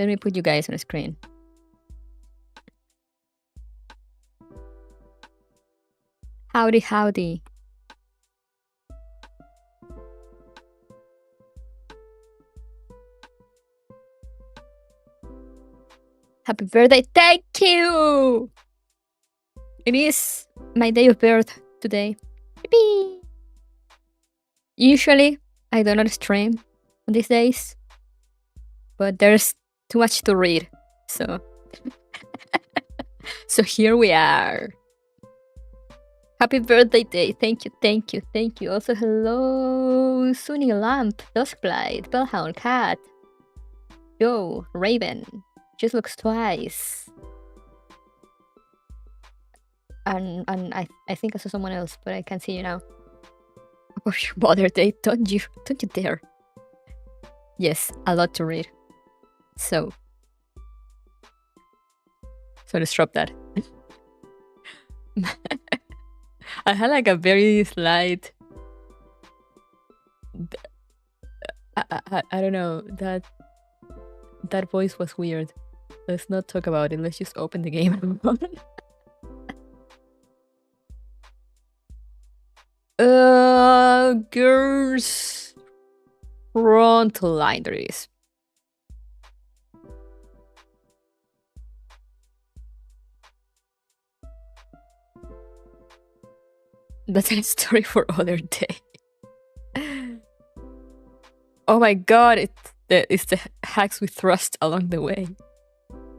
Let me put you guys on the screen. Howdy, howdy. Happy birthday. Thank you. It is my day of birth today. Yippee. Usually, I do not stream on these days, but there's too much to read. So, so here we are. Happy birthday day. Thank you, thank you, thank you. Also, hello, Sunny Lamp, Duskblight, Bellhound Cat, Joe, Raven, Just Looks Twice. And I think I saw someone else, but I can't see you now. Oh, your mother day, don't you dare. Yes, a lot to read. So let's drop that. I had like a very slight I don't know, that voice was weird. Let's not talk about it. Let's just open the game. Girls, Frontline there is. That's a story for other day. Oh my god, it's the hacks we thrust along the way.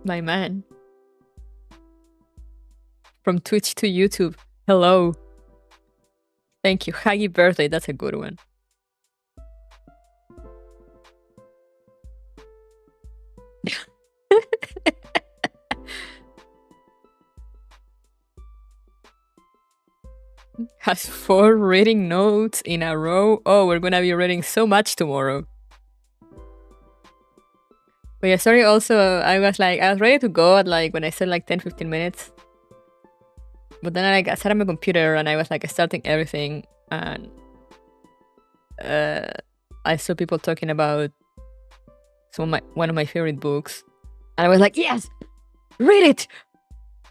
My man. From Twitch to YouTube. Hello. Thank you. Happy birthday. That's a good one. Has 4 reading notes in a row. Oh, we're gonna be reading so much tomorrow. But yeah, sorry, also, I was ready to go at when I said 10-15 minutes. But then I sat on my computer and I was starting everything, and I saw people talking about one of my favorite books, and I was like, yes, read it.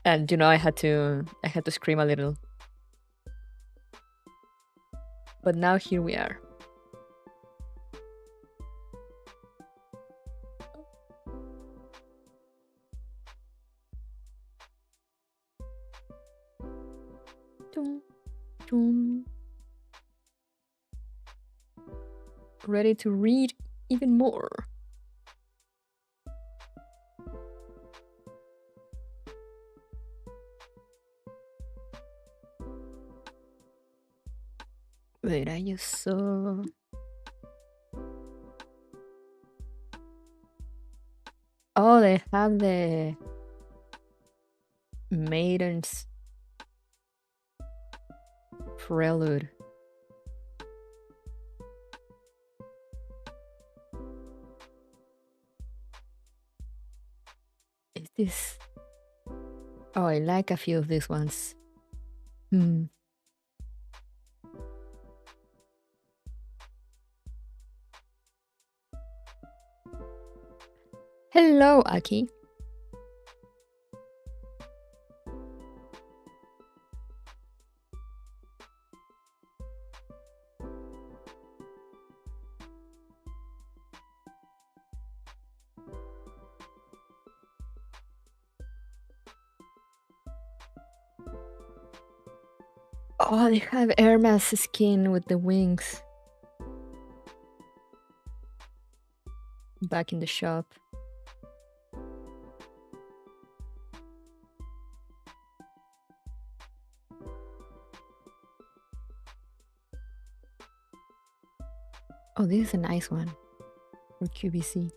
And I had to scream a little. But now here we are. Ready to read even more. Wait, I just saw... Oh, they have the Maiden's Prelude. Is this... Oh, I like a few of these ones. Hello, Aki. Oh, they have Hermes skin with the wings. Back in the shop. Oh, this is a nice one for QVC.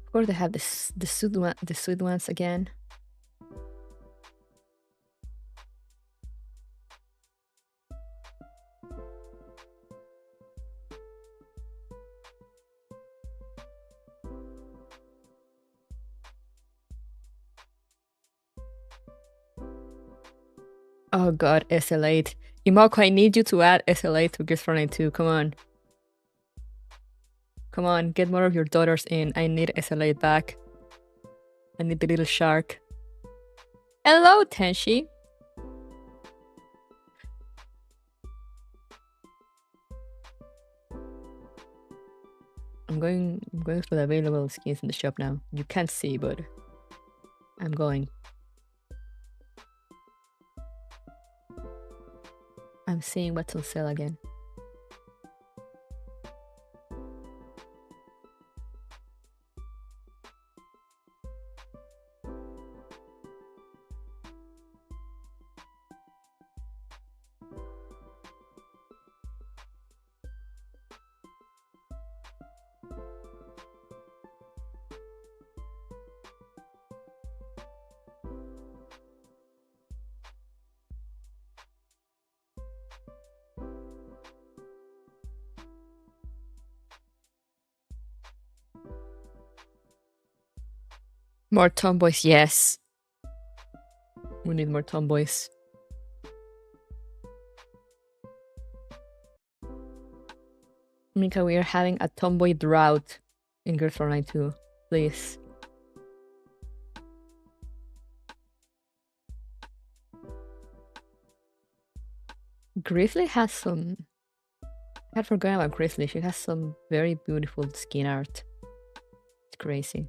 Of course, they have the suit ones again. Oh god, SL8. Imoko, I need you to add SL8 to Gears Frontline 2. Come on. Come on, get more of your daughters in. I need SL8 back. I need the little shark. Hello, Tenshi. I'm going through the available skins in the shop now. You can't see, but I'm going. I'm seeing what's on sale again. More tomboys, yes. We need more tomboys. Mika, we are having a tomboy drought in Girls Frontline 2. Please. Grizzly has some... I had forgotten about Grizzly. She has some very beautiful skin art. It's crazy.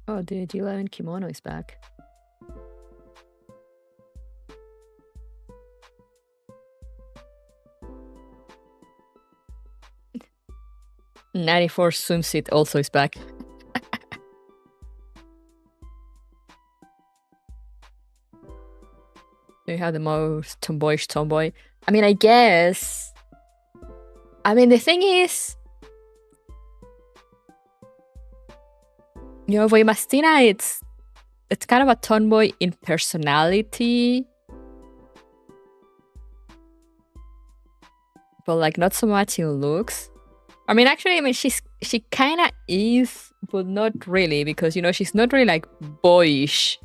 Oh, the G11 kimono is back. '94 swimsuit also is back. You have the most tomboyish tomboy. I mean, I guess. I mean, the thing is, you know, Voimastina, it's kind of a tomboy in personality, but like not so much in looks. I mean, actually, I mean, she kind of is, but not really, because, you know, she's not really like boyish.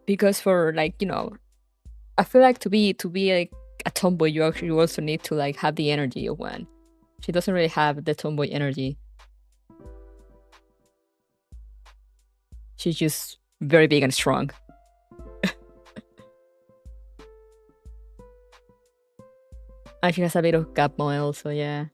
Because for like, you know, I feel like to be like a tomboy, you also need to like have the energy of one. She doesn't really have the tomboy energy. She's just very big and strong. And she has a bit of gap moil, so yeah.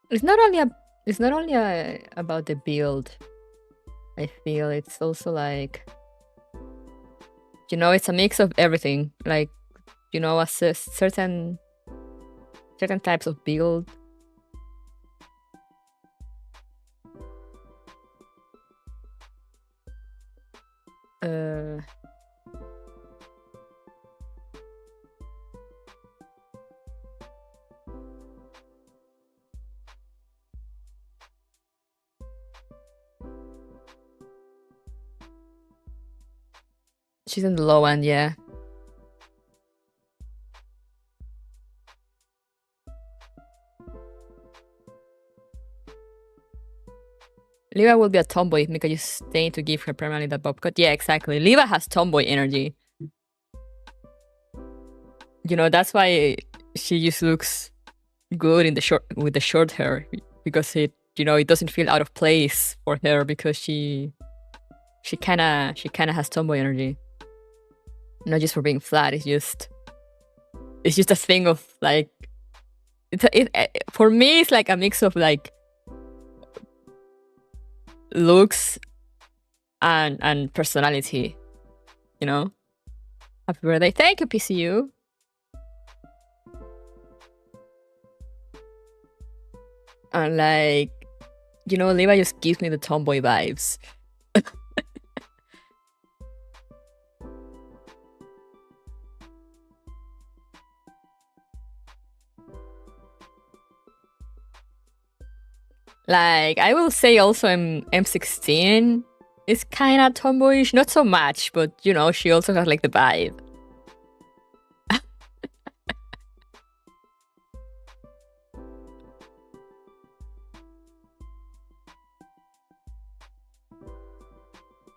It's not only about the build. I feel it's also like, you know, it's a mix of everything. Like, you know, a certain types of build. She's in the low end, yeah. Liva will be a tomboy because you stay to give her permanently that bob cut. Yeah, exactly. Liva has tomboy energy. You know, that's why she just looks good in the with the short hair, because it, you know, it doesn't feel out of place for her, because she kind of has tomboy energy. Not just for being flat. It's just a thing of like, for me it's like a mix of like looks and personality, you know? Happy birthday. Thank you, PCU. And like, you know, Levi just gives me the tomboy vibes. Like, I will say also M16 is kind of tomboyish. Not so much, but, you know, she also has, like, the vibe.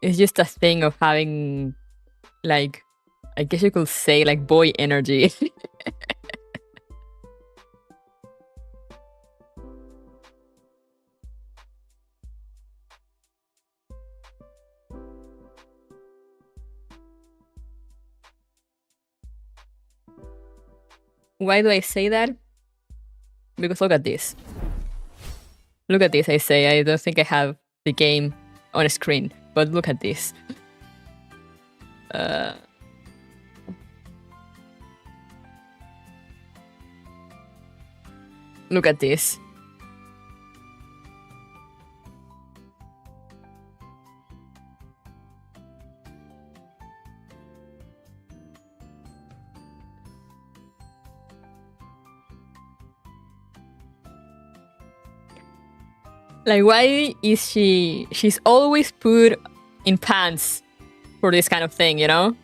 It's just a thing of having, like, I guess you could say, like, boy energy. Why do I say that? Because look at this. Look at this, I say. I don't think I have the game on a screen, but look at this. Look at this. Like, why is she's always put in pants for this kind of thing, you know?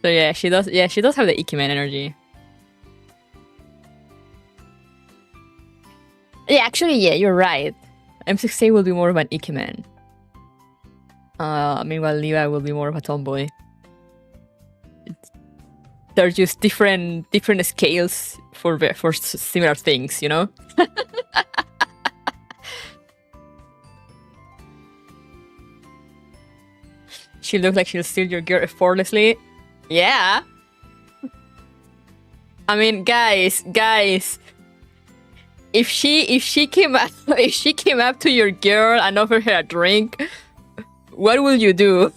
So yeah, she does have the Ikemen energy. Yeah, actually, yeah, you're right. M16 will be more of an Ikemen. Meanwhile, Levi will be more of a tomboy. They're just different scales for similar things, you know? She looks like she'll steal your girl effortlessly. Yeah. I mean, guys, if she came up to your girl and offered her a drink, what will you do?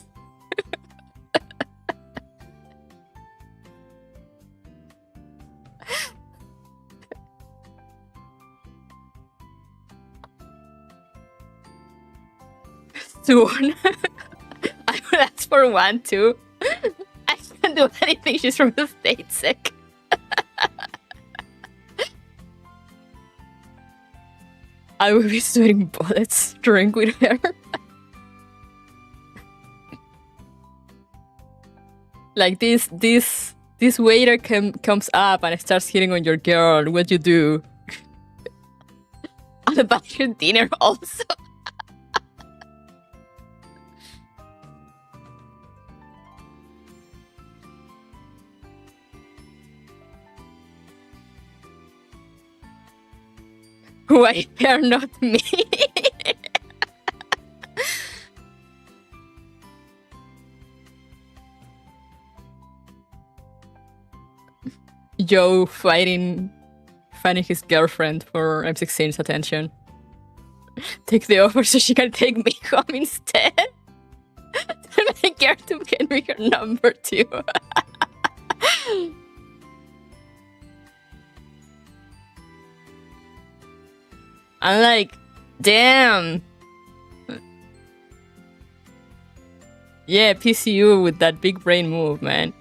Soon. I will ask for one too. I can't do anything. She's from the States, sick. I will be sweating bullets. Drink with her. Like this waiter comes up and starts hitting on your girl. What you do? I'll buy your dinner also. Why they're not me? Joe fighting his girlfriend for M16's attention. Take the offer so she can take me home instead. Tell my girl to get me her number too. I'm like, damn. Yeah, PCU with that big brain move, man.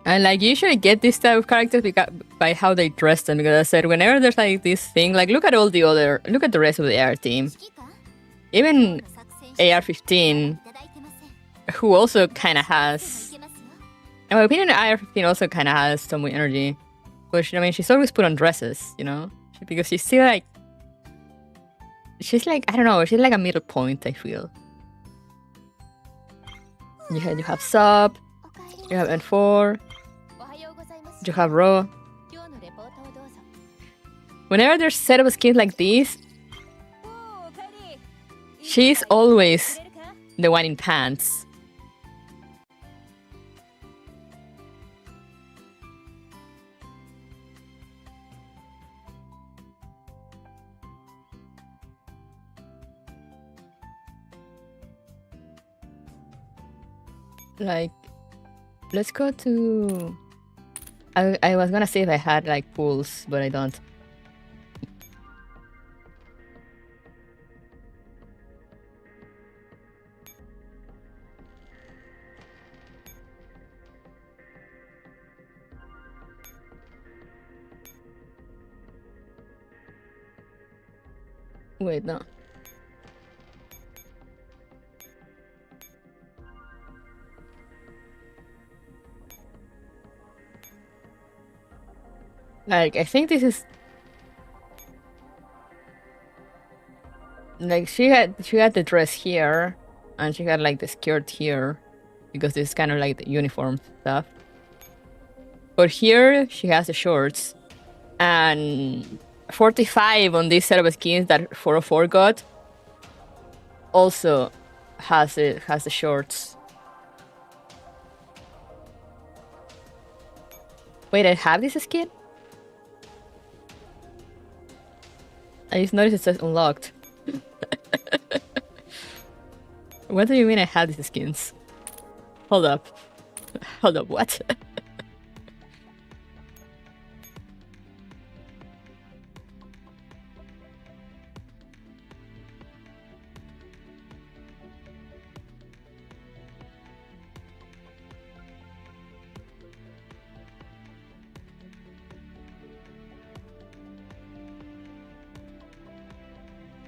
And like, you usually get this type of characters by how they dress them, because I said whenever there's like this thing, like look at the rest of the AR team. Even AR-15, who also kind of has, in my opinion, AR-15 also kind of has some energy. But I mean, she's always put on dresses, you know, because she's still like, I don't know, she's like a middle point, I feel. You have sub, you have N4. You have raw. Whenever there's set of skins like this, she's always the one in pants. Like, let's go to... I was gonna say if I had, like, pools, but I don't. Wait, no. Like, I think this is... Like, she had the dress here, and she had, like, the skirt here, because this is kind of like the uniform stuff. But here, she has the shorts, and 45 on this set of skins that 404 got also has the shorts. Wait, I have this skin? I just noticed it says unlocked. What do you mean I have these skins? Hold up. Hold up, what?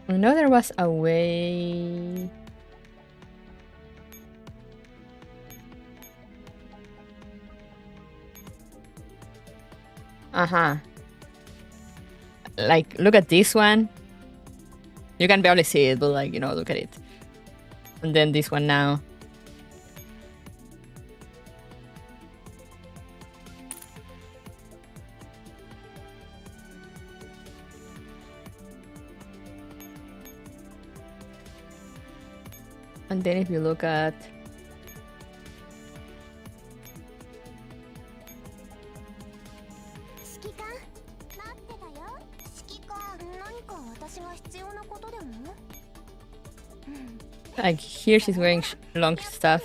I know there was a way... Uh-huh. Like, look at this one. You can barely see it, but like, you know, look at it. And then this one now. And then if you look at... Like, here she's wearing long stuff.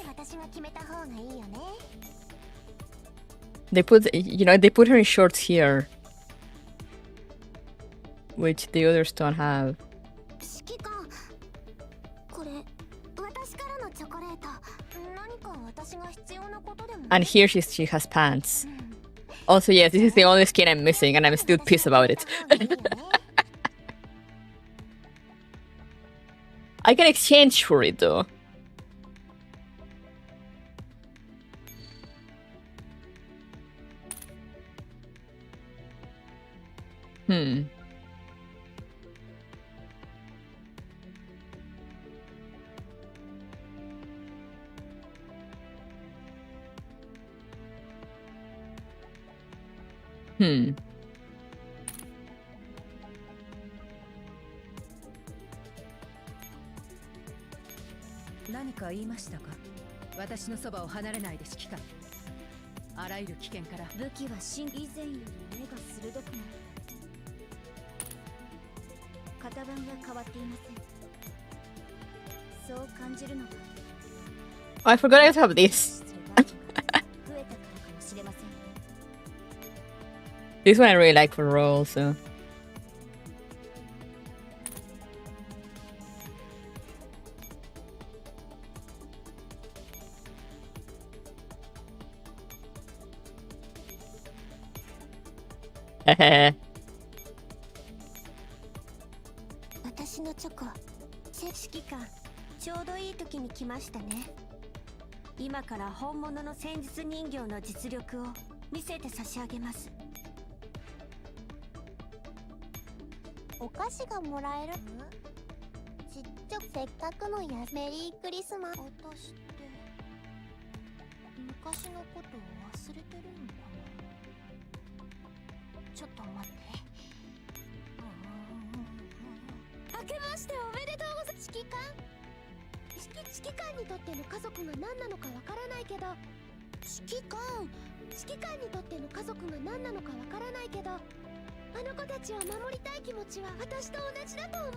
They put, you know, they put her in shorts here. Which the others don't have. And here she has pants. Also, yes, this is the only skin I'm missing, and I'm still pissed about it. I can exchange for it, though. Hmm. Hmm. 何か言いましたか？私のそばを離れないで指揮官。あらゆる危険から武器は以前より目が鋭くなった。型番が変わっていません。そう感じるのは。Oh, I forgot I have this. This one I really like for roll, so. Hehe. 私のチョコ、指揮官、ちょうどいい時に来ましたね。今から本物の戦術人形の実力を見せて差し上げます。お菓子がもらえる？ちっちゃくせっかくのやメリークリスマス。私って昔のことを忘れてるのかな。ちょっと待って。けましておめでとうございます。指揮官にとっての家族が何なのかわからないけど、指揮官にとっての家族が何なのかわからないけど、あの子たちを守りたい気持ちは私と同じだと思う。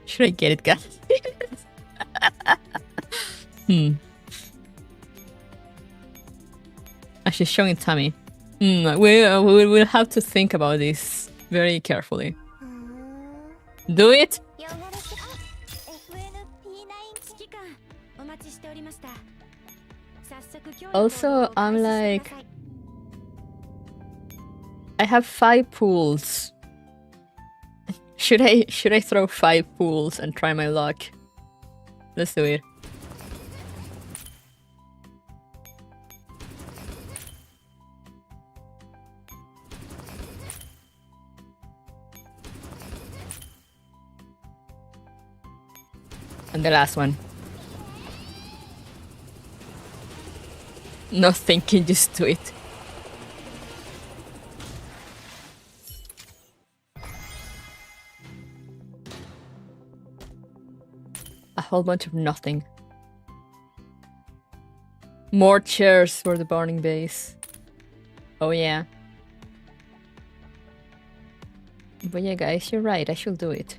Should I get it, guys? She's showing tummy. We'll have to think about this very carefully. Do it! Also, I'm like... I have 5 pools. Should I throw 5 pools and try my luck? Let's do it. And the last one. No thinking, just do it. A whole bunch of nothing. More chairs for the burning base. Oh yeah. But yeah, guys, you're right. I should do it.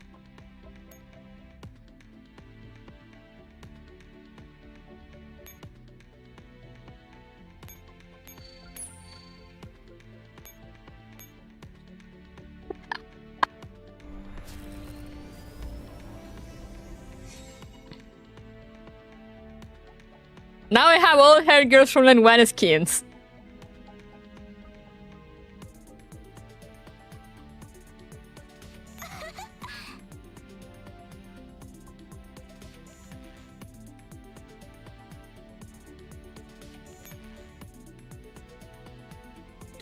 Now I have all hair girls from Frontline skins.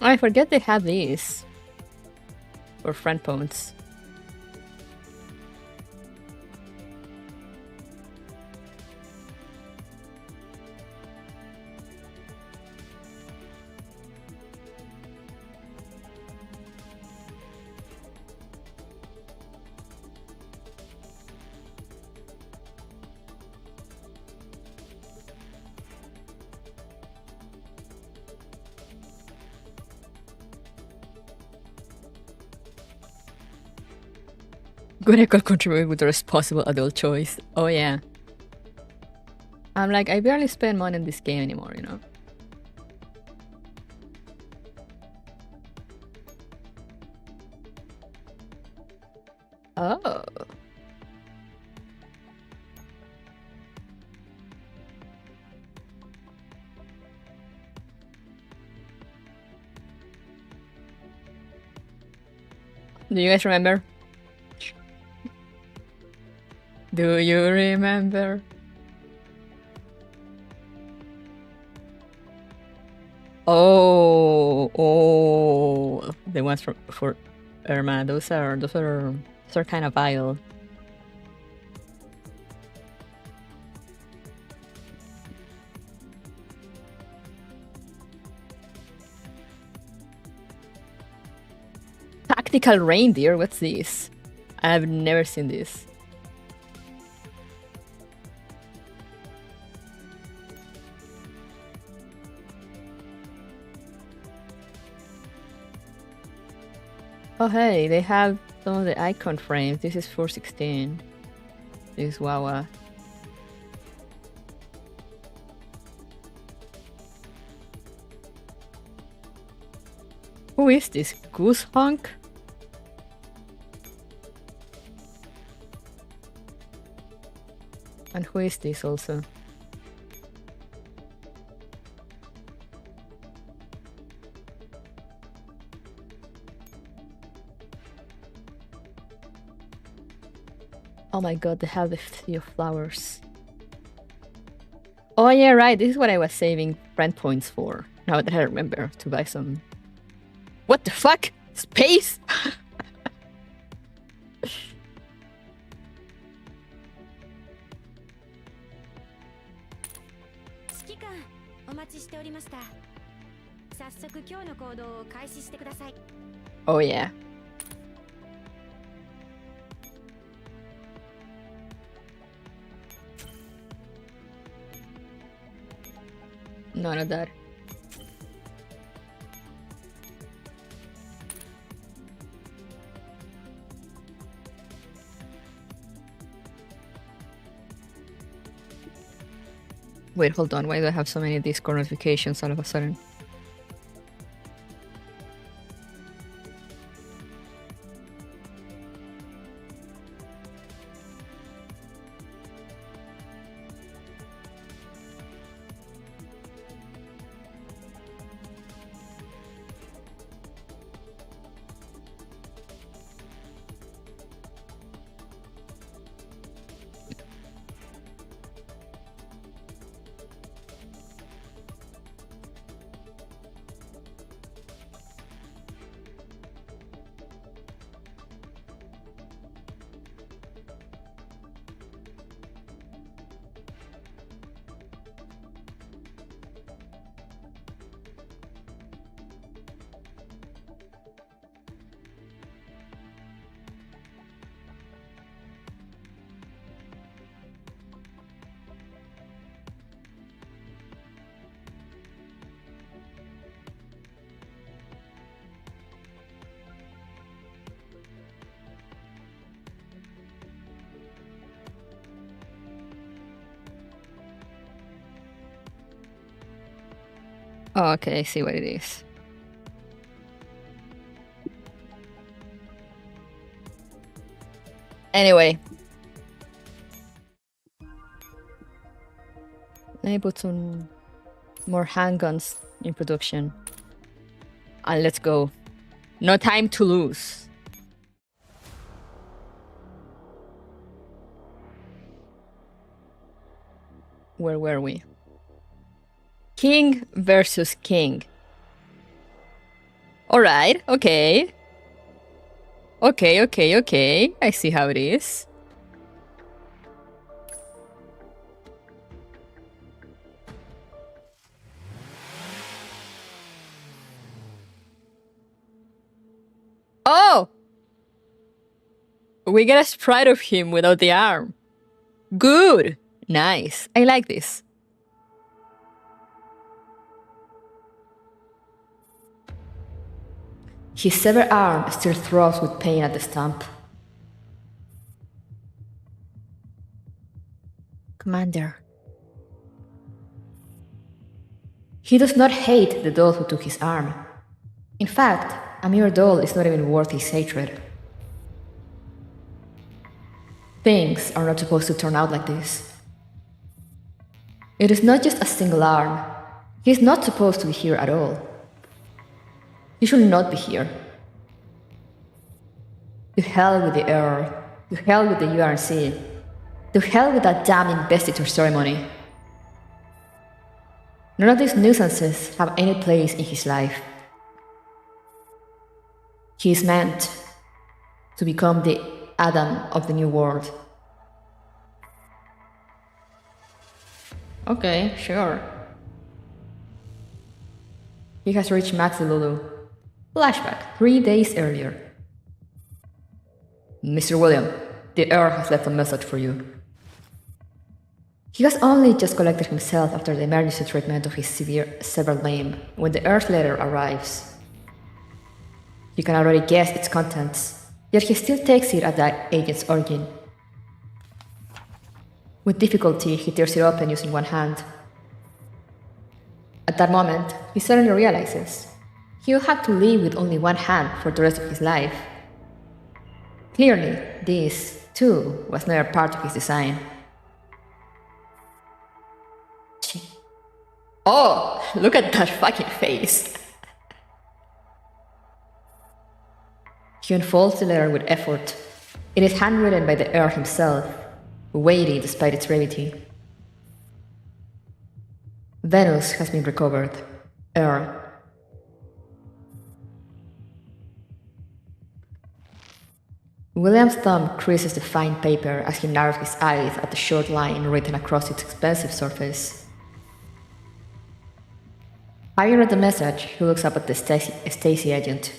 I forget they have these. For friend points. Gonna contribute with a responsible adult choice. Oh yeah. I'm like, I barely spend money in this game anymore, you know? Oh. Do you guys remember? Do you remember? Oh, the ones for Irma. Those are kind of vile. Tactical reindeer. What's this? I've never seen this. Oh hey, they have some of the icon frames. This is 416. This is Wawa. Who is this? Goose Hunk? And who is this also? Oh my god, they have the Sea of Flowers. Oh yeah, right, this is what I was saving friend points for. Now that I remember, to buy some... What the fuck? Space? Oh yeah. None of that. Wait, hold on. Why do I have so many Discord notifications all of a sudden? Oh, okay, I see what it is. Anyway. Let me put some more handguns in production. And let's go. No time to lose. Where were we? King versus king. Alright, okay. Okay. I see how it is. Oh! We get a sprite of him without the arm. Good! Nice. I like this. His severed arm still throbs with pain at the stump. Commander. He does not hate the doll who took his arm. In fact, a mere doll is not even worth his hatred. Things are not supposed to turn out like this. It is not just a single arm. He is not supposed to be here at all. He should not be here. To hell with the Earth. To hell with the URC. To hell with that damn investiture ceremony. None of these nuisances have any place in his life. He is meant to become the Adam of the new world. Okay, sure. He has reached Max Lulu. Flashback 3 days earlier. Mr. William, the Earl has left a message for you. He has only just collected himself after the emergency treatment of his severe severed limb when the Earth letter arrives. You can already guess its contents, yet he still takes it at the agent's origin. With difficulty, he tears it open using one hand. At that moment, he suddenly realizes he will have to live with only one hand for the rest of his life. Clearly, this, too, was never part of his design. Oh, look at that fucking face! He unfolds the letter with effort. It is handwritten by the Earl himself, weighty despite its brevity. Venus has been recovered. Earl. William's thumb creases the fine paper as he narrows his eyes at the short line written across its expensive surface. Having read the message, he looks up at the Stasi agent.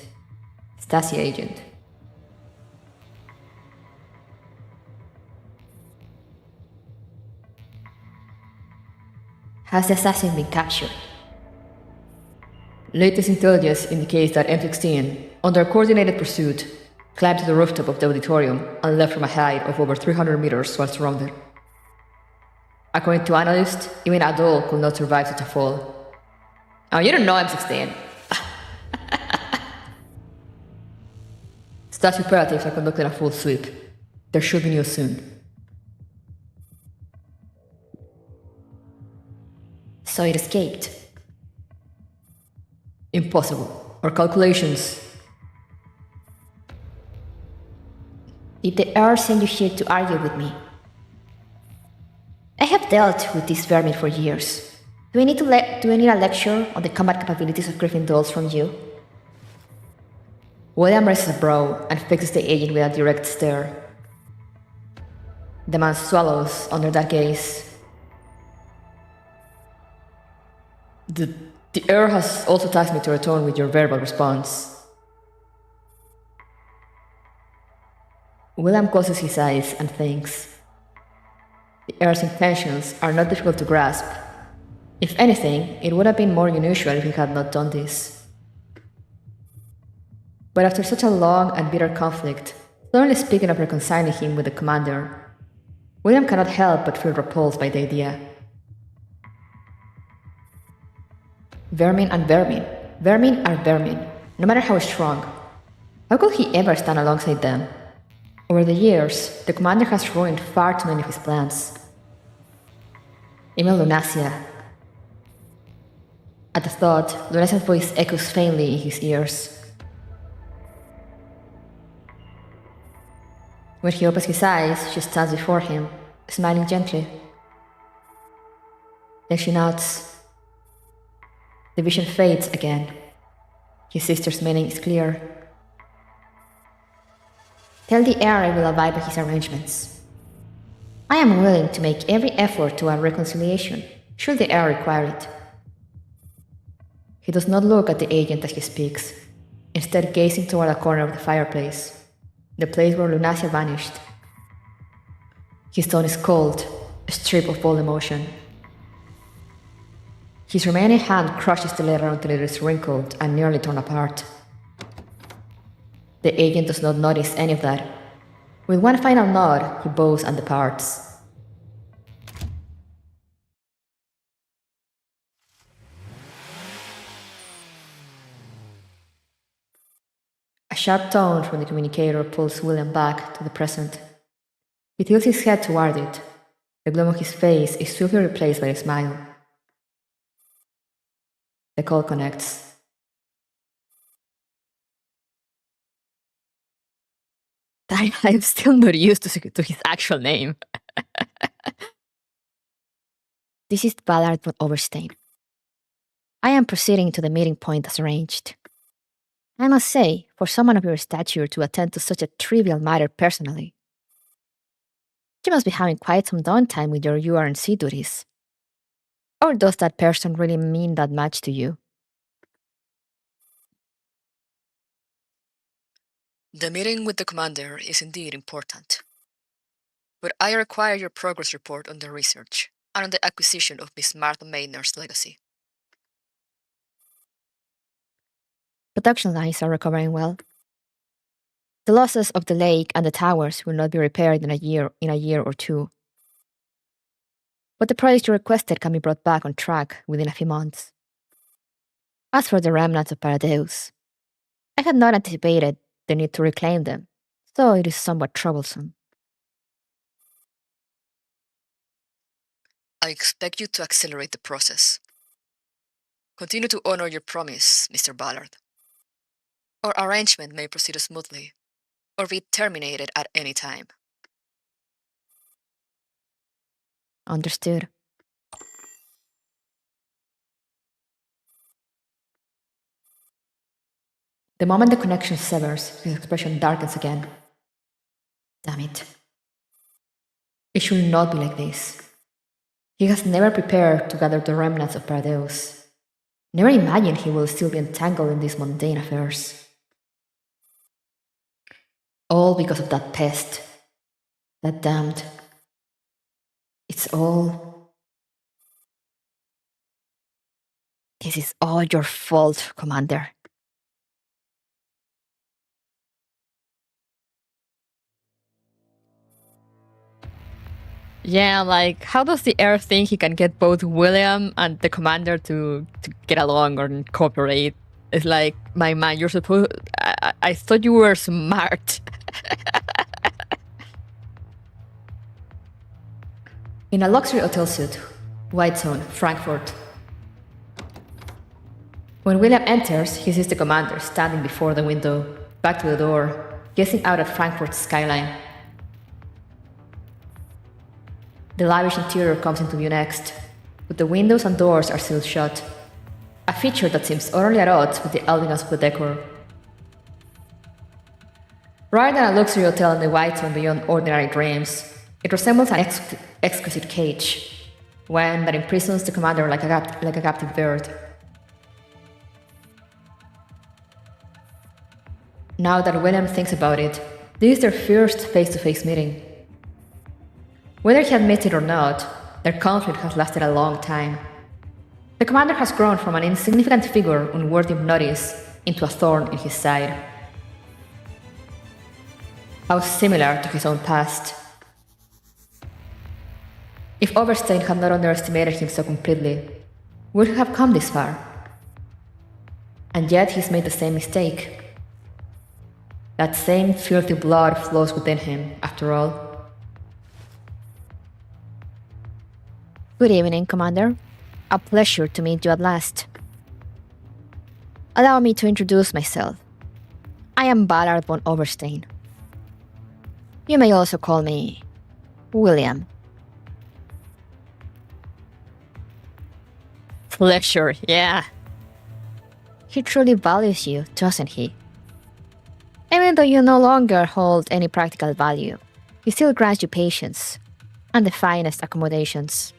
Has the assassin been captured? Latest intelligence indicates that M16, under coordinated pursuit, climbed to the rooftop of the auditorium and left from a height of over 300 meters while surrounded. According to analysts, even a doll could not survive such a fall. Oh, you don't know M16. Stasi operatives are conducting a full sweep. There should be news soon. So it escaped. Impossible. Our calculations. Did the Earth send you here to argue with me? I have dealt with this vermin for years. Do I need a lecture on the combat capabilities of Griffin dolls from you? William raises a brow and fixes the agent with a direct stare. The man swallows under that gaze. The air has also tasked me to return with your verbal response. William closes his eyes and thinks. The air's intentions are not difficult to grasp. If anything, it would have been more unusual if he had not done this. But after such a long and bitter conflict, suddenly speaking of reconciling him with the commander, William cannot help but feel repulsed by the idea. Vermin and vermin. Vermin are vermin, no matter how strong. How could he ever stand alongside them? Over the years, the commander has ruined far too many of his plans. Even Lunacia. At the thought, Lunacia's voice echoes faintly in his ears. When he opens his eyes, she stands before him, smiling gently. Then she nods. The vision fades again. His sister's meaning is clear. Tell the heir I will abide by his arrangements. I am willing to make every effort toward reconciliation, should the heir require it. He does not look at the agent as he speaks, instead gazing toward a corner of the fireplace, the place where Lunacia vanished. His tone is cold, stripped of all emotion. His remaining hand crushes the letter until it is wrinkled and nearly torn apart. The agent does not notice any of that. With one final nod, he bows and departs. A sharp tone from the communicator pulls William back to the present. He tilts his head toward it. The gloom on his face is swiftly replaced by a smile. The call connects. I'm still not used to his actual name. This is Ballard von Oberstein. I am proceeding to the meeting point as arranged. I must say, for someone of your stature to attend to such a trivial matter personally, you must be having quite some downtime with your URNC duties. Or does that person really mean that much to you? The meeting with the commander is indeed important. But I require your progress report on the research and on the acquisition of Miss Martha Maynard's legacy. Production lines are recovering well. The losses of the lake and the towers will not be repaired in a year or two. But the project you requested can be brought back on track within a few months. As for the remnants of Paradeus, I had not anticipated the need to reclaim them, so it is somewhat troublesome. I expect you to accelerate the process. Continue to honor your promise, Mr. Ballard. Our arrangement may proceed smoothly, or be terminated at any time. Understood. The moment the connection severs, his expression darkens again. Damn it. It should not be like this. He has never prepared to gather the remnants of Paradeus. Never imagined he will still be entangled in these mundane affairs. All because of that pest. That damned. It's all... This is all your fault, Commander. Yeah, like, how does the heir think he can get both William and the commander to get along or cooperate? It's like, my man, you're supposed... I thought you were smart. In a luxury hotel suite, White Zone, Frankfurt. When William enters, he sees the commander standing before the window, back to the door, gazing out at Frankfurt's skyline. The lavish interior comes into view next, but the windows and doors are still shut, a feature that seems utterly at odds with the elegance of the decor. Rather than a luxury hotel in the White Zone beyond ordinary dreams, it resembles an exquisite cage, one that imprisons the commander like a captive bird. Now that William thinks about it, this is their first face-to-face meeting. Whether he admits it or not, their conflict has lasted a long time. The commander has grown from an insignificant figure unworthy of notice into a thorn in his side. How similar to his own past. If Oberstein had not underestimated him so completely, would he have come this far? And yet he's made the same mistake. That same filthy blood flows within him, after all. Good evening, Commander. A pleasure to meet you at last. Allow me to introduce myself. I am Ballard von Oberstein. You may also call me William. Pleasure, yeah. He truly values you, doesn't he? Even though you no longer hold any practical value, he still grants you patience and the finest accommodations.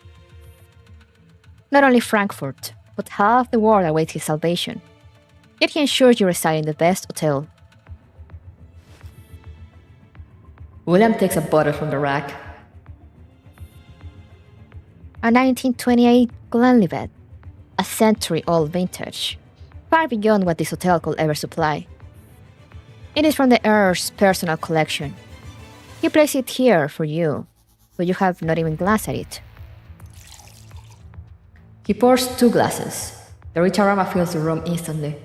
Not only Frankfurt, but half the world awaits his salvation. Yet he ensures you reside in the best hotel. William takes a bottle from the rack. A 1928 Glenlivet, a century-old vintage, far beyond what this hotel could ever supply. It is from the heir's personal collection. He placed it here for you, but you have not even glanced at it. He pours 2 glasses. The rich aroma fills the room instantly.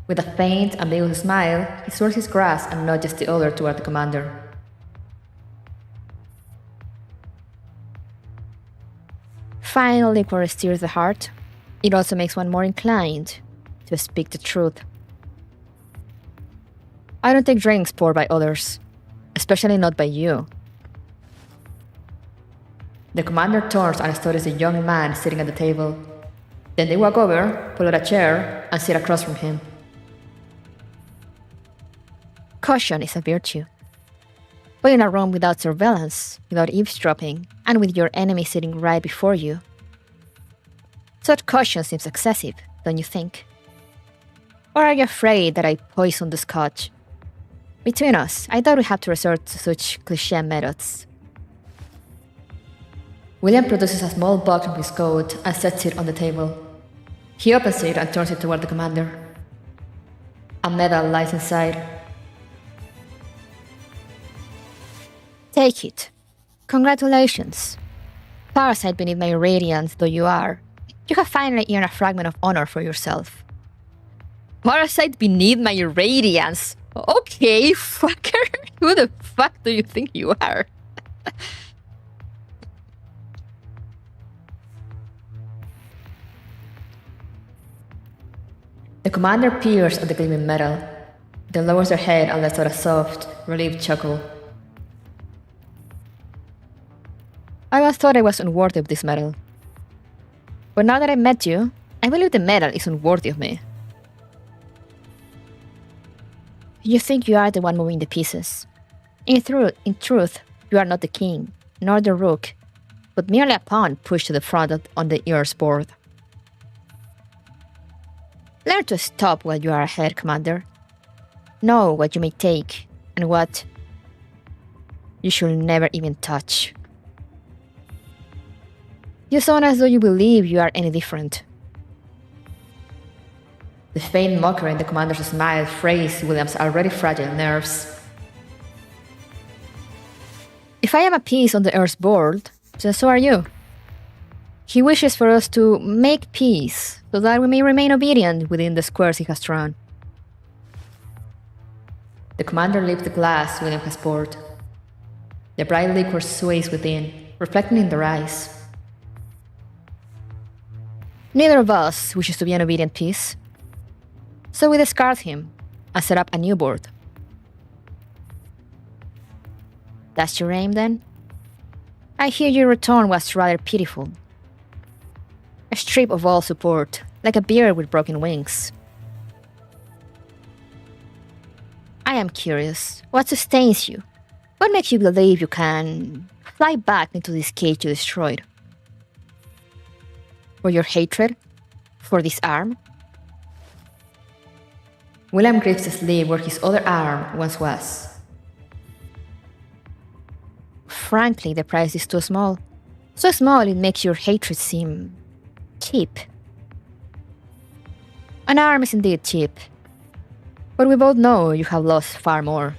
With a faint, ambiguous smile, he swirls his glass and nudges the other toward the commander. Fine liquor stirs the heart. It also makes one more inclined to speak the truth. I don't take drinks poured by others, especially not by you. The commander turns and studies a young man sitting at the table. Then they walk over, pull out a chair, and sit across from him. Caution is a virtue. But in a room without surveillance, without eavesdropping, and with your enemy sitting right before you, such caution seems excessive, don't you think? Or are you afraid that I poisoned the scotch? Between us, I thought we had to resort to such cliché methods. William produces a small box from his coat and sets it on the table. He opens it and turns it toward the commander. A medal lies inside. Take it. Congratulations. Parasite beneath my radiance though you are, you have finally earned a fragment of honor for yourself. Parasite beneath my radiance? Okay, fucker. Who the fuck do you think you are? The commander peers at the gleaming metal, then lowers her head and lets out a soft, relieved chuckle. I once thought I was unworthy of this medal. But now that I met you, I believe the medal is unworthy of me. You think you are the one moving the pieces. In truth, you are not the king, nor the rook, but merely a pawn pushed to the front on the heir's board. Learn to stop while you are ahead, Commander. Know what you may take, and what you should never even touch. You sound as though you believe you are any different. The faint mockery in the commander's smile phrased William's already fragile nerves. If I am a piece on the Earth's board, then so are you. He wishes for us to make peace, so that we may remain obedient within the squares he has drawn. The commander lifts the glass William has poured. The bright liquor sways within, reflecting in their eyes. Neither of us wishes to be an obedient piece, so we discard him and set up a new board. That's your aim, then? I hear your return was rather pitiful. A strip of all support, like a bird with broken wings. I am curious, what sustains you? What makes you believe you can fly back into this cage you destroyed? For your hatred? For this arm? William grips the sleeve where his other arm once was. Frankly, the price is too small. So small it makes your hatred seem cheap. An arm is indeed cheap, but we both know you have lost far more.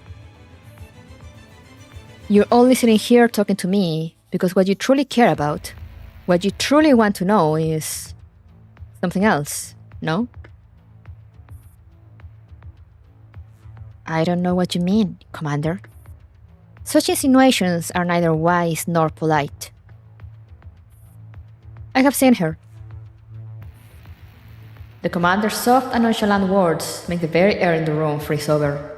You're only sitting here talking to me because what you truly care about, what you truly want to know is something else, no? I don't know what you mean, Commander. Such insinuations are neither wise nor polite. I have seen her. The commander's soft and nonchalant words make the very air in the room freeze over.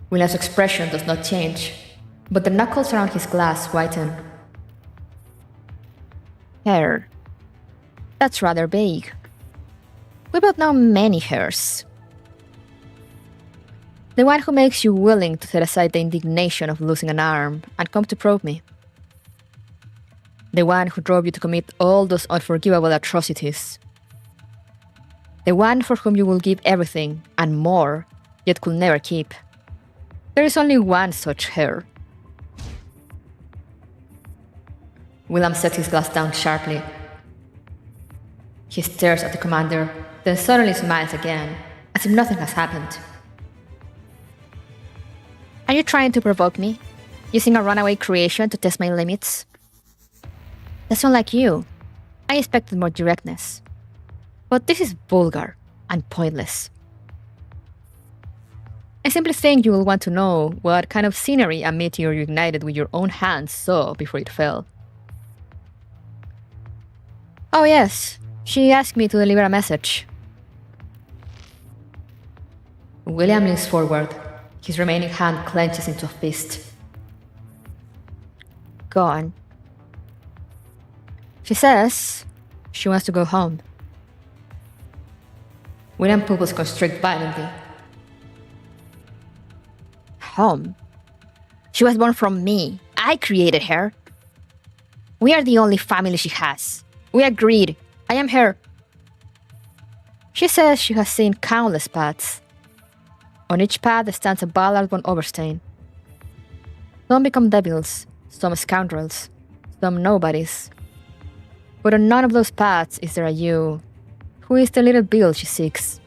William's expression does not change, but the knuckles around his glass whiten. Hair. That's rather vague. We both know many hairs. The one who makes you willing to set aside the indignation of losing an arm and come to probe me. The one who drove you to commit all those unforgivable atrocities. The one for whom you will give everything and more, yet could never keep. There is only one such hair. William sets his glass down sharply. He stares at the commander, then suddenly smiles again, as if nothing has happened. Are you trying to provoke me? Using a runaway creation to test my limits? That's unlike you. I expected more directness. But this is vulgar and pointless. I simply think you will want to know what kind of scenery a meteor you ignited with your own hands saw before it fell. Oh yes, she asked me to deliver a message. William leans forward. His remaining hand clenches into a fist. Go on. She says she wants to go home. William's pupils constrict violently. Home? She was born from me. I created her. We are the only family she has. We agreed. I am her. She says she has seen countless paths. On each path stands a Ballard von Oberstein. Some become devils, some scoundrels, some nobodies. But on none of those paths is there a you, who is the little Bill she seeks.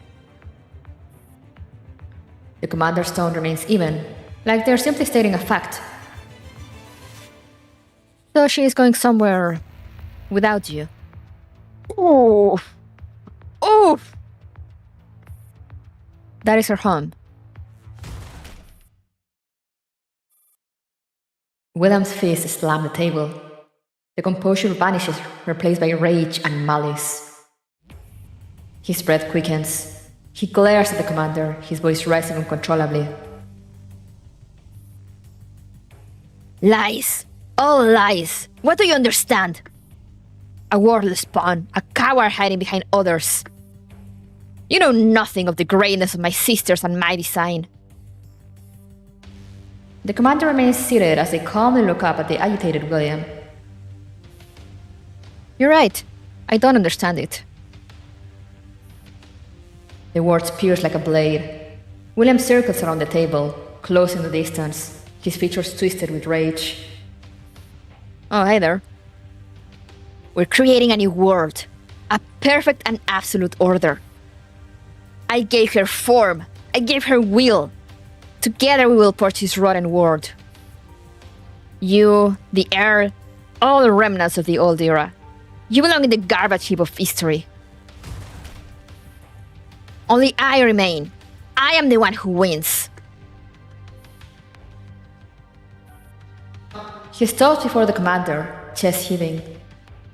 The commander's tone remains even, like they're simply stating a fact. So she is going somewhere without you. Oof! Oof! That is her home. William's fist slams the table. The composure vanishes, replaced by rage and malice. His breath quickens. He glares at the commander, his voice rising uncontrollably. Lies! All lies! What do you understand? A worthless pawn, a coward hiding behind others. You know nothing of the greatness of my sisters and my design. The commander remains seated as they calmly look up at the agitated William. You're right. I don't understand it. The words pierce like a blade. William circles around the table, closing the distance, his features twisted with rage. Oh, hey there. We're creating a new world. A perfect and absolute order. I gave her form. I gave her will. Together we will purge this rotten world. You, the air, all the remnants of the old era. You belong in the garbage heap of history. Only I remain. I am the one who wins. He stops before the commander, chest heaving.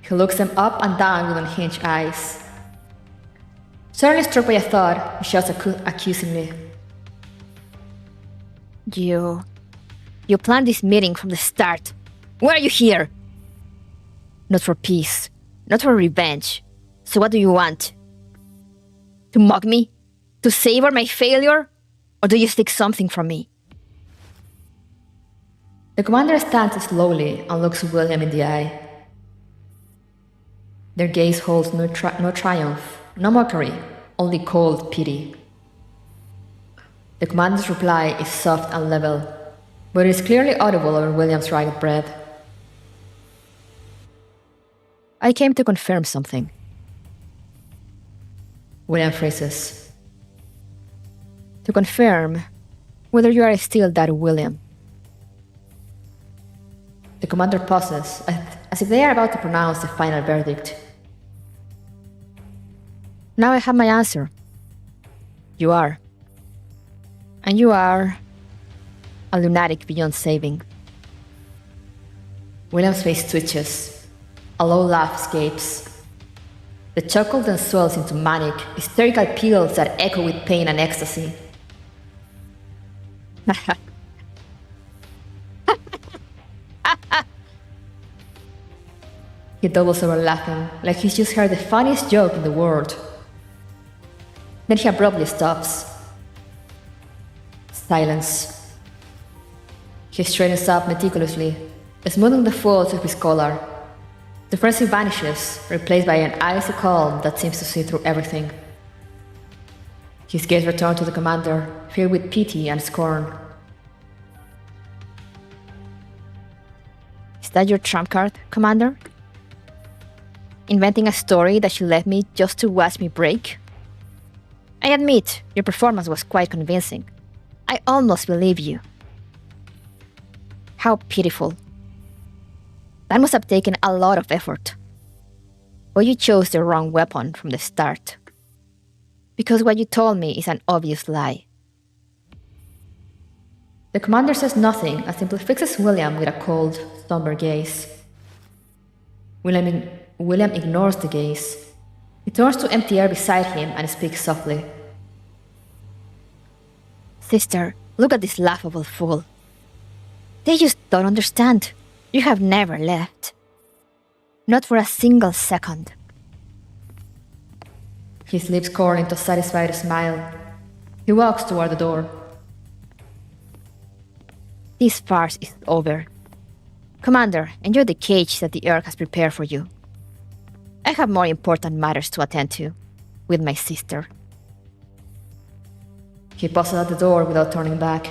He looks them up and down with unhinged eyes. Suddenly struck by a thought, he shouts accusingly. You planned this meeting from the start. Why are you here? Not for peace, not for revenge. So what do you want? To mock me? To savor my failure? Or do you seek something from me? The commander stands slowly and looks William in the eye. Their gaze holds no triumph, no mockery, only cold pity. The commander's reply is soft and level, but it is clearly audible over William's ragged breath. I came to confirm something. William phrases. To confirm whether you are still that William. The commander pauses, as if they are about to pronounce the final verdict. Now I have my answer. You are. And you are a lunatic beyond saving. William's face twitches. A low laugh escapes. The chuckle then swells into manic, hysterical peals that echo with pain and ecstasy. He doubles over laughing, like he's just heard the funniest joke in the world. Then he abruptly stops. Silence. He straightens up meticulously, smoothing the folds of his collar. The frenzy vanishes, replaced by an icy calm that seems to see through everything. His gaze returns to the commander, filled with pity and scorn. Is that your trump card, Commander? Inventing a story that you left me just to watch me break? I admit, your performance was quite convincing. I almost believe you. How pitiful. That must have taken a lot of effort. But you chose the wrong weapon from the start. Because what you told me is an obvious lie. The commander says nothing and simply fixes William with a cold, somber gaze. William ignores the gaze. He turns to empty air beside him and speaks softly. Sister, look at this laughable fool. They just don't understand. You have never left. Not for a single second. His lips curl into a satisfied smile. He walks toward the door. This farce is over. Commander, enjoy the cage that the Earth has prepared for you. I have more important matters to attend to, with my sister. He pauses at the door without turning back.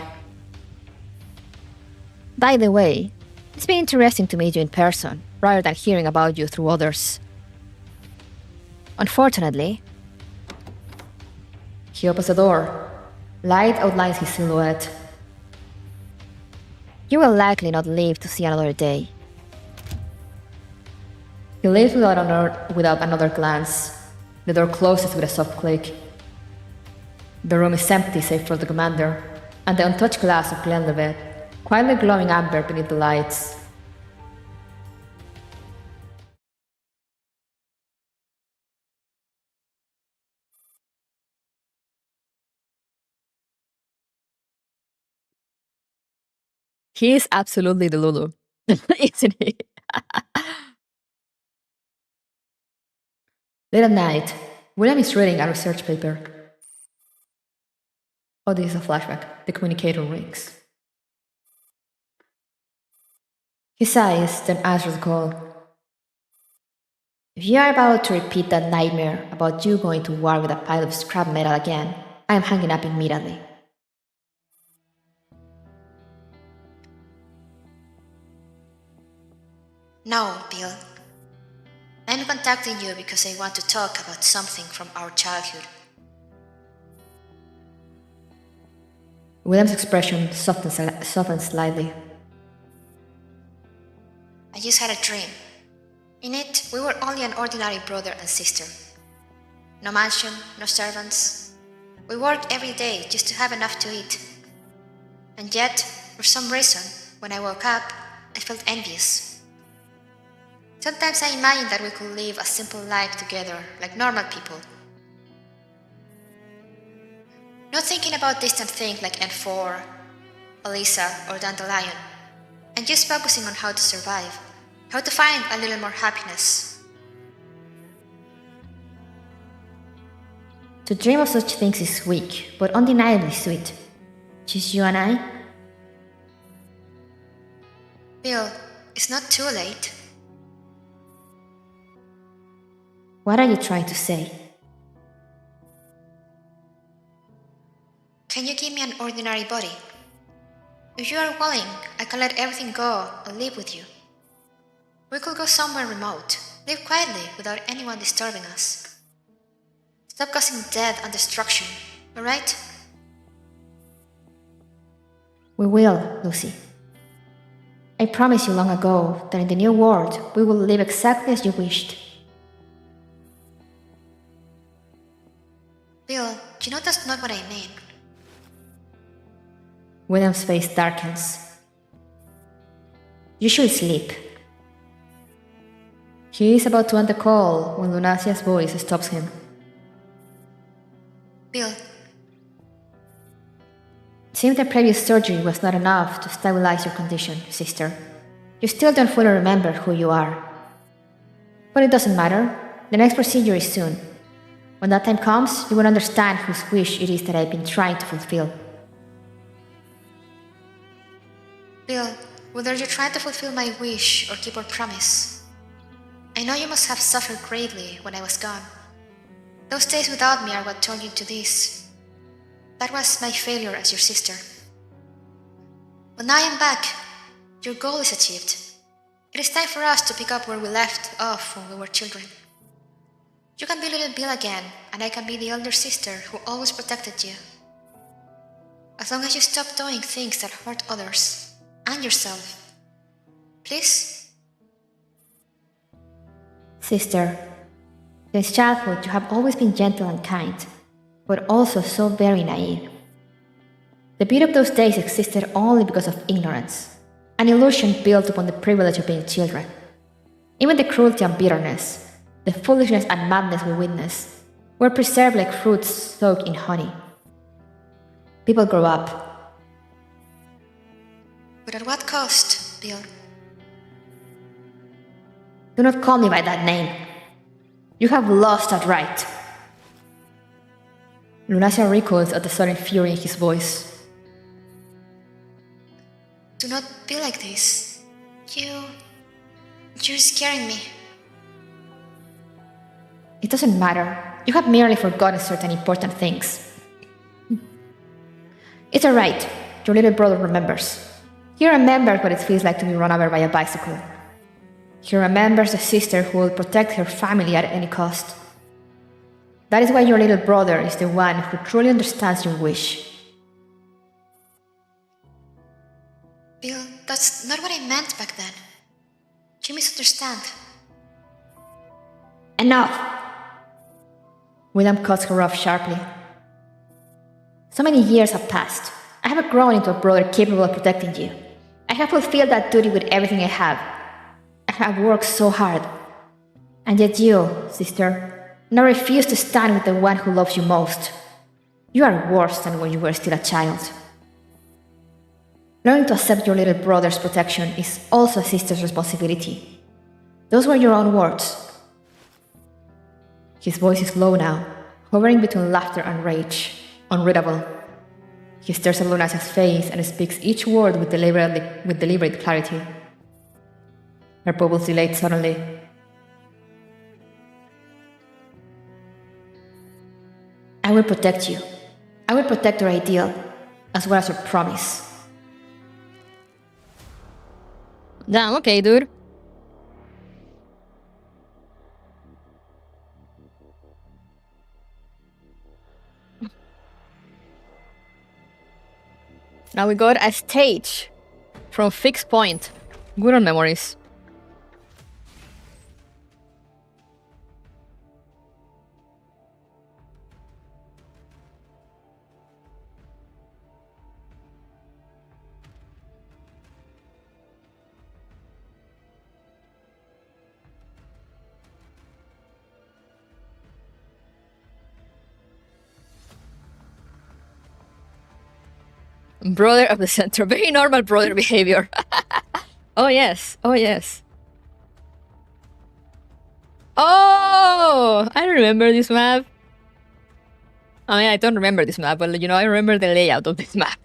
By the way, it's been interesting to meet you in person, rather than hearing about you through others. Unfortunately, he opens the door. Light outlines his silhouette. You will likely not live to see another day. He leaves without another glance. The door closes with a soft click. The room is empty save for the commander, and the untouched glass of Glenlivet, quietly glowing amber beneath the lights. He is absolutely the Lulu, isn't he? Late at night, William is reading a research paper. Oh, this is a flashback. The communicator rings. He sighs, then answers the call. If you are about to repeat that nightmare about you going to war with a pile of scrap metal again, I am hanging up immediately. No, Bill. I'm contacting you because I want to talk about something from our childhood. William's expression softened slightly. I just had a dream. In it, we were only an ordinary brother and sister. No mansion, no servants. We worked every day just to have enough to eat. And yet, for some reason, when I woke up, I felt envious. Sometimes I imagine that we could live a simple life together like normal people. Not thinking about distant things like N4, Elisa, or Dandelion, and just focusing on how to survive, how to find a little more happiness. To dream of such things is weak, but undeniably sweet. Just you and I? Bill, it's not too late. What are you trying to say? Can you give me an ordinary body? If you are willing, I can let everything go and live with you. We could go somewhere remote, live quietly without anyone disturbing us. Stop causing death and destruction, alright? We will, Lucy. I promised you long ago that in the new world we will live exactly as you wished. Bill, you know that's not what I mean. William's face darkens. You should sleep. He is about to end the call when Lunasia's voice stops him. Bill. It seems the previous surgery was not enough to stabilize your condition, sister. You still don't fully remember who you are. But it doesn't matter. The next procedure is soon. When that time comes, you will understand whose wish it is that I've been trying to fulfill. Bill, whether you try to fulfill my wish or keep our promise, I know you must have suffered greatly when I was gone. Those days without me are what turned you into this. That was my failure as your sister. But now I am back. Your goal is achieved. It is time for us to pick up where we left off when we were children. You can be little Bill again, and I can be the elder sister who always protected you. As long as you stop doing things that hurt others and yourself. Please? Sister, since childhood you have always been gentle and kind, but also so very naive. The beauty of those days existed only because of ignorance, an illusion built upon the privilege of being children. Even the cruelty and bitterness, the foolishness and madness we witness, were preserved like fruits soaked in honey. People grow up. But at what cost, Bill? Do not call me by that name. You have lost that right. Lunasia recoils at the sudden fury in his voice. Do not be like this. You're scaring me. It doesn't matter. You have merely forgotten certain important things. It's alright. Your little brother remembers. He remembers what it feels like to be run over by a bicycle. He remembers the sister who will protect her family at any cost. That is why your little brother is the one who truly understands your wish. Bill, that's not what I meant back then. You misunderstand. Enough! William cuts her off sharply. So many years have passed. I have grown into a brother capable of protecting you. I have fulfilled that duty with everything I have. I have worked so hard. And yet you, sister, now refuse to stand with the one who loves you most. You are worse than when you were still a child. Learning to accept your little brother's protection is also a sister's responsibility. Those were your own words. His voice is low now, hovering between laughter and rage, unreadable. He stares at Lunasia's face and speaks each word with deliberate clarity. Her pupils dilate suddenly. will protect you. I will protect your ideal, as well as your promise. Damn, okay, dude. Now we got a stage from Fixed Point. Good on memories. Brother of the center. Very normal brother behavior. Oh, yes. Oh, yes. Oh! I remember this map. I mean, I don't remember this map, but, you know, I remember the layout of this map.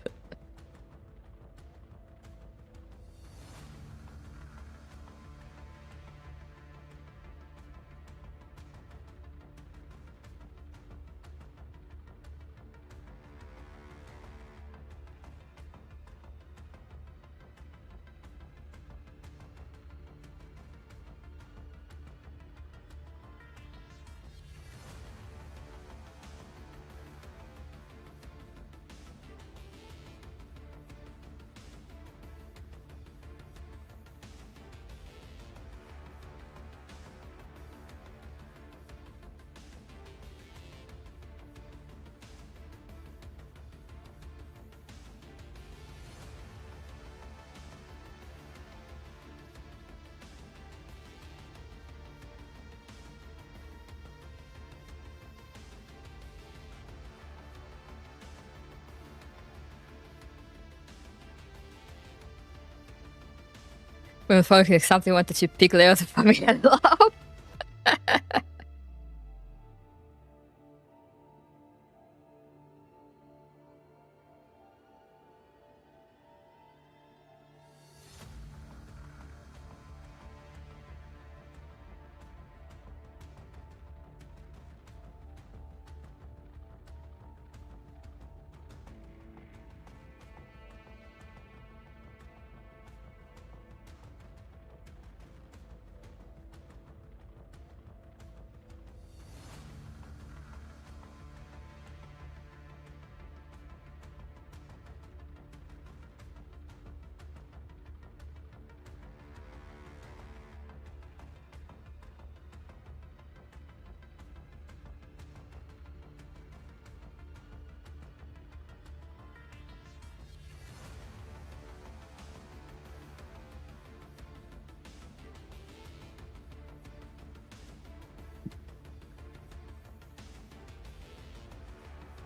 When Fox something wanted to pick Leo's family love.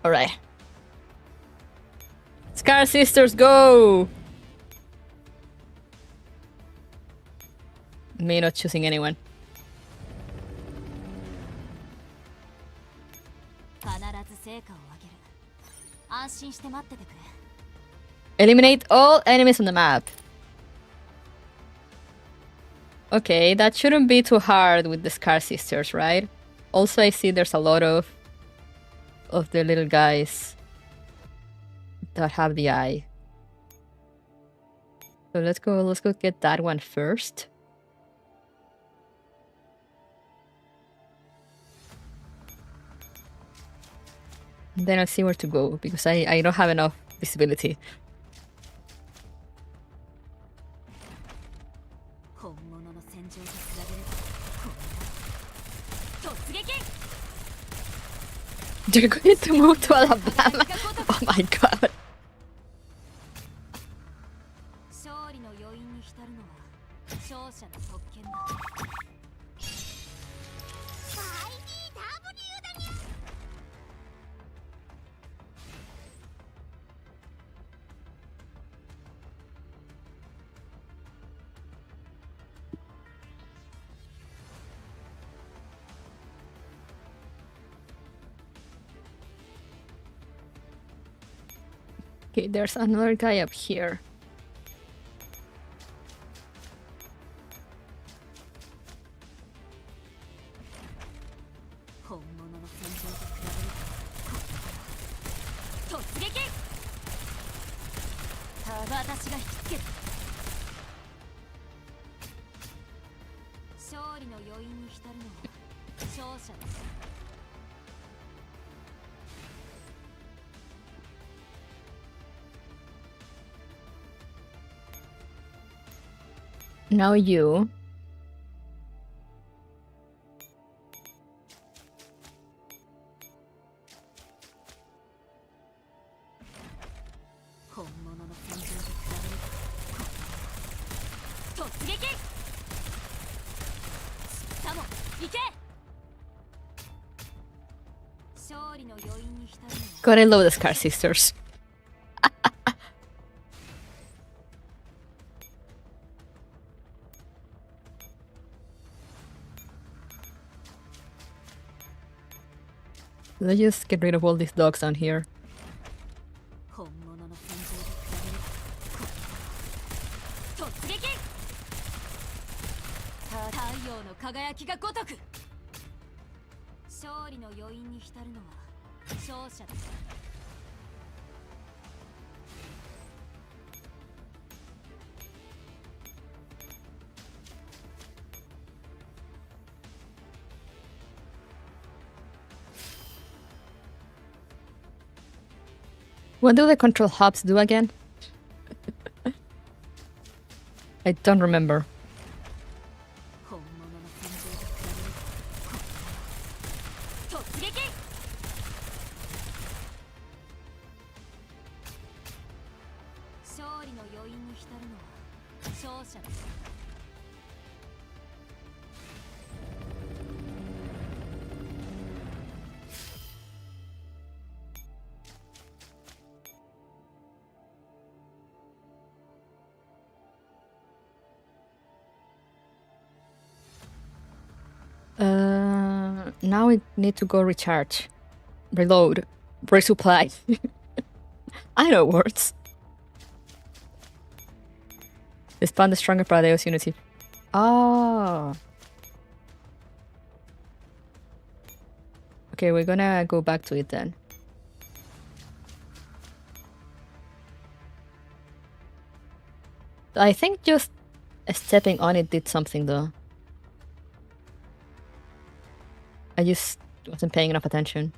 Alright. Scar Sisters, go! Me not choosing anyone. Eliminate all enemies on the map. Okay, that shouldn't be too hard with the Scar Sisters, right? Also, I see there's a lot of the little guys that have the eye. So let's go get that one first. And then I'll see where to go, because I don't have enough visibility. You're going to move to Alabama? Oh my god. Okay, there's another guy up here. 突撃私が引きつける勝利の余韻に浸るのは勝者です Now you. God, I love the Scar Sisters. Let's just get rid of all these dogs down here. What do the control hubs do again? I don't remember. Now we need to go recharge, reload, resupply. I know words. Expand the stronger Paradeus unity. Oh. Okay, we're gonna go back to it then. I think just stepping on it did something though. I just wasn't paying enough attention.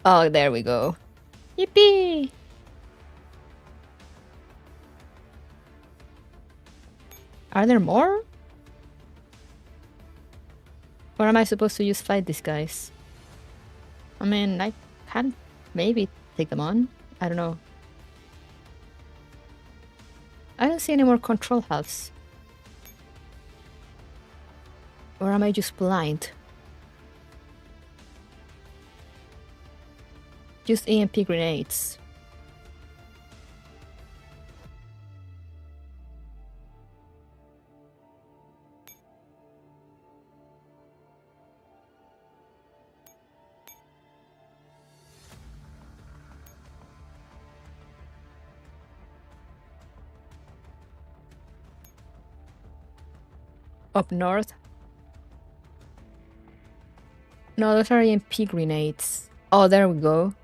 Oh, there we go. Yippee! Are there more? Or am I supposed to just fight these guys? I mean, I can maybe take them on. I don't know. I don't see any more control hubs. Or am I just blind? Just EMP grenades. Up north? No, those are EMP grenades. Oh, there we go.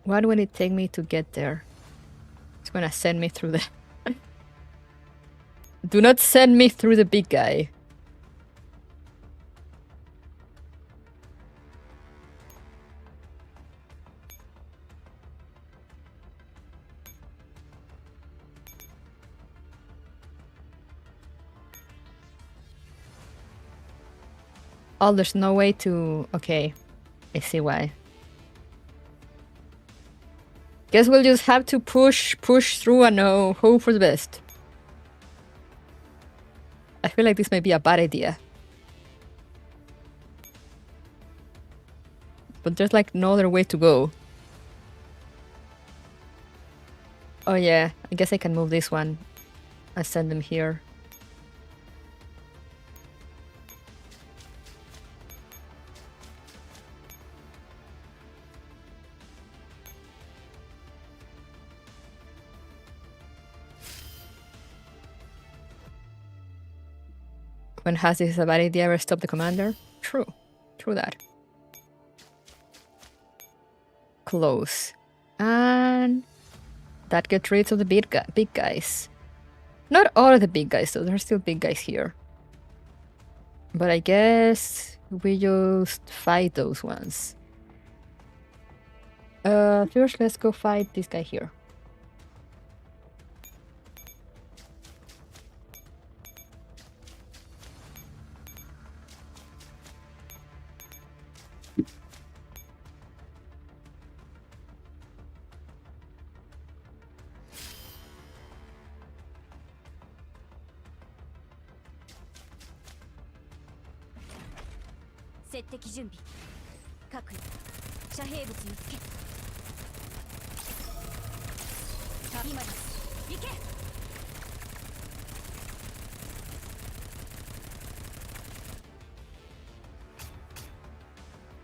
What will it take me to get there? It's gonna send me through the... Do not send me through the big guy. Oh, there's no way to... Okay, I see why. Guess we'll just have to push through and hope for the best. I feel like this may be a bad idea. But there's like no other way to go. Oh yeah, I guess I can move this one and send them here. When has this a bad idea ever stop the commander? True. True that. Close. And that gets rid of the big guys. Not all of the big guys though, there are still big guys here. But I guess we just fight those ones. First let's go fight this guy here.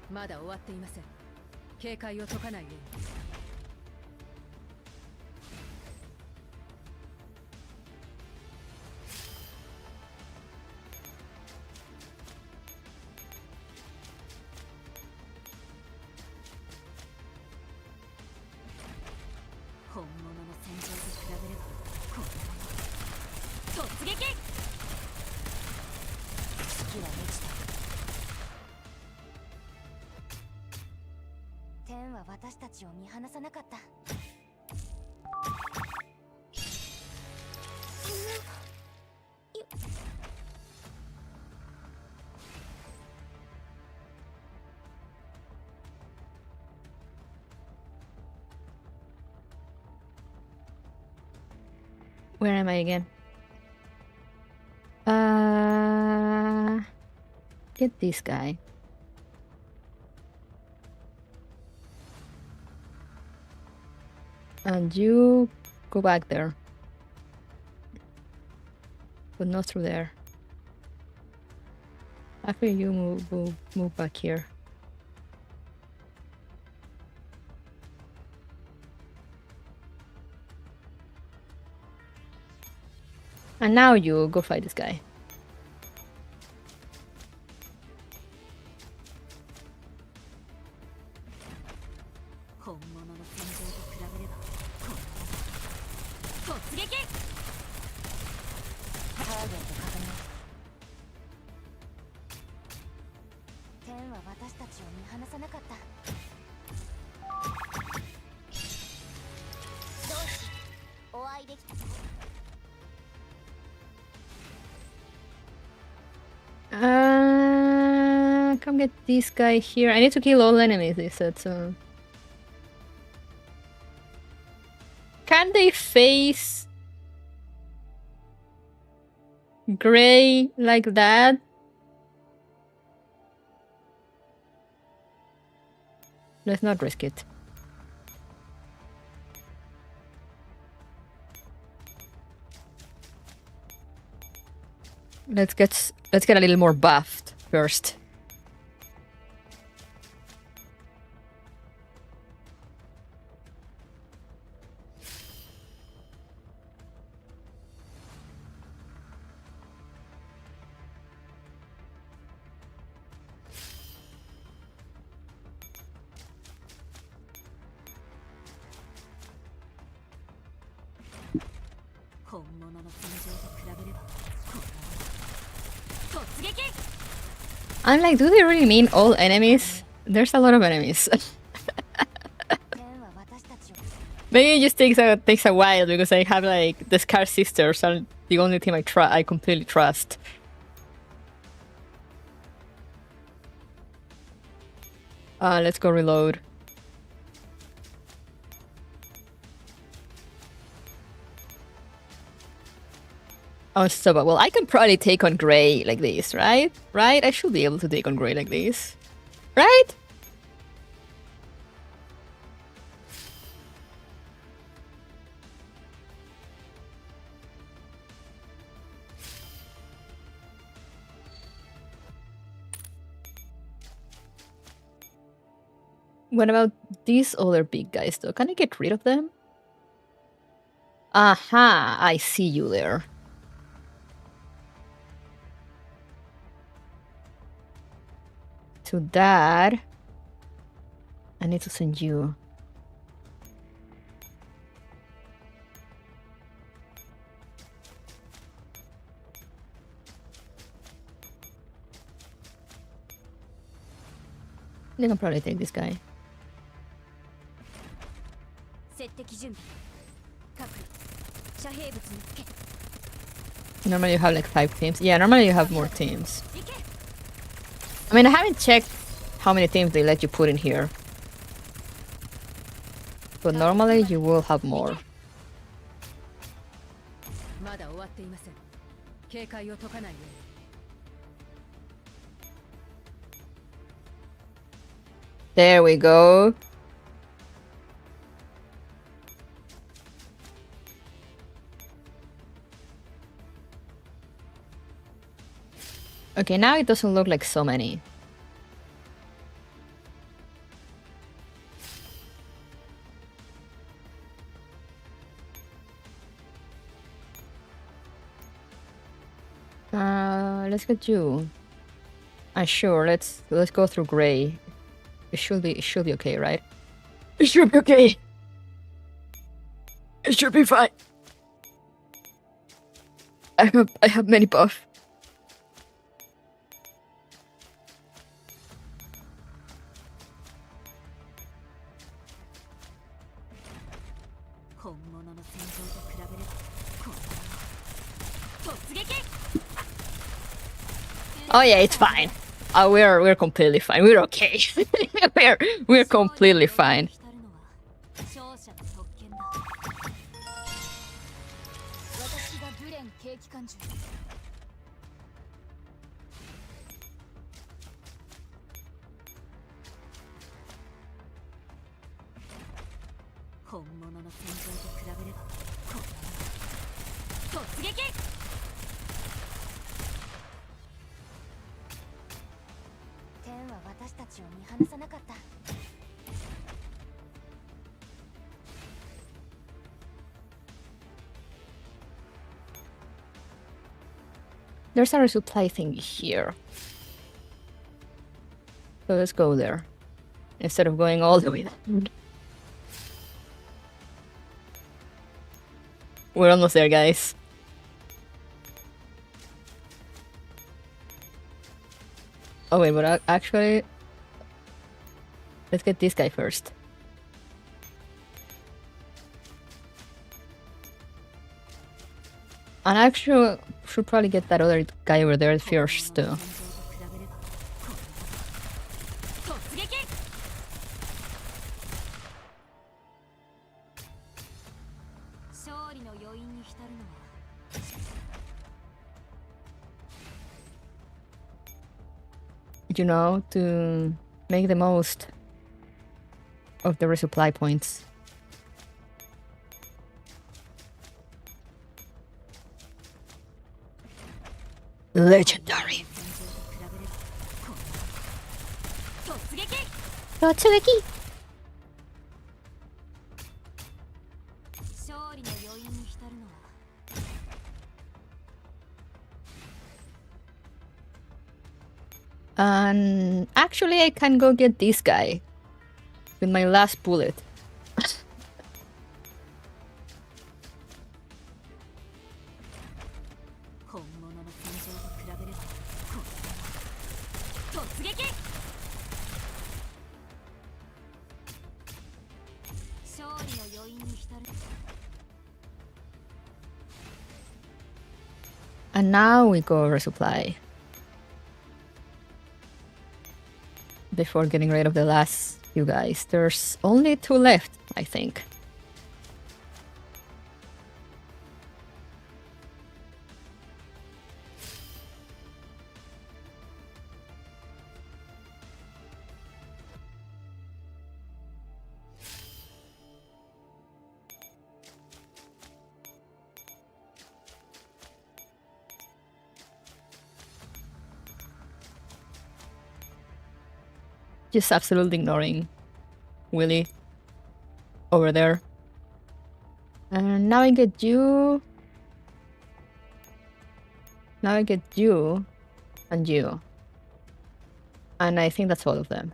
まだ終わっていません。警戒を解かないように。本物の戦場と比べればこんなもの。突撃！月は満ちた。天は私たちを見放さなかった。Where am I again? Get this guy. And you go back there. But not through there. Actually, you move back here. And now you go fight this guy. Come get this guy here. I need to kill all enemies, they said, so... Can they face... Gray like that? Let's not risk it. Let's get a little more buffed first. I'm like, do they really mean all enemies? There's a lot of enemies. Maybe it just takes a while because I have like the Scar Sisters are the only team I completely trust. Let's go reload. Oh, so well, I can probably take on Gray like this, right? Right? I should be able to take on Gray like this. Right? What about these other big guys though? Can I get rid of them? Aha, I see you there. to that, I need to send you. They can probably take this guy. Normally you have like 5 teams. Yeah, normally you have more teams. I mean, I haven't checked how many teams they let you put in here. But normally you will have more. There we go. Okay, now it doesn't look like so many. Let's get you. Sure, let's go through gray. It should be okay, right? It should be okay. It should be fine. I have many buff. Oh yeah, it's fine. We're completely fine. We're okay. we're completely fine. There's a resupply thing here. So let's go there. Instead of going all the way down. We're almost there, guys. Oh wait, but actually... Let's get this guy first. And actually, should probably get that other guy over there first too. You know, to make the most of the resupply points. Legendary. Totsugeki. And actually I can go get this guy with my last bullet. And now we go resupply. Before getting rid of the last few guys. There's only 2 left, I think. Just absolutely ignoring Willy over there. And now I get you. Now I get you and you. And I think that's all of them.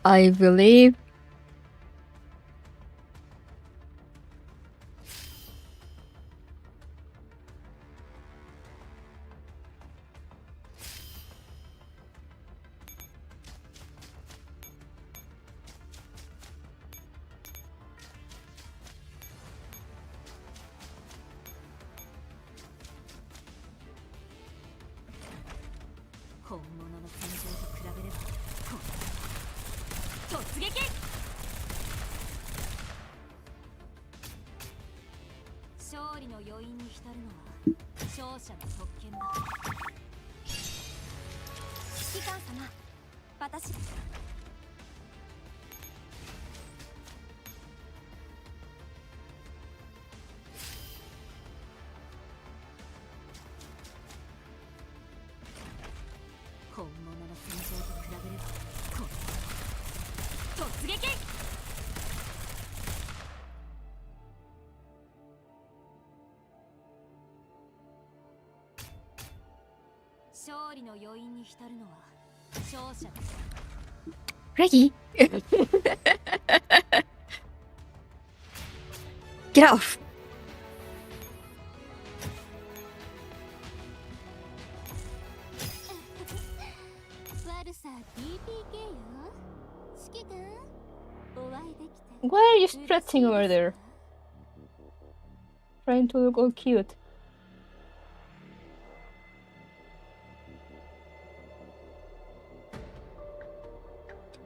I believe... Reggie! Get off! Why are you stretching over there? Trying to look all cute.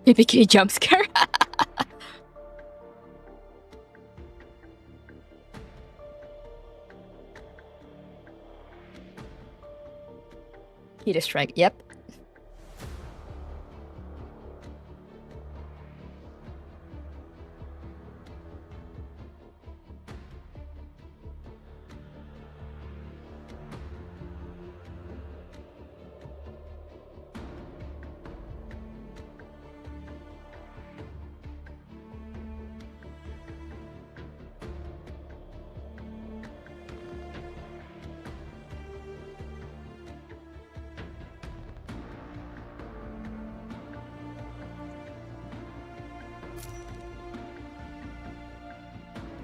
PPK jump scare. Hit a strike, yep.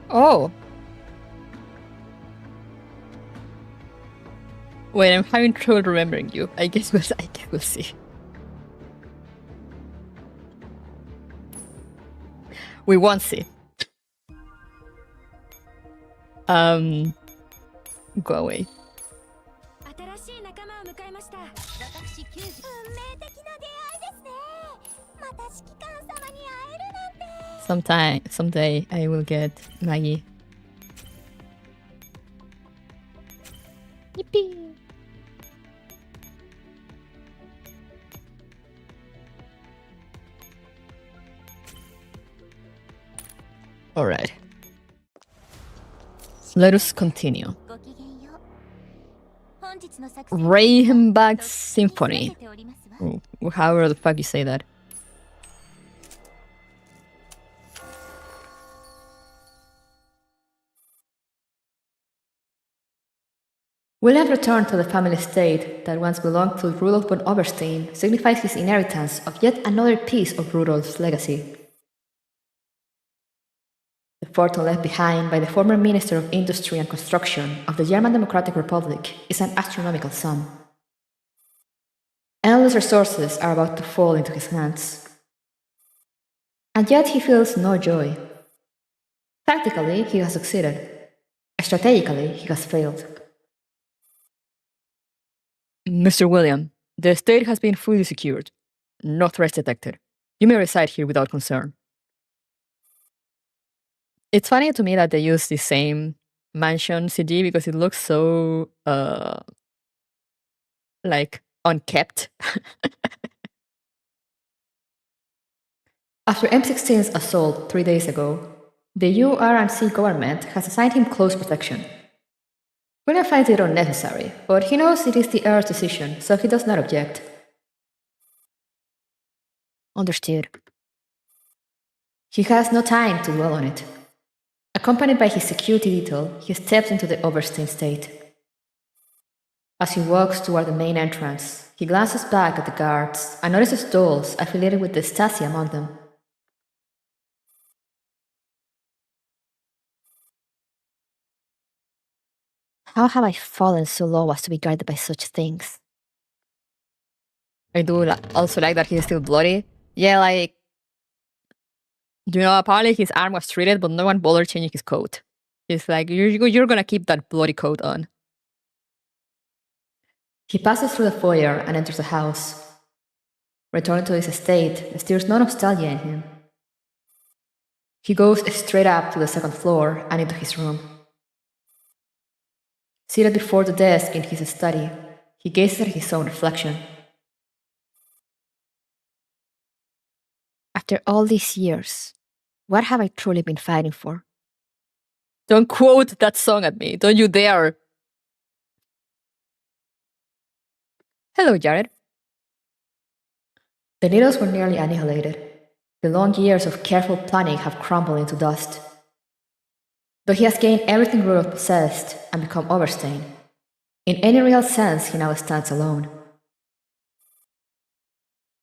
Oh. Wait, I'm having trouble remembering you. I guess we'll see. We won't see. Go away. Someday I will get Maggie. Yippee! Alright. Let us continue. Reichenbach Symphony. However the fuck you say that. William returned to the family estate that once belonged to Rudolf von Oberstein, signifies his inheritance of yet another piece of Rudolf's legacy. The fortune left behind by the former Minister of Industry and Construction of the German Democratic Republic is an astronomical sum. Endless resources are about to fall into his hands. And yet he feels no joy. Tactically, he has succeeded. Strategically, he has failed. Mr. William, the estate has been fully secured. No threats detected. You may reside here without concern. It's funny to me that they use the same mansion CG because it looks so, like, unkept. After M16's assault 3 days ago, the URNC government has assigned him close protection. William finds it unnecessary, but he knows it is the heir's decision, so he does not object. Understood. He has no time to dwell on it. Accompanied by his security detail, he steps into the Oberstein estate. As he walks toward the main entrance, he glances back at the guards and notices dolls affiliated with the Stasi among them. How have I fallen so low as to be guarded by such things? I do also like that he's still bloody. Yeah, like, apparently his arm was treated, but no one bothered changing his coat. It's like, you're gonna keep that bloody coat on. He passes through the foyer and enters the house. Returning to his estate, stirs no nostalgia in him. He goes straight up to the second floor and into his room. Seated before the desk in his study, he gazes at his own reflection. After all these years, what have I truly been fighting for? Don't quote that song at me, don't you dare! Hello, Jared. The needles were nearly annihilated. The long years of careful planning have crumbled into dust. Though he has gained everything Rudolph possessed and become Oberstein, in any real sense he now stands alone.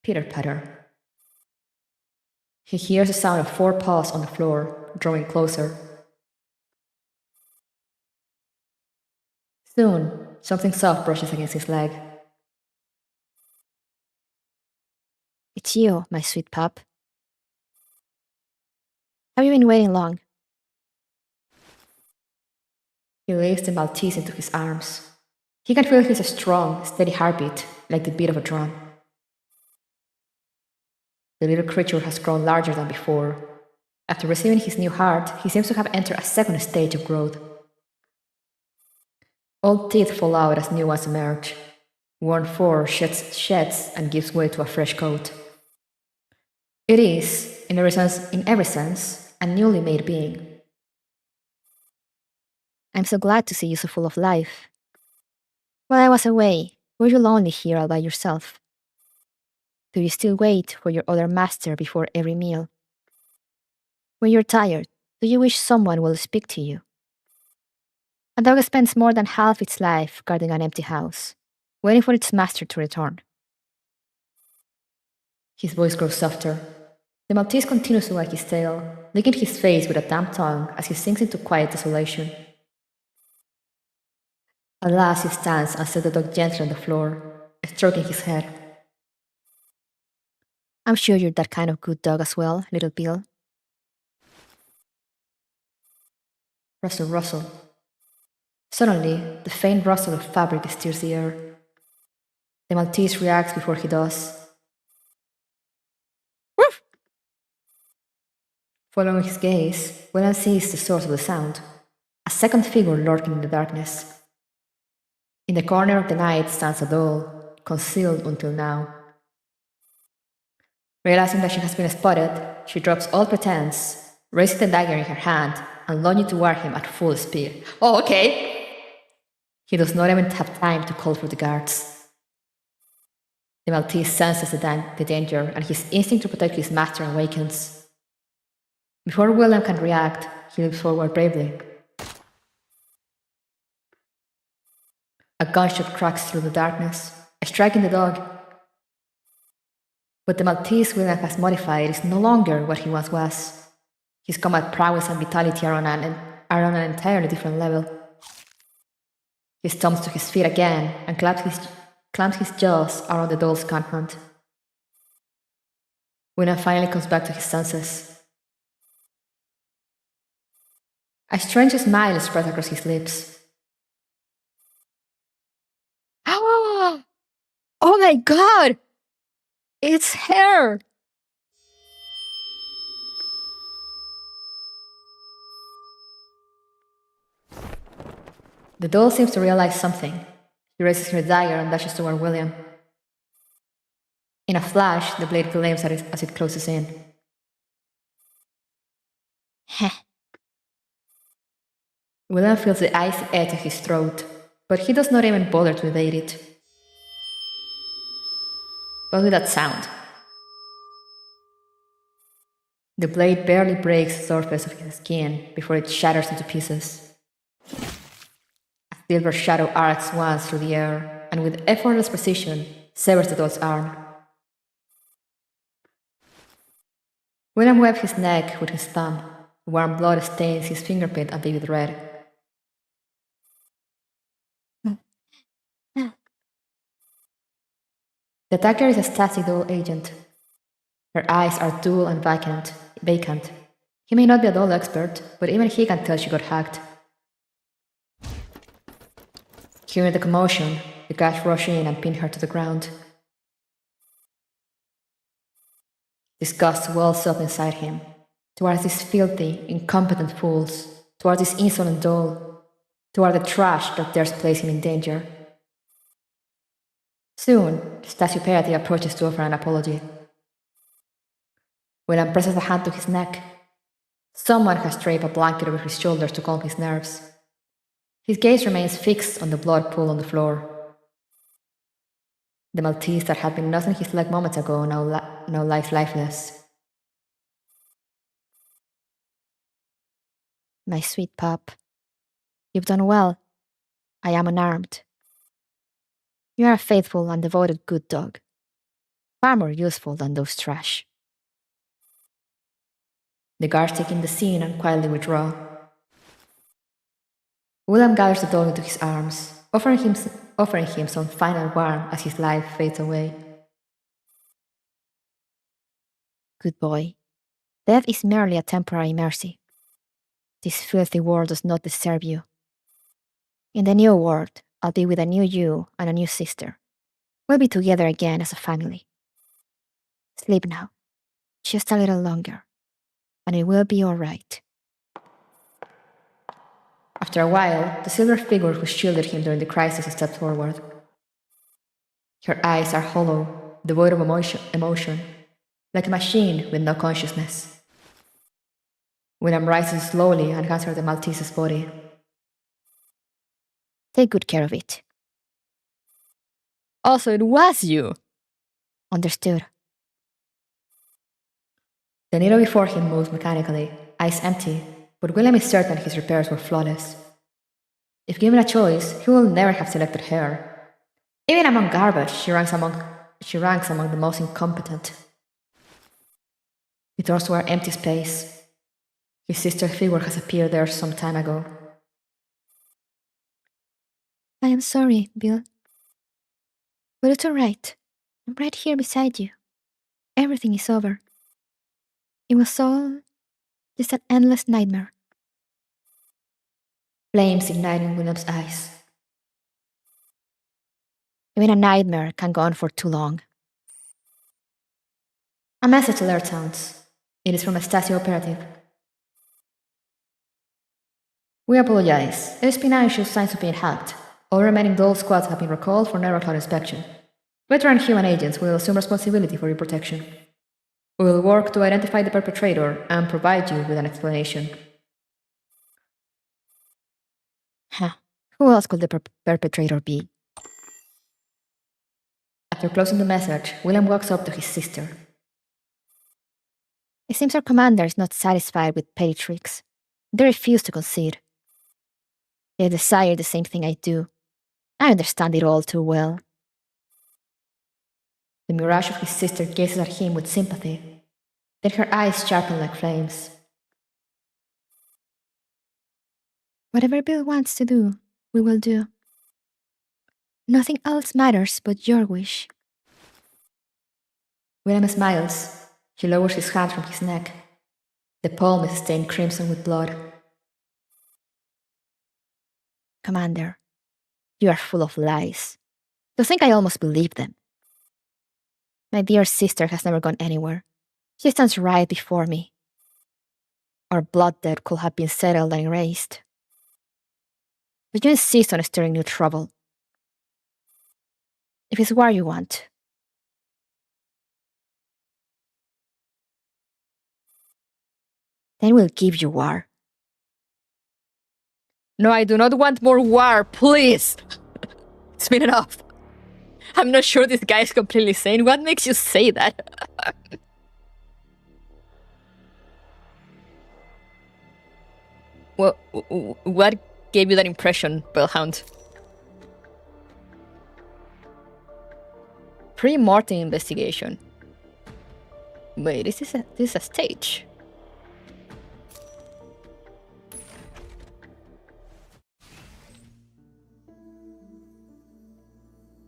Pitter-patter. He hears the sound of 4 paws on the floor, drawing closer. Soon, something soft brushes against his leg. It's you, my sweet pup. Have you been waiting long? He lifts the Maltese into his arms. He can feel his strong, steady heartbeat, like the beat of a drum. The little creature has grown larger than before. After receiving his new heart, he seems to have entered a second stage of growth. Old teeth fall out as new ones emerge. Worn fur sheds and gives way to a fresh coat. It is, in every sense, a newly made being. I'm so glad to see you so full of life. While I was away, were you lonely here all by yourself? Do you still wait for your other master before every meal? When you're tired, do you wish someone will speak to you? A dog spends more than half its life guarding an empty house, waiting for its master to return. His voice grows softer. The Maltese continues to wag his tail, licking his face with a damp tongue as he sinks into quiet desolation. At last he stands and sets the dog gently on the floor, stroking his head. I'm sure you're that kind of good dog as well, little Bill. Rustle, rustle. Suddenly, the faint rustle of fabric stirs the air. The Maltese reacts before he does. Woof! Following his gaze, William sees the source of the sound, a second figure lurking in the darkness. In the corner of the night stands a doll, concealed until now. Realizing that she has been spotted, she drops all pretense, raises the dagger in her hand, and lunges toward him at full speed. Oh, okay! He does not even have time to call for the guards. The Maltese senses the danger, and his instinct to protect his master awakens. Before William can react, he leaps forward bravely. A gunshot cracks through the darkness, striking the dog. But the Maltese William has modified is no longer what he once was. His combat prowess and vitality are on an entirely different level. He stumbles to his feet again and clamps his jaws around the doll's gun hunt. William finally comes back to his senses. A strange smile spreads across his lips. Oh my god! It's hair! The doll seems to realize something. She raises her dagger and dashes toward William. In a flash, the blade gleams as it closes in. Heh. William feels the icy edge of his throat, but he does not even bother to evade it. What was that sound? The blade barely breaks the surface of his skin before it shatters into pieces. A silver shadow arcs once through the air, and with effortless precision, severs the doll's arm. William wipes his neck with his thumb. Warm blood stains his fingerprint a vivid red. The attacker is a Stasi doll agent. Her eyes are dull and vacant. He may not be a doll expert, but even he can tell she got hacked. Hearing the commotion, the guards rush in and pin her to the ground. Disgust wells up inside him, towards these filthy, incompetent fools, towards this insolent doll, toward the trash that dares place him in danger. Soon, Stasi operative approaches to offer an apology. William presses a hand to his neck. Someone has draped a blanket over his shoulders to calm his nerves. His gaze remains fixed on the blood pool on the floor. The Maltese that had been nuzzling his leg moments ago now lies lifeless. My sweet pup, you've done well. I am unarmed. You are a faithful and devoted good dog, far more useful than those trash. The guards take in the scene and quietly withdraw. William gathers the dog into his arms, offering him some final warmth as his life fades away. Good boy. Death is merely a temporary mercy. This filthy world does not deserve you. In the new world, I'll be with a new you and a new sister. We'll be together again as a family. Sleep now, just a little longer, and it will be all right. After a while, the silver figure who shielded him during the crisis stepped forward. Her eyes are hollow, devoid of emotion, like a machine with no consciousness. William rises slowly and hands her the Maltese's body. Take good care of it. Also, it was you! Understood. The needle before him moves mechanically, eyes empty, but William is certain his repairs were flawless. If given a choice, he will never have selected her. Even among garbage, she ranks among the most incompetent. The doors were empty space. His sister's figure has appeared there some time ago. I am sorry, Bill. But it's all right. I'm right here beside you. Everything is over. It was all just an endless nightmare. Flames igniting William's eyes. Even a nightmare can go on for too long. A message alert sounds. It is from a Stasi operative. We apologize. Espionage shows signs of being hacked. All remaining doll squads have been recalled for neural inspection. Veteran human agents will assume responsibility for your protection. We will work to identify the perpetrator and provide you with an explanation. Who else could the perpetrator be? After closing the message, William walks up to his sister. It seems our commander is not satisfied with petty tricks. They refuse to concede. They desire the same thing I do. I understand it all too well. The mirage of his sister gazes at him with sympathy. Then her eyes sharpen like flames. Whatever Bill wants to do, we will do. Nothing else matters but your wish. William smiles. He lowers his hand from his neck. The palm is stained crimson with blood. Commander, you are full of lies. To think I almost believe them. My dear sister has never gone anywhere. She stands right before me. Our blood debt could have been settled and erased. But you insist on stirring new trouble. If it's war you want, then we'll give you war. No, I do not want more war, please! It's been enough. I'm not sure this guy is completely sane. What makes you say that? What gave you that impression, Bellhound. Pre-mortem investigation. Wait, this is a stage.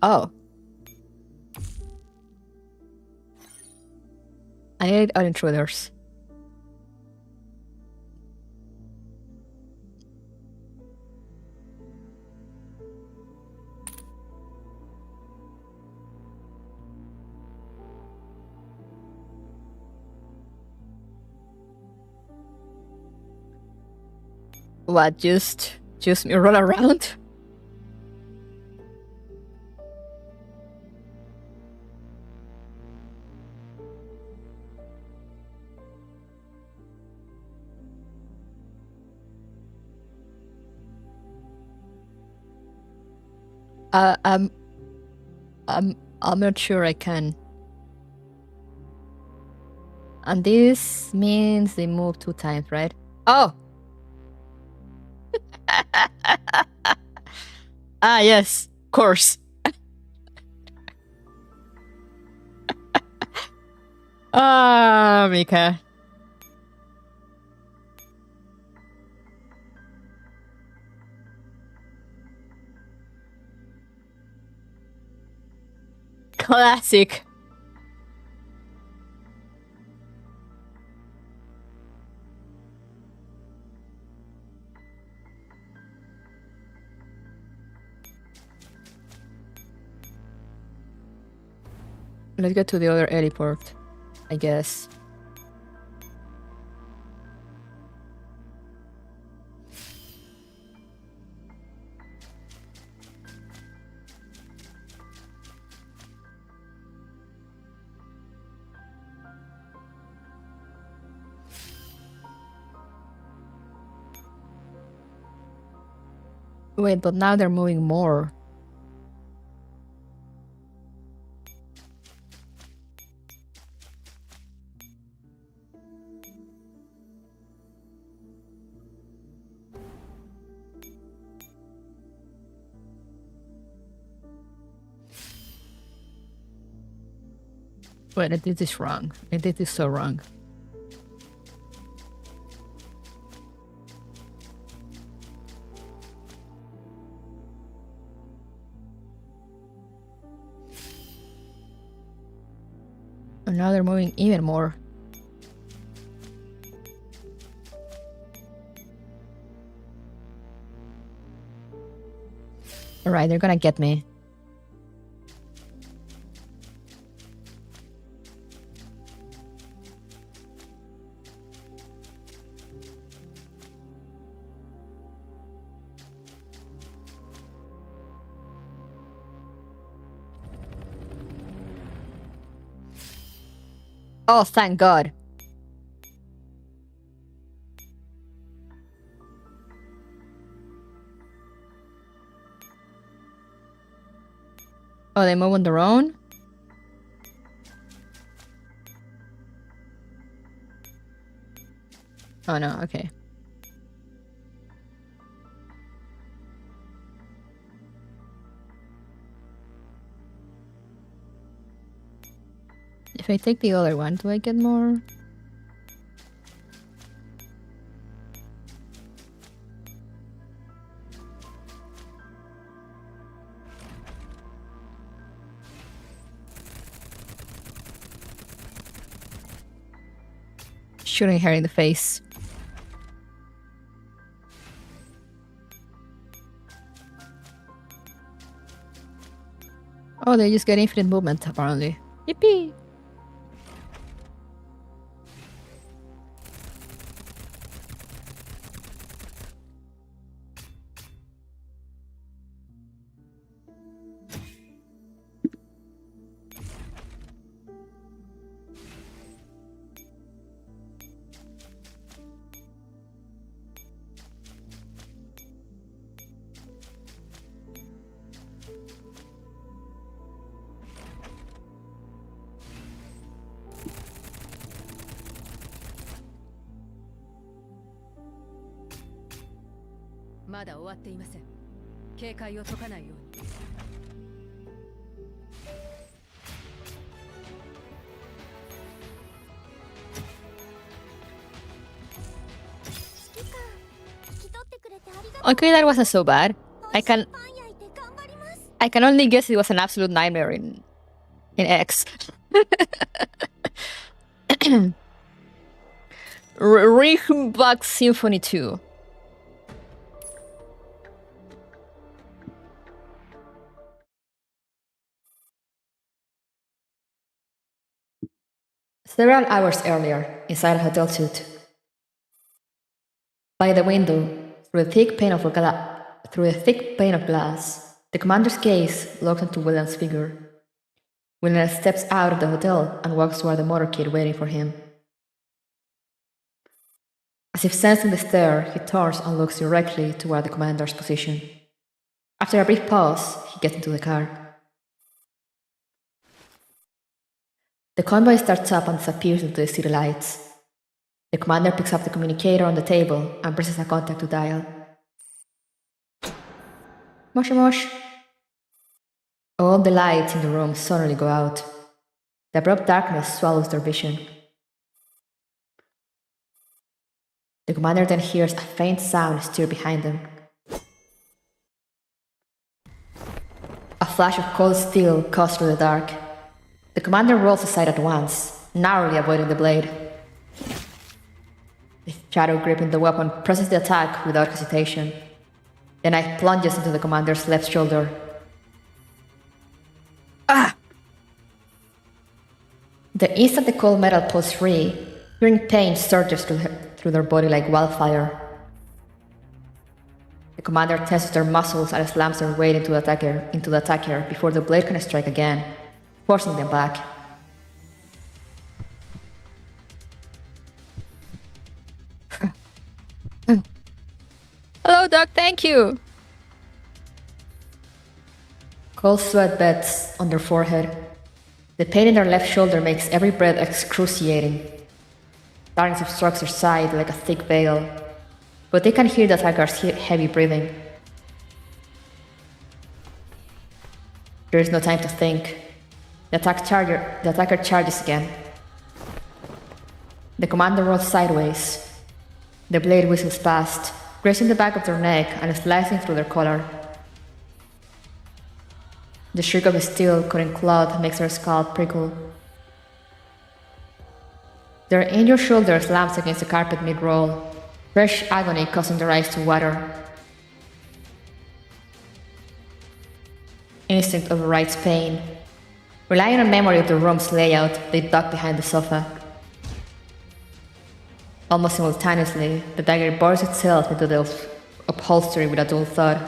Oh. I need our intruders. What, just me run around? I'm not sure I can. And this means they move 2 times, right? Oh! Ah, yes, of course. Ah, Mika. Classic. Let's get to the other airport, I guess. Wait, but now they're moving more. Wait, I did this wrong. I did this so wrong. And now they're moving even more. Alright, they're gonna get me. Oh, thank God. Oh, they move on their own? Oh no, okay. If I take the other one, do I get more? Shooting her in the face. Oh, they just get infinite movement, apparently. Yippee! まだ終わっていません。警戒を解かないように。指揮官、引き取ってくれてありがとう。 Okay, that wasn't so bad. I パン焼いて頑張ります。 can only guess it was an absolute nightmare in X. Reichenbach Symphony 2. Several hours earlier, inside a hotel suite. By the window, through a thick pane of glass, the commander's gaze locked onto William's figure. William steps out of the hotel and walks toward the motorcade waiting for him. As if sensing the stare, he turns and looks directly toward the commander's position. After a brief pause, he gets into the car. The convoy starts up and disappears into the city lights. The commander picks up the communicator on the table and presses a contact to dial. Moshi mosh. All the lights in the room suddenly go out. The abrupt darkness swallows their vision. The commander then hears a faint sound stir behind them. A flash of cold steel cuts through the dark. The commander rolls aside at once, narrowly avoiding the blade. The shadow gripping the weapon presses the attack without hesitation. The knife plunges into the commander's left shoulder. Ah! The instant the cold metal pulls free, searing pain surges through their body like wildfire. The commander tenses their muscles and slams their weight into the attacker before the blade can strike again, forcing them back. Hello, Doc, thank you! Cold sweat beds on their forehead. The pain in their left shoulder makes every breath excruciating. Darkness obstructs their side like a thick veil, but they can hear the attacker's heavy breathing. There is no time to think. The attacker charges again. The commander rolls sideways. The blade whistles past, grazing the back of their neck and slicing through their collar. The shriek of steel cutting cloth makes their scalp prickle. Their injured shoulder slams against the carpet mid-roll, fresh agony causing their eyes to water. Instinct overrides pain. Relying on memory of the room's layout, they duck behind the sofa. Almost simultaneously, the dagger bores itself into the upholstery with a dull thud.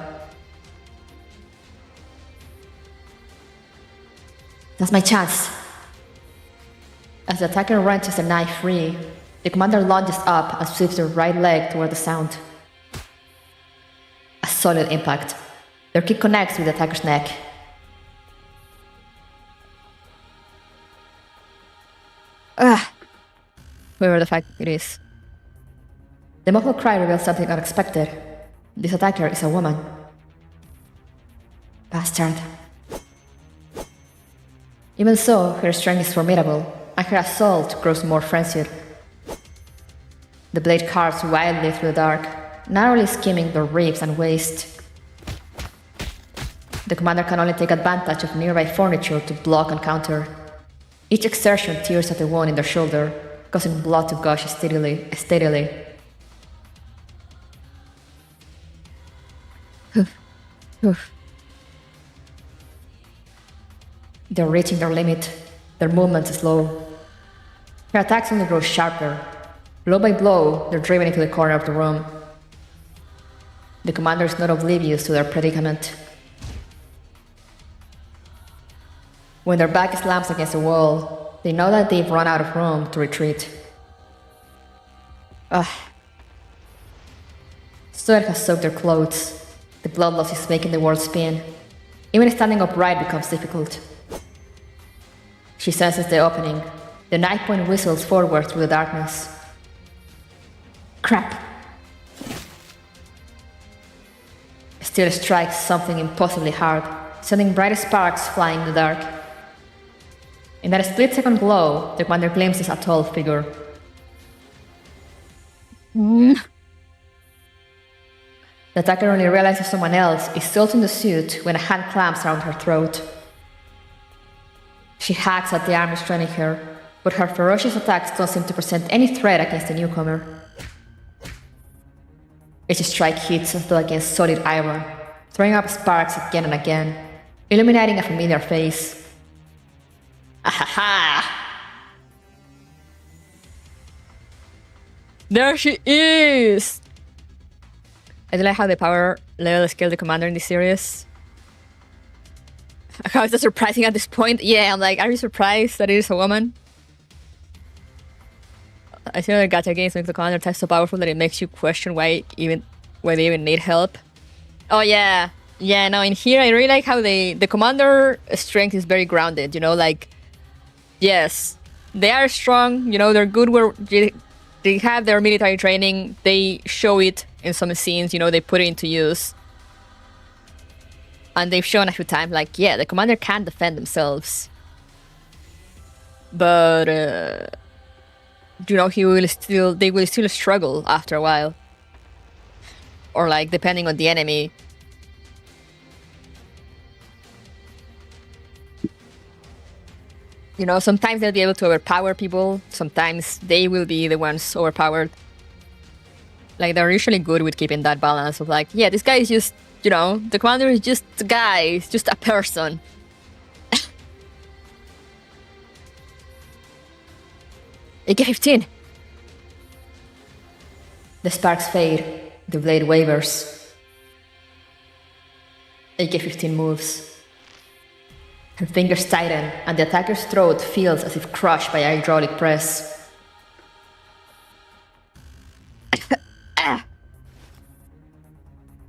That's my chance! As the attacker wrenches the knife free, the commander lunges up and sweeps their right leg toward the sound. A solid impact. Their kick connects with the attacker's neck. Ah! Whoever the fuck it is. The muffled cry reveals something unexpected. This attacker is a woman. Bastard. Even so, her strength is formidable, and her assault grows more frenzied. The blade carves wildly through the dark, narrowly skimming their ribs and waist. The commander can only take advantage of nearby furniture to block and counter. Each exertion tears at the wound in their shoulder, causing blood to gush steadily. They're reaching their limit. Their movements slow. Her attacks only grow sharper. Blow by blow, they're driven into the corner of the room. The commander is not oblivious to their predicament. When their back slams against the wall, they know that they've run out of room to retreat. Sweat has soaked their clothes. The blood loss is making the world spin. Even standing upright becomes difficult. She senses the opening. The knife point whistles forward through the darkness. Crap! Steel strikes something impossibly hard, sending bright sparks flying in the dark. In that split-second glow, the commander glimpses a tall figure. The attacker only realizes someone else is still in the suit when a hand clamps around her throat. She hacks at the arm restraining her, but her ferocious attacks don't seem to present any threat against the newcomer. Each strike hits as though against solid iron, throwing up sparks again and again, illuminating a familiar face. Ahaha! There she is! I don't like how the power level scale the commander in this series. How is that surprising at this point? Yeah, I'm like, are you surprised that it is a woman? I see that gacha games make the commander type so powerful that it makes you question why they even need help. Oh yeah. Yeah, no, in here I really like how the commander strength is very grounded, you know, like, yes, they are strong, you know, they're good where they have their military training, they show it in some scenes, you know, they put it into use. And they've shown a few times, like, yeah, the commander can defend themselves. But, you know, they will still struggle after a while. Or, like, depending on the enemy. You know, sometimes they'll be able to overpower people, sometimes they will be the ones overpowered. Like, they're usually good with keeping that balance of like, yeah, this guy is just, you know, the commander is just a guy, he's just a person. AK-15! The sparks fade, the blade wavers. AK-15 moves. Her fingers tighten, and the attacker's throat feels as if crushed by a hydraulic press.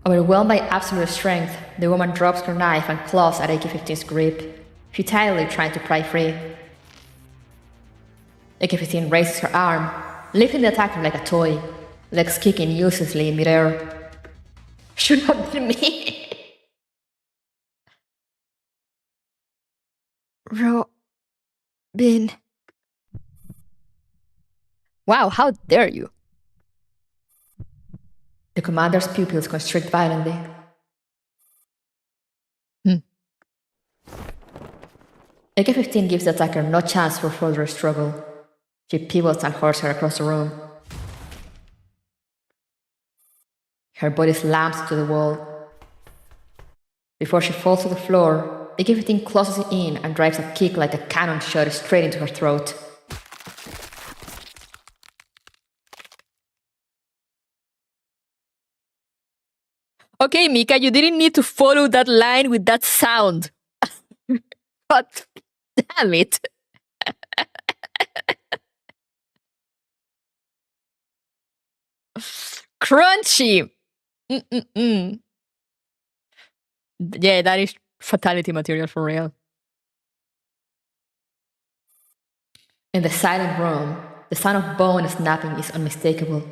Overwhelmed by absolute strength, the woman drops her knife and claws at AK-15's grip, futilely trying to pry free. AK-15 raises her arm, lifting the attacker like a toy, legs kicking uselessly in midair. Should have been me! Robin. Wow, how dare you! The commander's pupils constrict violently. AK-15 gives the attacker no chance for further struggle. She pivots and hurls her across the room. Her body slams to the wall. Before she falls to the floor, AK-15 closes in and drives a kick like a cannon shot straight into her throat. Okay, Mika, you didn't need to follow that line with that sound. But damn it. Crunchy. Yeah, that is fatality material for real. In the silent room, the sound of bone snapping is unmistakable.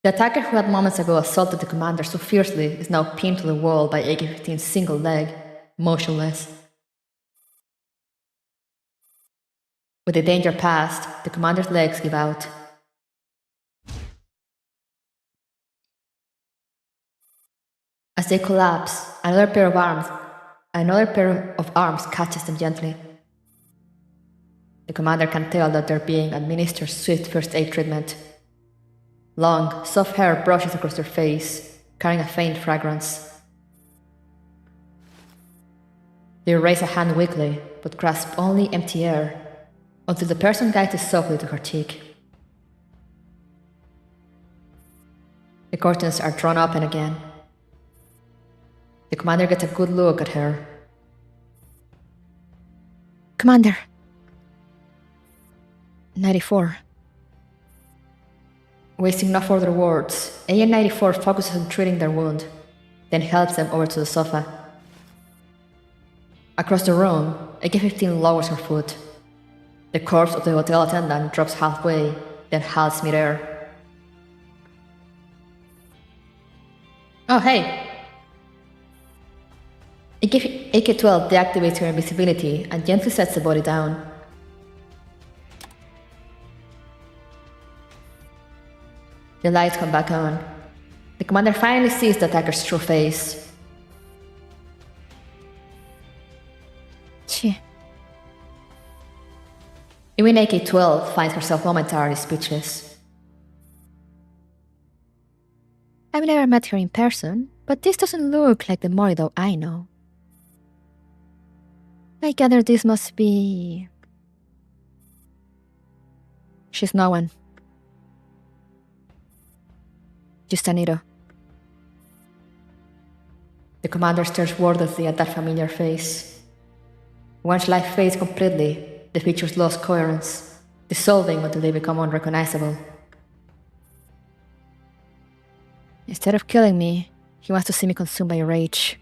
The attacker who had moments ago assaulted the commander so fiercely is now pinned to the wall by AK-15's single leg, motionless. With the danger past, the commander's legs give out. As they collapse, another pair of arms catches them gently. The commander can tell that they're being administered swift first aid treatment. Long, soft hair brushes across their face, carrying a faint fragrance. They raise a hand weakly, but grasp only empty air, until the person guides it softly to her cheek. The curtains are drawn open again. The commander gets a good look at her. Commander. 94. Wasting no further words, AN-94 focuses on treating their wound, then helps them over to the sofa. Across the room, AK-15 lowers her foot. The corpse of the hotel attendant drops halfway, then halts midair. Oh, hey! AK-12 deactivates your invisibility and gently sets the body down. The lights come back on. The commander finally sees the attacker's true face. Cheh. Even AK-12 finds herself momentarily speechless. I've never met her in person, but this doesn't look like the Morido I know. I gather this must be... She's no one. Just Anito. The commander stares wordlessly at that familiar face. Once life fades completely, the features lose coherence, dissolving until they become unrecognizable. Instead of killing me, he wants to see me consumed by rage,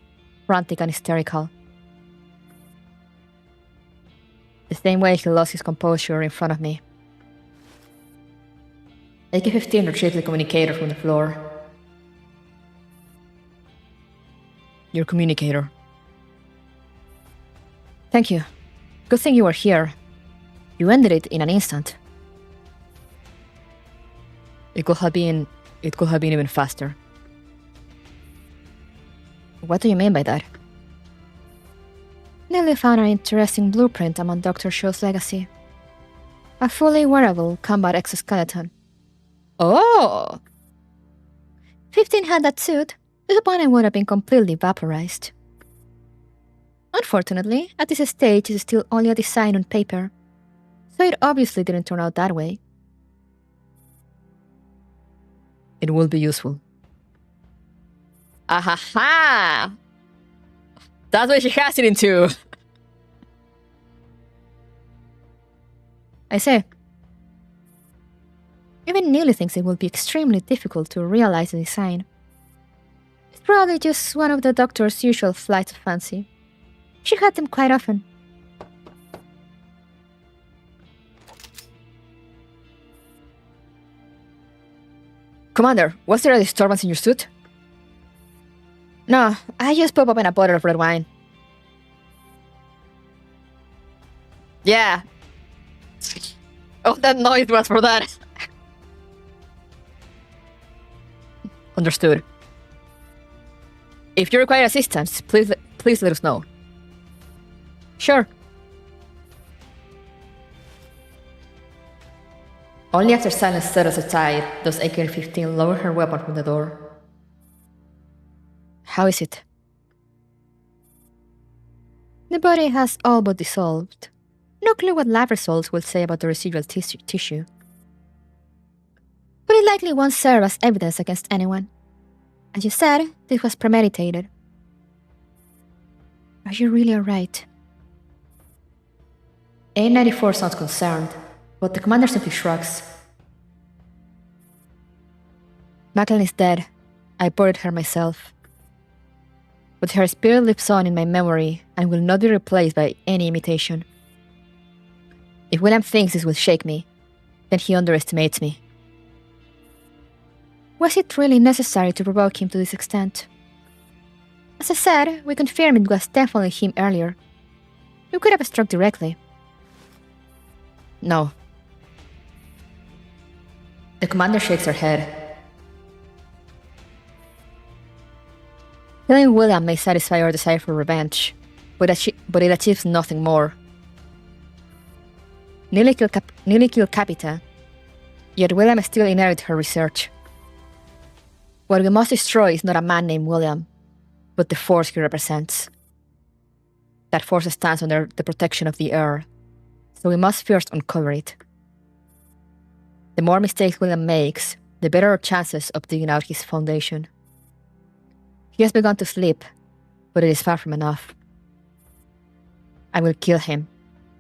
frantic and hysterical. The same way he lost his composure in front of me. AK-15 retrieved the communicator from the floor. Your communicator. Thank you. Good thing you were here. You ended it in an instant. It could have been even faster. What do you mean by that? Nelly found an interesting blueprint among Dr. Show's legacy. A fully wearable combat exoskeleton. Oh! 15 had that suit, the opponent would have been completely vaporized. Unfortunately, at this stage it is still only a design on paper, so it obviously didn't turn out that way. It will be useful. Ahaha! That's what she has it into! I say. Even Neely thinks it will be extremely difficult to realize the design. It's probably just one of the doctor's usual flights of fancy. She had them quite often. Commander, was there a disturbance in your suit? No, I just popped open a bottle of red wine. Yeah. Oh, that noise was for that. Understood. If you require assistance, please let us know. Sure. Only after silence settles aside does AK-15 lower her weapon from the door. How is it? The body has all but dissolved. No clue what lab results will say about the residual tissue. But it likely won't serve as evidence against anyone. As you said, this was premeditated. Are you really alright? A94 sounds concerned, but the commander simply shrugs. Macklin is dead. I buried her myself. But her spirit lives on in my memory and will not be replaced by any imitation. If William thinks this will shake me, then he underestimates me. Was it really necessary to provoke him to this extent? As I said, we confirmed it was definitely him earlier. We could have struck directly. No. The commander shakes her head. Killing William may satisfy our desire for revenge, but it achieves nothing more. Nearly killed Capita, yet William still inherited her research. What we must destroy is not a man named William, but the force he represents. That force stands under the protection of the heir, so we must first uncover it. The more mistakes William makes, the better our chances of digging out his foundation. He has begun to sleep, but it is far from enough. I will kill him,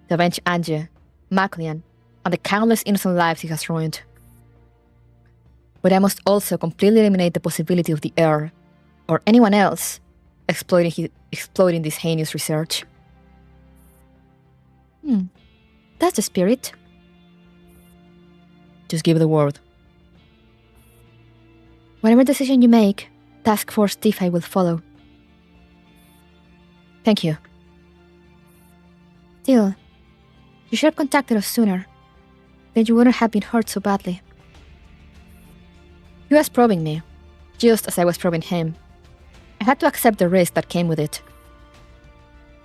to avenge Angie, Maclean, and the countless innocent lives he has ruined. But I must also completely eliminate the possibility of the heir, or anyone else, exploiting this heinous research. That's the spirit. Just give the word. Whatever decision you make, task force thief I will follow. Thank you. Still, you should have contacted us sooner. Then you wouldn't have been hurt so badly. He was probing me, just as I was probing him. I had to accept the risk that came with it.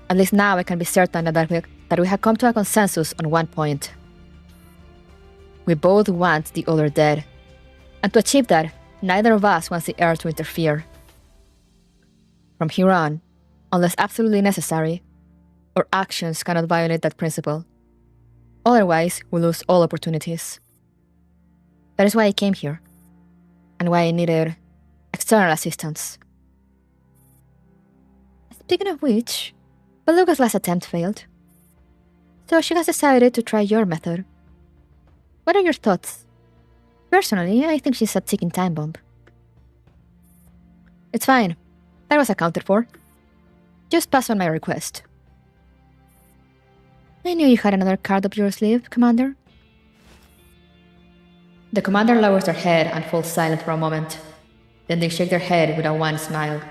At least now I can be certain that we have come to a consensus on one point. We both want the other dead. And to achieve that, neither of us wants the heir to interfere. From here on, unless absolutely necessary, our actions cannot violate that principle. Otherwise, we lose all opportunities. That is why I came here, and why I needed external assistance. Speaking of which, Beluga's last attempt failed. So she has decided to try your method. What are your thoughts? Personally, I think she's a ticking time bomb. It's fine. That was accounted for. Just pass on my request. I knew you had another card up your sleeve, Commander. The commander lowers their head and falls silent for a moment. Then they shake their head with a wan smile.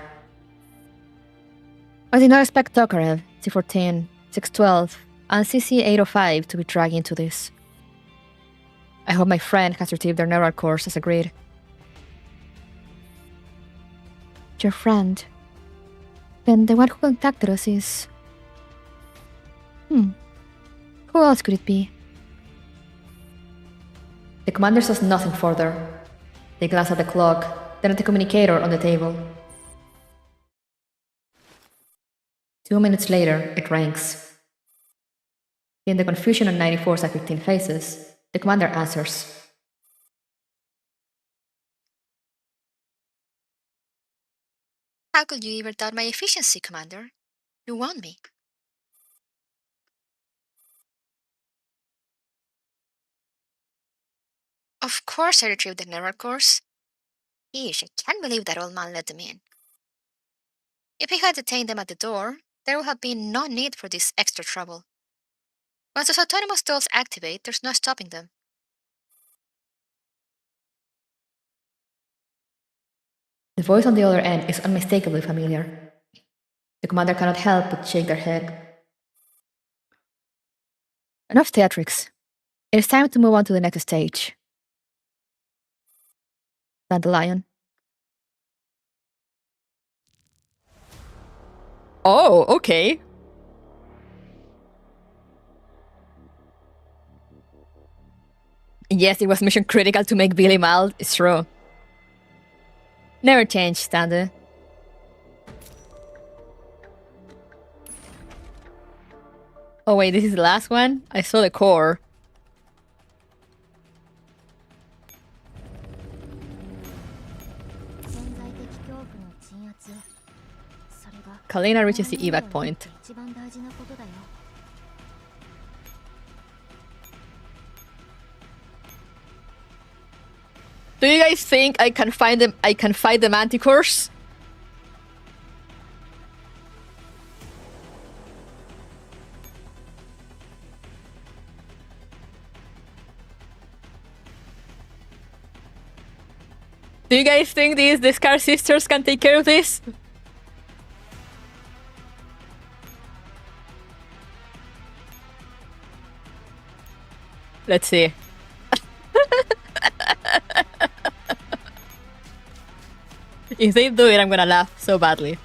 I did not expect Tokarev, C14, 612, and CC805 to be dragged into this. I hope my friend has received their neural course as agreed. Your friend? Then the one who contacted us is... Who else could it be? The commander says nothing further. They glance at the clock, then at the communicator on the table. 2 minutes later, it rings. In the confusion on 94's A15 faces, the commander answers. How could you ever doubt my efficiency, Commander? You won me. Of course I retrieved the neural course. Yeesh, I can't believe that old man let them in. If he had detained them at the door, there would have been no need for this extra trouble. Once those autonomous tools activate, there's no stopping them. The voice on the other end is unmistakably familiar. The commander cannot help but shake their head. Enough theatrics. It is time to move on to the next stage. Dandelion. Oh, okay. Yes, it was mission critical to make Billy mild, it's true. Never change, Standard. Oh wait, this is the last one? I saw the core. Kalina reaches the evac point. Do you guys think I can find them? I can fight the manticores? Do you guys think the Scar Sisters can take care of this? Let's see. If they do it, I'm gonna laugh so badly.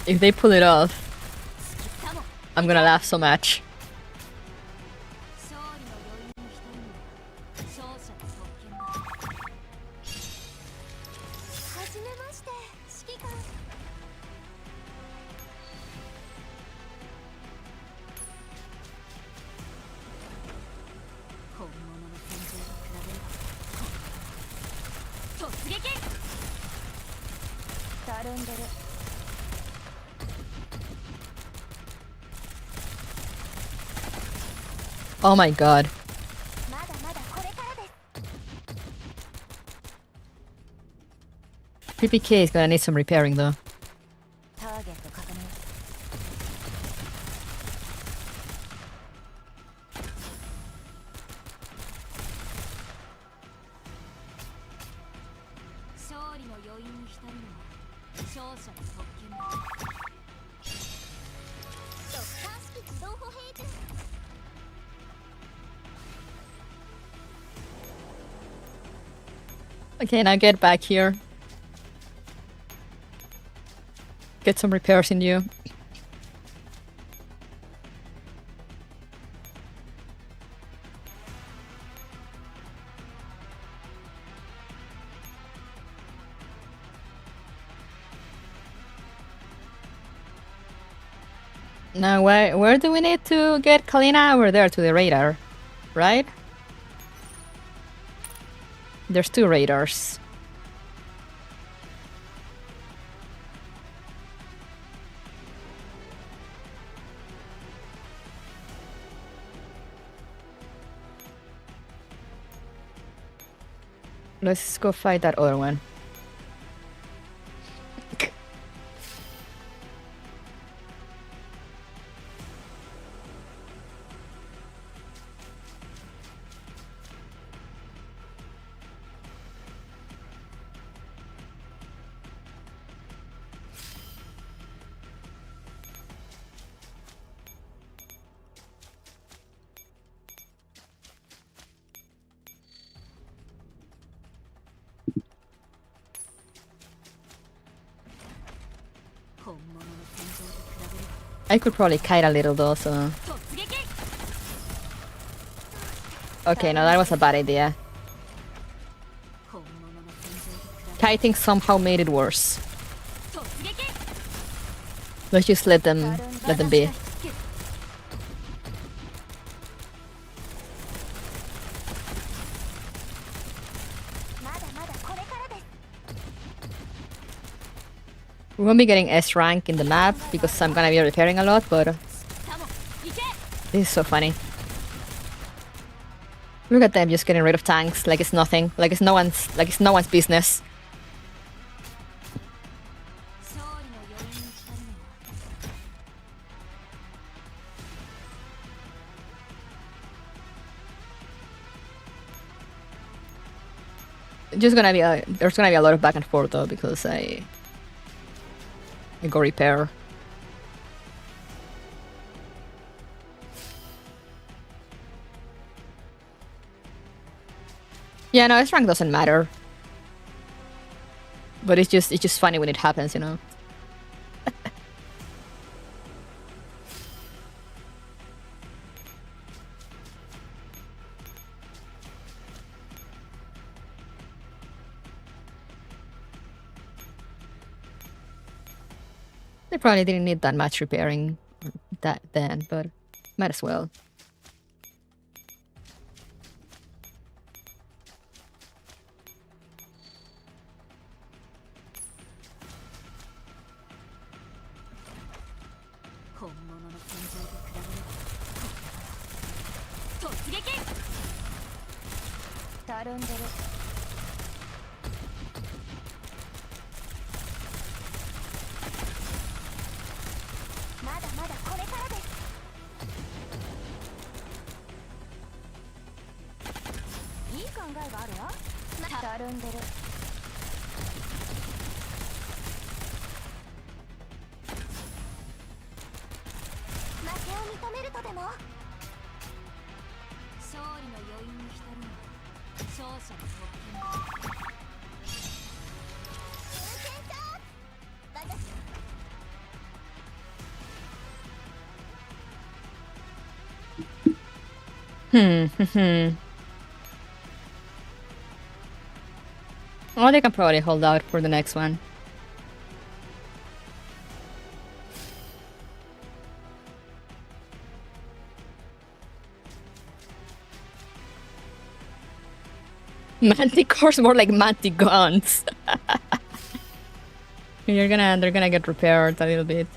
If they pull it off, I'm gonna laugh so much. Oh my god. PPK is gonna need some repairing though. Okay, now get back here. Get some repairs in you. Now, where do we need to get Kalina? Over there to the radar, right? There's 2 radars. Let's go fight that other one. I could probably kite a little though, so... Okay, no, that was a bad idea. Kiting somehow made it worse. Let's just let them be. We won't be getting S rank in the map because I'm gonna be repairing a lot, but this is so funny. Look at them just getting rid of tanks like it's nothing, like it's no one's business. There's gonna be a lot of back and forth though because I go repair. Yeah, no, S rank doesn't matter. But it's just funny when it happens, you know. They probably didn't need that much repairing that then, but might as well. Oh, they can probably hold out for the next one. Manticores, more like mantigons. They're gonna get repaired a little bit.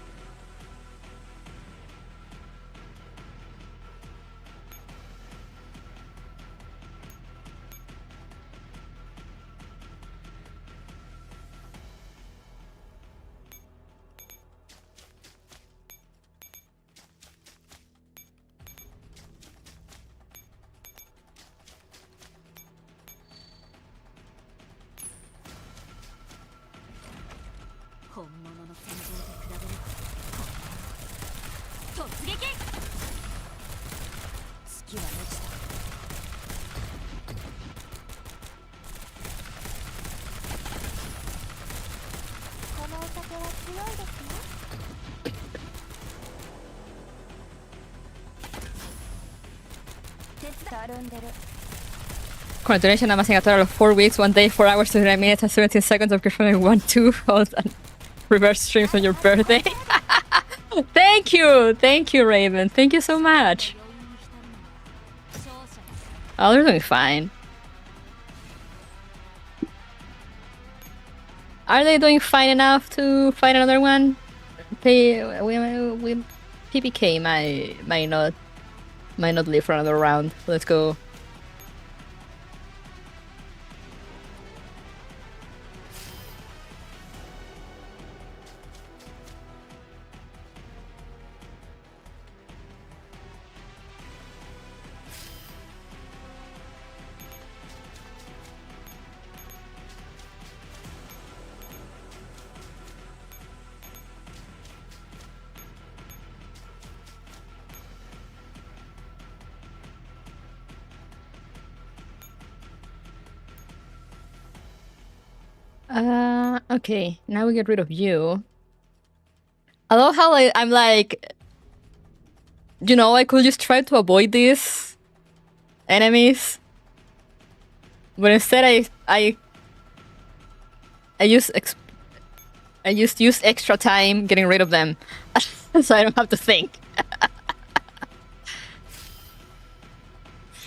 Congratulations, I'm missing a total of 4 weeks, 1 day, 4 hours, 29 minutes, and 17 seconds of confirming 1, 2 holes and reverse streams on your birthday. Thank you, Raven. Thank you so much. Oh, they're doing fine. Are they doing fine enough to fight another one? PPK might not live for another round. Let's go. Okay, now we get rid of you. I love how I'm like, you know, I could just try to avoid these enemies, but instead I use extra time getting rid of them, so I don't have to think.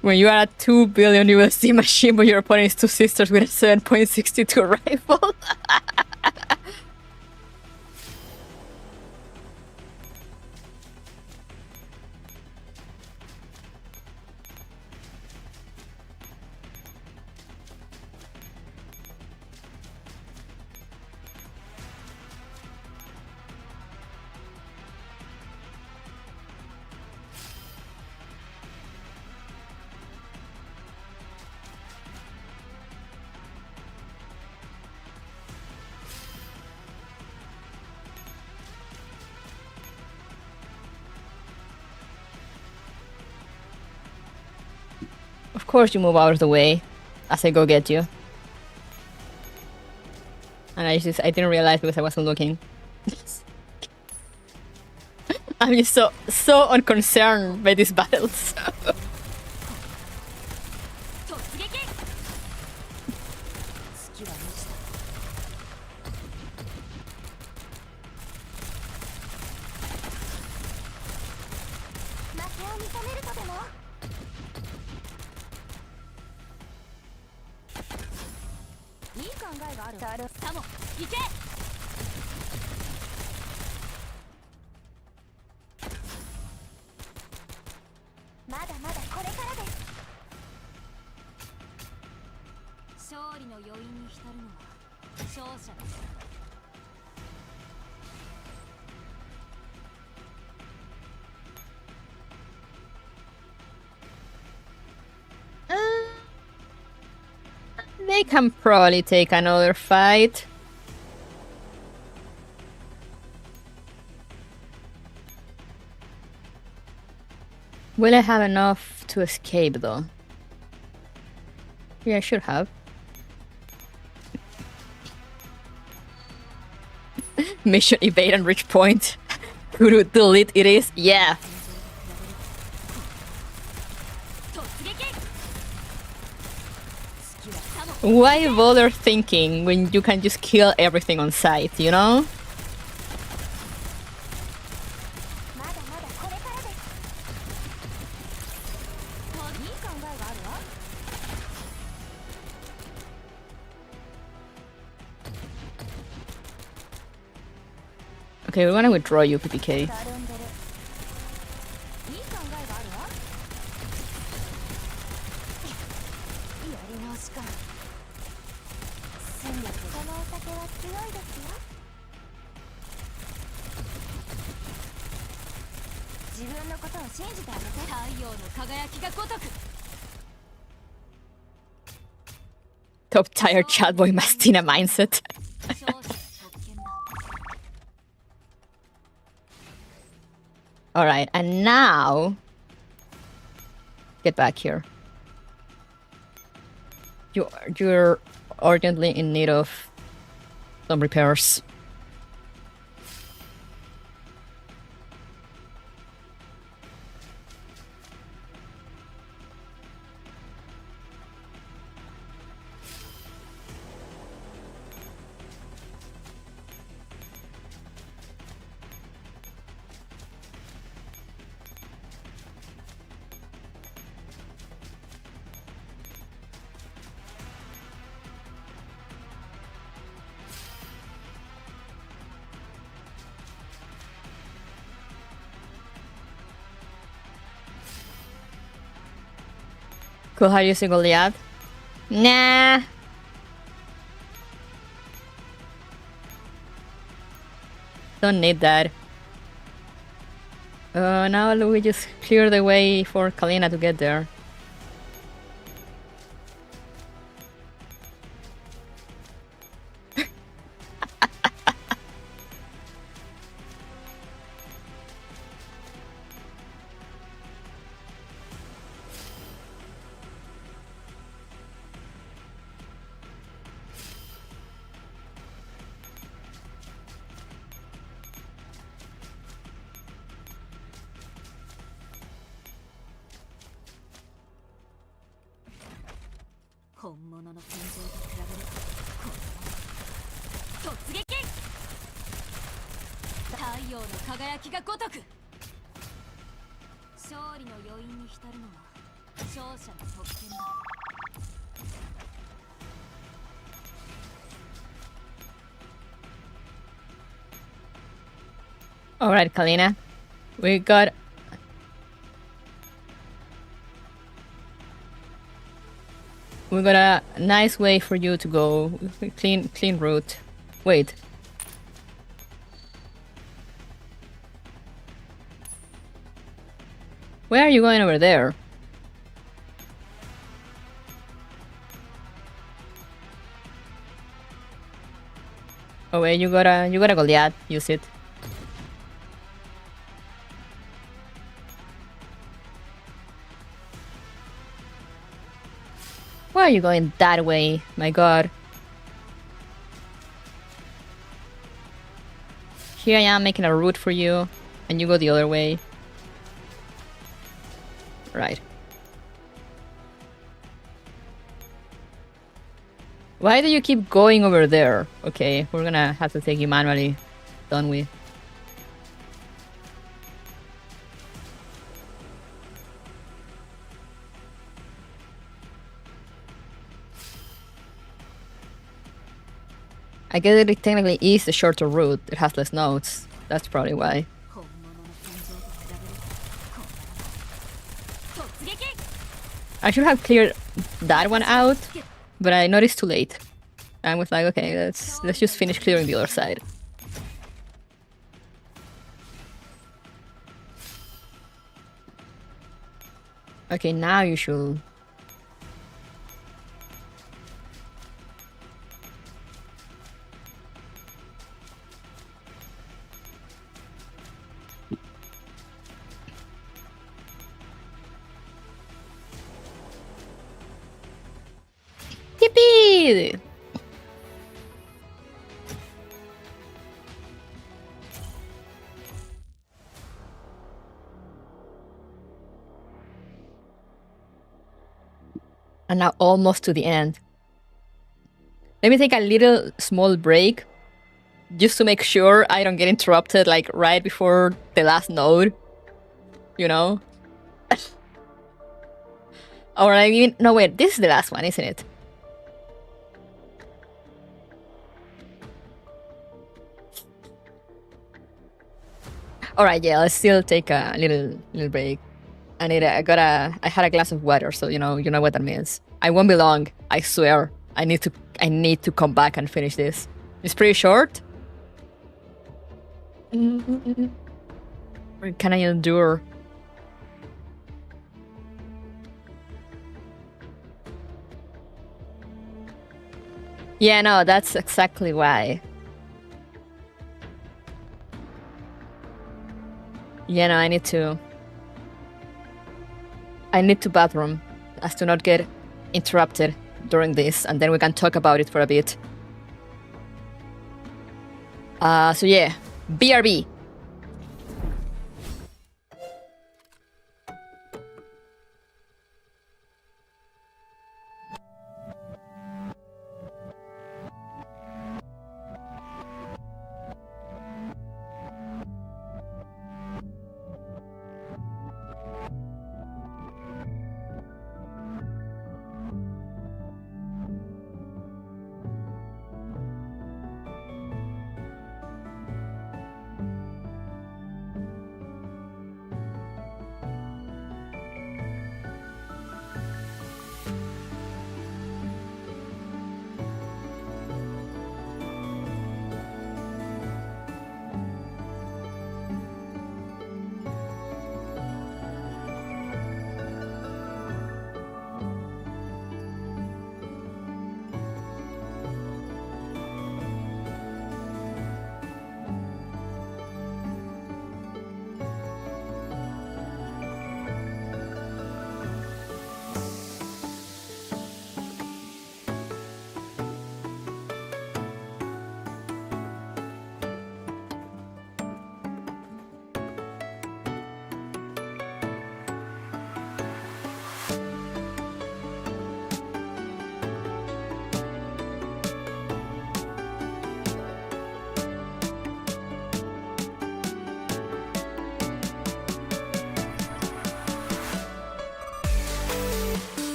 When you are a 2 billion USD machine, but your opponent is 2 sisters with a 7.62 rifle. Of course you move out of the way as I go get you. And I didn't realize because I wasn't looking. I'm just so unconcerned by these battles. They can probably take another fight. Will I have enough to escape though? Yeah, I should have. Mission evade and reach point. Who delete it is? Yeah. Why bother thinking when you can just kill everything on sight, you know? Okay, we wanna withdraw you, PPK. Top tier chat boy Mastina mindset. Alright, and now get back here. You're urgently in need of some repairs. Cool, how you using Goliath? Nah. Don't need that. Now we just clear the way for Kalina to get there. Alright, Kalina. We got a nice way for you to go. Clean route. Wait. Where are you going over there? Oh wait, you got a Goliath. Use it. Why are you going that way? My god. Here I am making a route for you, and you go the other way. Right. Why do you keep going over there? Okay, we're gonna have to take you manually, don't we? I guess it technically is the shorter route. It has less nodes. That's probably why. I should have cleared that one out, but I noticed too late. I was like, okay, let's just finish clearing the other side. Okay, now you should. Yippee! And now almost to the end. Let me take a little small break just to make sure I don't get interrupted like right before the last node. You know? Or I mean, no wait, this is the last one, isn't it? Alright, yeah, let's still take a little break. I had a glass of water, so you know what that means. I won't be long, I swear. I need to come back and finish this. It's pretty short. Can I endure? Yeah, no, that's exactly why. Yeah, no, I need to bathroom as to not get interrupted during this, and then we can talk about it for a bit. So yeah, BRB.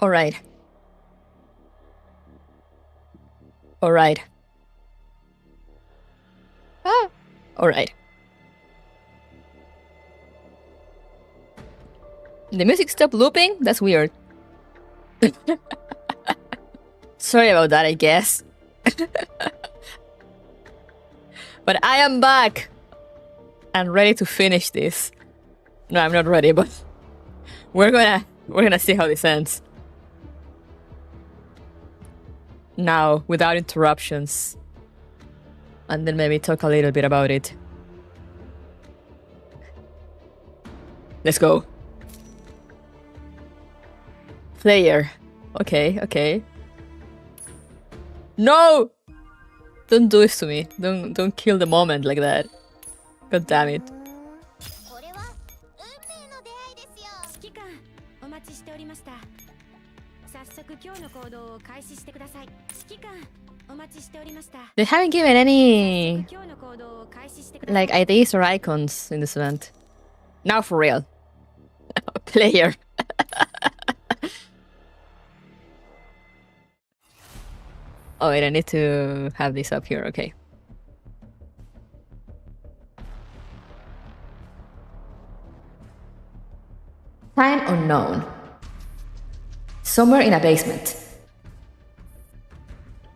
Alright. Alright. Ah. Alright. The music stopped looping? That's weird. Sorry about that, I guess. But I am back and ready to finish this. No, I'm not ready, but we're gonna see how this ends. Now, without interruptions. And then maybe talk a little bit about it. Let's go. Player. Okay. No! Don't do this to me. Don't kill the moment like that. God damn it. これは運命の出会いですよ。指揮官、お待ちしておりました。早速今日の行動を開始してください。指揮官、お待ちしておりました。 They haven't given any 今日の行動を開始してください。 like IDs or icons in this event. Now for real. Player. Oh wait, I need to have this up here, okay. Time unknown. Somewhere in a basement.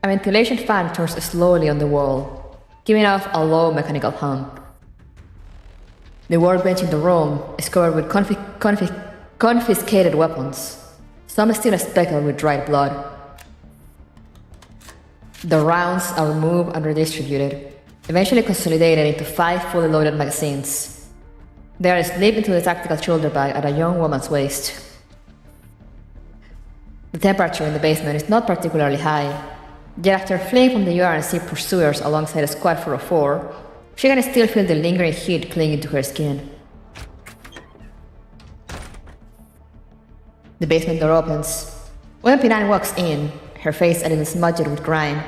A ventilation fan turns slowly on the wall, giving off a low mechanical hum. The workbench in the room is covered with confiscated weapons, some still speckled with dried blood. The rounds are removed and redistributed, eventually consolidated into 5 fully loaded magazines. They are slipped into the tactical shoulder bag at a young woman's waist. The temperature in the basement is not particularly high, yet after fleeing from the URNC pursuers alongside Squad 404, she can still feel the lingering heat clinging to her skin. The basement door opens. When Pinan walks in, her face a little smudged with grime,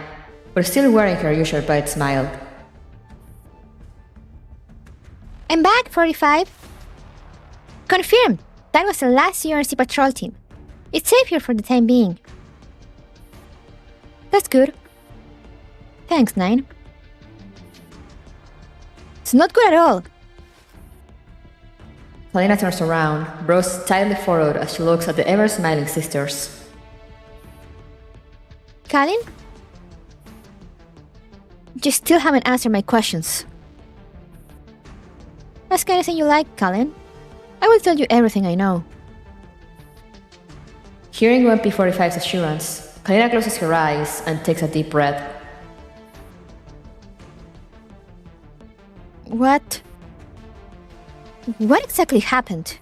but still wearing her usual bright smile. I'm back, 45. Confirmed. That was the last URC patrol team. It's safe here for the time being. That's good. Thanks, 9. It's not good at all. Kalina turns around, brows tightly furrowed as she looks at the ever-smiling sisters. Colin? You still haven't answered my questions. Ask anything you like, Colin. I will tell you everything I know. Hearing UMP-45's assurance, Kalina closes her eyes and takes a deep breath. What exactly happened?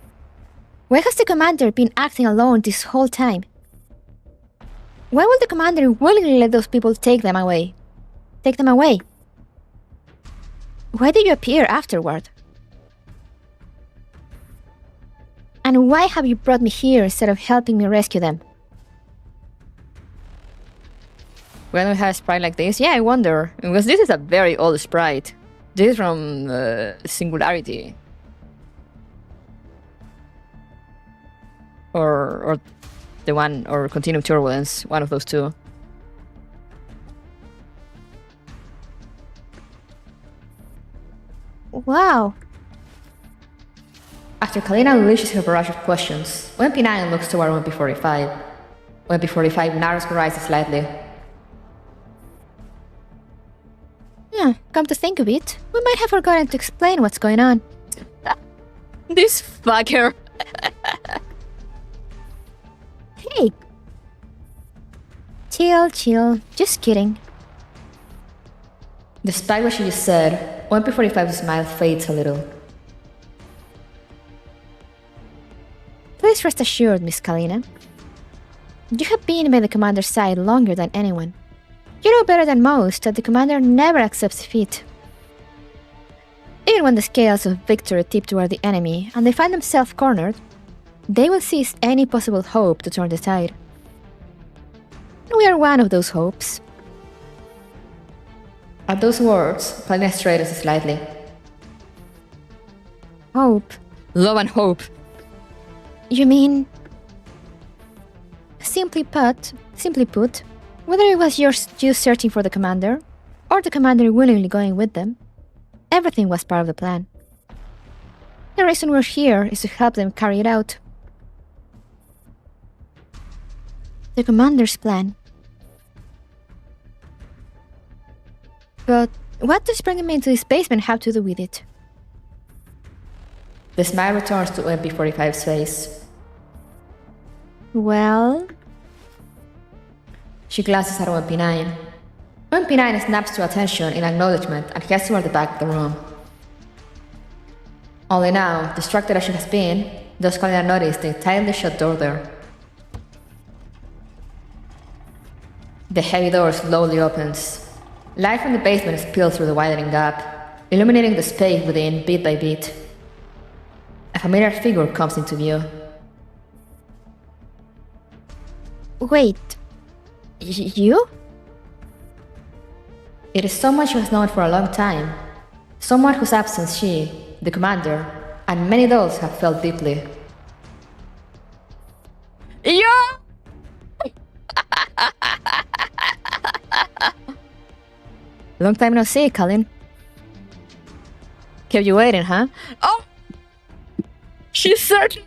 Why has the commander been acting alone this whole time? Why will the commander willingly let those people take them away? Why did you appear afterward? And why have you brought me here instead of helping me rescue them? When we have a sprite like this, yeah, I wonder. Because this is a very old sprite. This is from Singularity. Or the one, or Continuum Turbulence, one of those two. Wow. After Kalina unleashes her barrage of questions, MP9 looks toward MP45. MP45 narrows her eyes slightly. Yeah, come to think of it, we might have forgotten to explain what's going on. This fucker. Hey! Chill, just kidding. Despite what she just said, MP45's smile fades a little. Please rest assured, Miss Kalina. You have been by the commander's side longer than anyone. You know better than most that the commander never accepts defeat. Even when the scales of victory tip toward the enemy and they find themselves cornered, they will seize any possible hope to turn the tide. We are one of those hopes. At those words, Kalina straightens slightly. Hope? Love and hope. You mean... simply put, whether it was you searching for the commander, or the commander willingly going with them, everything was part of the plan. The reason we're here is to help them carry it out. The commander's plan. But what does bringing me into this basement have to do with it? The smile returns to MP45's face. Well, She glances at MP9. MP9 snaps to attention in acknowledgement and heads toward the back of the room. Only now, distracted as she has been, does Kalina notice the tightly shut door there. The heavy door slowly opens. Light from the basement spills through the widening gap, illuminating the space within bit by bit. A familiar figure comes into view. wait. You? It is someone she has known for a long time. Someone whose absence she, the commander, and many adults have felt deeply. Yeah! Long time no see, Colin. Kept you waiting, huh? Oh! She certainly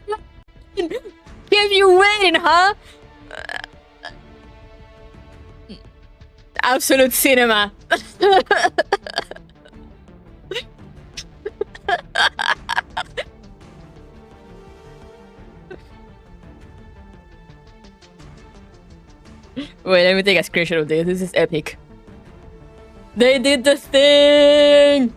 kept you waiting, huh? Absolute cinema. Wait, let me take a screenshot of this. This is epic. They did the thing!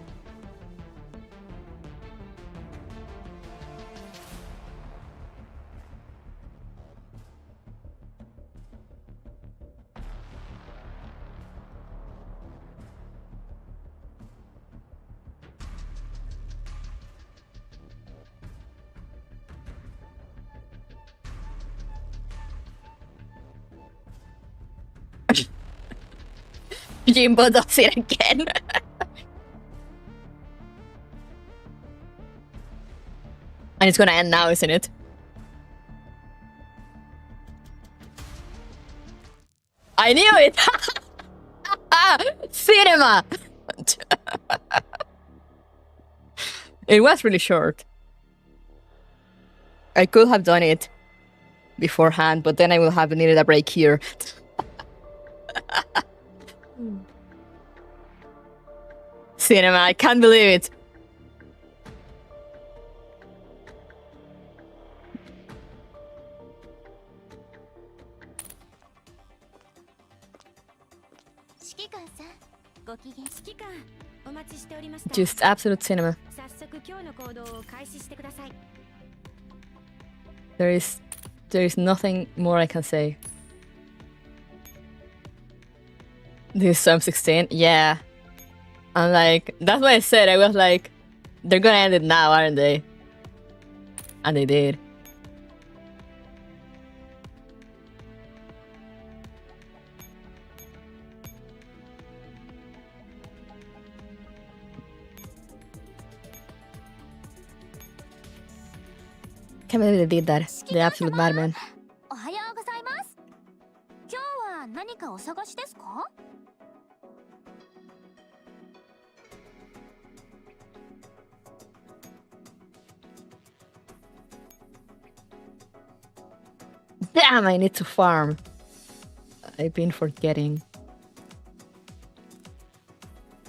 Jimbo does it again. And it's gonna end now, isn't it? I knew it! Cinema! It was really short. I could have done it beforehand, but then I will have needed a break here. Cinema, I can't believe it. Just absolute cinema. There is nothing more I can say. This is Psalm 16? Yeah. I'm like, that's what I said. I was like, they're gonna end it now, aren't they? And they did. Can't believe they did that. The absolute madman. おはようございます。今日は何かお探しですか? Damn, I need to farm. I've been forgetting.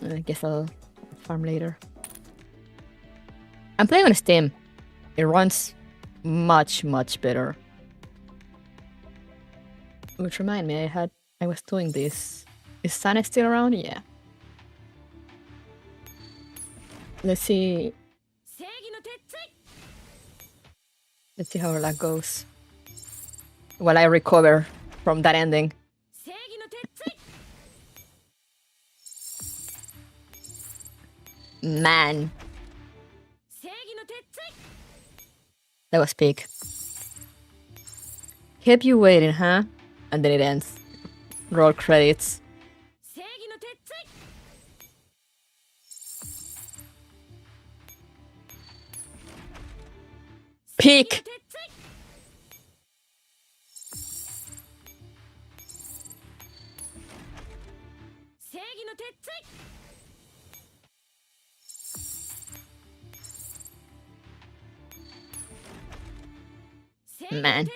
I guess I'll farm later. I'm playing on Steam. It runs much better. Which remind me, I was doing this. Is Sana still around? Yeah. Let's see. Let's see how that goes. While I recover from that ending. Man. That was big. Kept you waiting, huh? And then it ends. Roll credits. Peak! Man.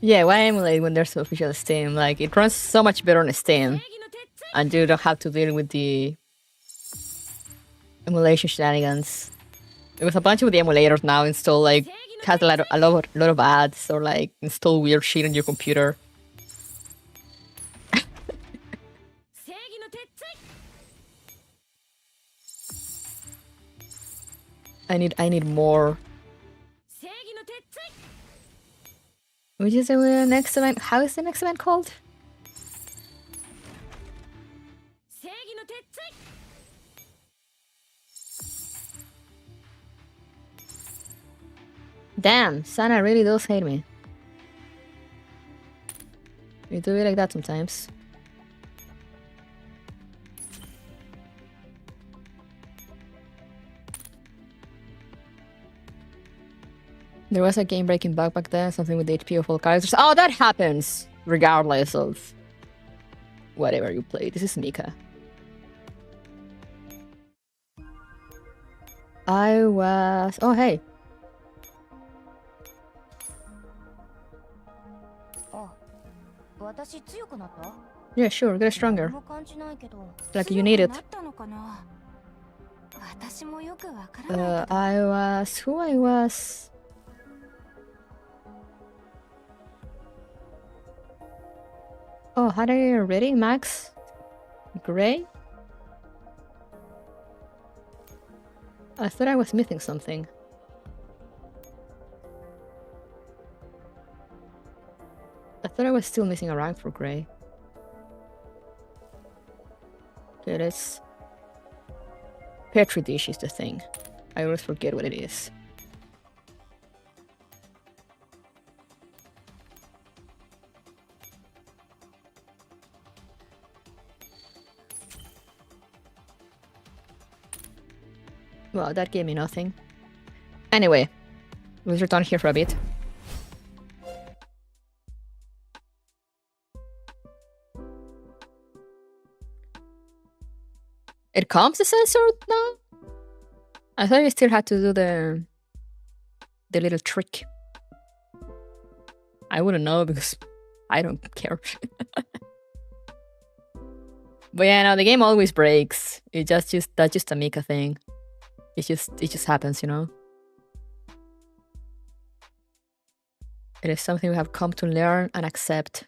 Yeah, why emulate when there's official Steam? Like, it runs so much better on Steam. And you don't have to deal with the emulation shenanigans. With a bunch of the emulators now installed, like, has a lot of ads or, like, install weird shit on your computer. I need more. Which is the next event? How is the next event called? Damn, Sana really does hate me. You do it like that sometimes. There was a game-breaking bug back then, something with the HP of all characters. Oh, that happens! Regardless of whatever you play. This is Mika. I was... Oh, hey. Yeah, sure, get stronger. Like you need it. I was... Who I was... Oh, had I already? Max? Gray? I thought I was missing something. I thought I was still missing a rank for Gray. It is. Petri dish is the thing. I always forget what it is. Well, that gave me nothing. Anyway, we'll return here for a bit. It comes the sensor now? I thought you still had to do the little trick. I wouldn't know because I don't care. But yeah, no, the game always breaks. That's just a Mika thing. It just happens, you know? It is something we have come to learn and accept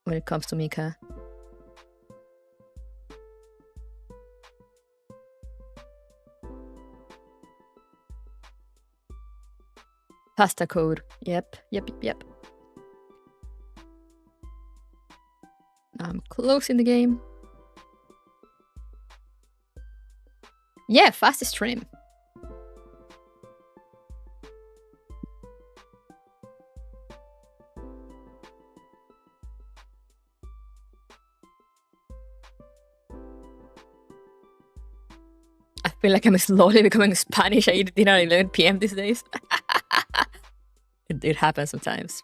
when it comes to Mika. Pasta code. Yep. I'm closing the game. Yeah, fast stream. I feel like I'm slowly becoming Spanish. I eat dinner at 11 p.m. these days. It happens sometimes.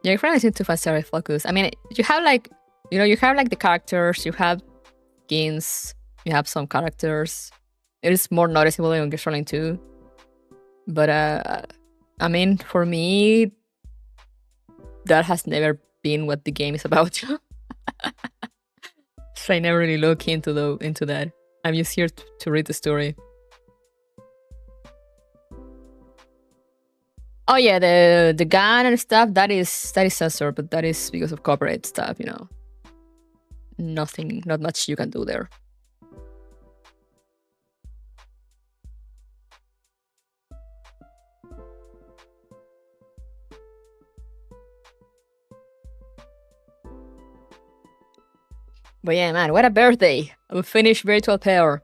Yeah, your friend isn't too fast focus. I mean, you have like, you have like the characters, you have skins, you have some characters. It is more noticeable in Frontline 2. But I mean, for me, that has never been what the game is about. So I never really look into that. I'm just here to read the story. Oh yeah, the gun and stuff, that is censored, but that is because of copyright stuff, you know. Not much you can do there. But yeah, man, what a birthday! I will finish Virtual Pair.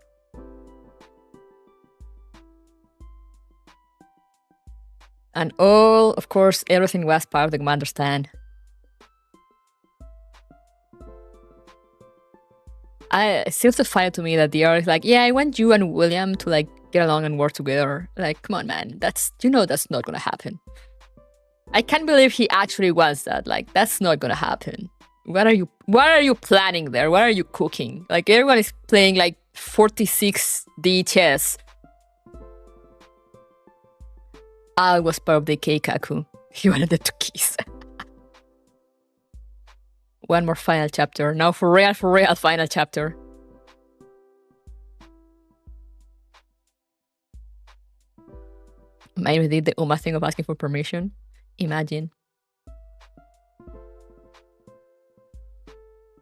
And all, of course, everything was part of the Commander stand. It seems so funny to me that the art is like, yeah, I want you and William to like get along and work together. Like, come on, man, that's not gonna happen. I can't believe he actually wants that. Like, that's not gonna happen. What are you planning there? What are you cooking? Like, everyone is playing like 46D chess. I was part of the Keikaku. He wanted to kiss. One more final chapter. Now for real, final chapter. Maybe did the Uma thing of asking for permission. Imagine.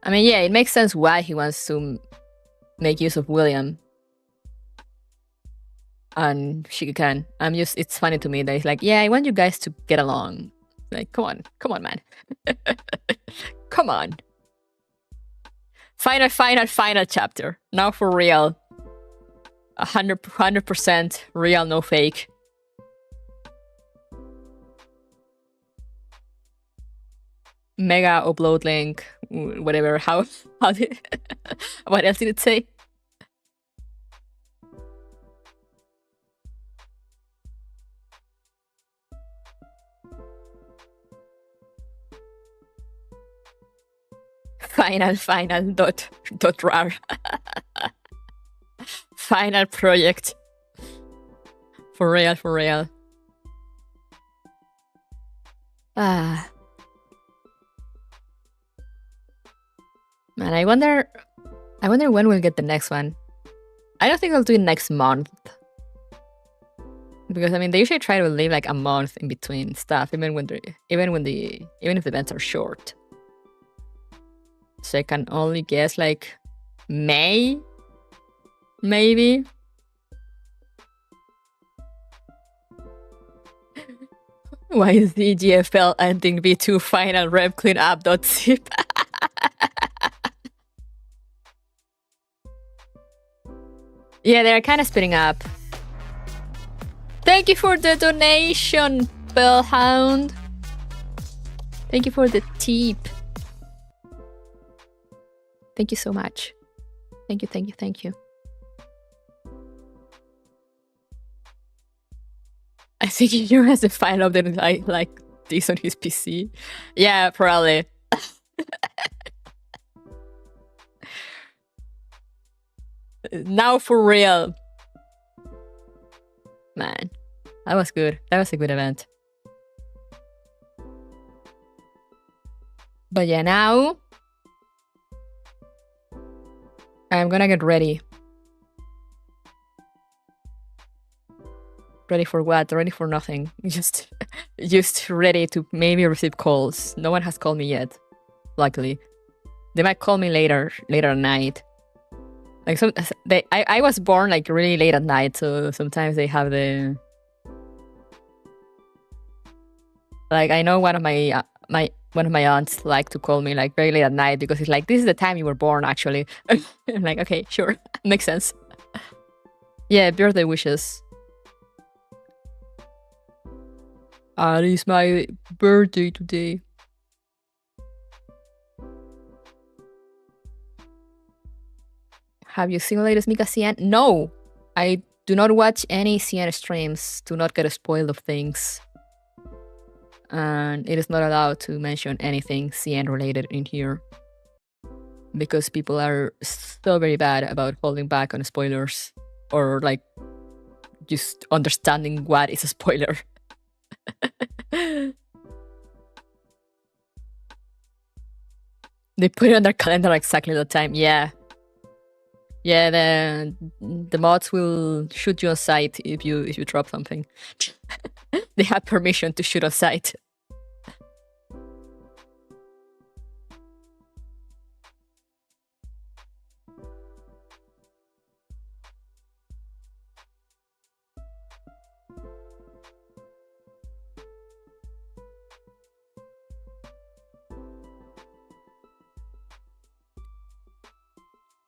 I mean, yeah, it makes sense why he wants to make use of William and Shigekan. It's funny to me that he's like, yeah, I want you guys to get along. Like, come on, man. Come on. Final chapter. Now for real. 100% real, no fake. Mega upload link, whatever. How did what else did it say? Final dot rar. Final project. For real. Man, I wonder when we'll get the next one. I don't think I'll do it next month. Because I mean, they usually try to leave like a month in between stuff, even if the events are short. So I can only guess like May, maybe. Why is the GFL ending V2 final rev cleanup.zip? Yeah, they're kind of spitting up. Thank you for the donation, Bellhound. Thank you for the tip. Thank you so much. Thank you. I think he has the final update like this on his PC. Yeah, probably. Now for real. Man, that was good. That was a good event. But yeah, now I'm gonna get ready. Ready for what? Ready for nothing. Just ready to maybe receive calls. No one has called me yet, luckily. They might call me later at night. Like I was born like really late at night, so sometimes they have the like I know one of my aunts like to call me like very late at night because it's like this is the time you were born actually. I'm like, okay, sure, makes sense. Yeah, birthday wishes. It is my birthday today. Have you seen the latest Mika CN? No! I do not watch any CN streams. Do not get spoiled of things. And it is not allowed to mention anything CN related in here. Because people are so very bad about holding back on spoilers. Or like, just understanding what is a spoiler. They put it on their calendar exactly the time. Yeah. Yeah, the mods will shoot you on sight if you drop something. They have permission to shoot on sight.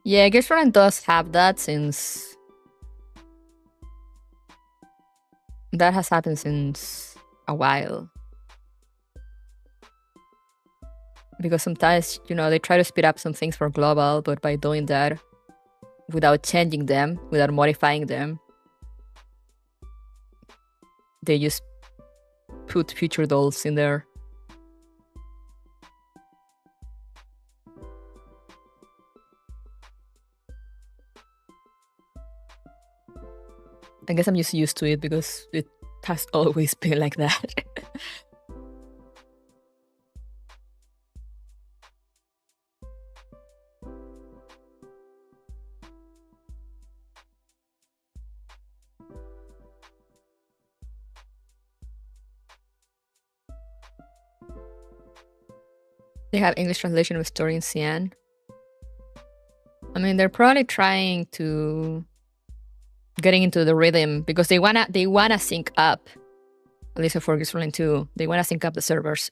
Yeah, Frontline does have that since that has happened since a while. Because sometimes, they try to speed up some things for global, but by doing that, without changing them, without modifying them, they just put future dolls in there. I guess I'm just used to it because it has always been like that. They have English translation of story in Cyan. I mean, they're probably trying to getting into the rhythm because they wanna sync up. At least for Frontline 2, they wanna sync up the servers.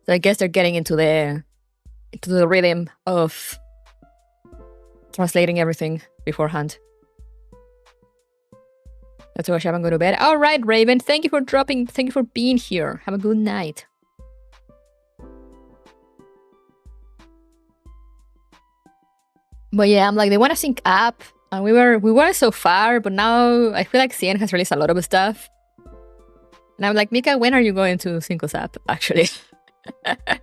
So I guess they're getting into the rhythm of translating everything beforehand. That's why I'm going to bed. All right, Raven. Thank you for dropping. Thank you for being here. Have a good night. But yeah, I'm like, they want to sync up. And we were so far, but now I feel like CN has released a lot of stuff. And I'm like, Mika, when are you going to sync us up, actually? The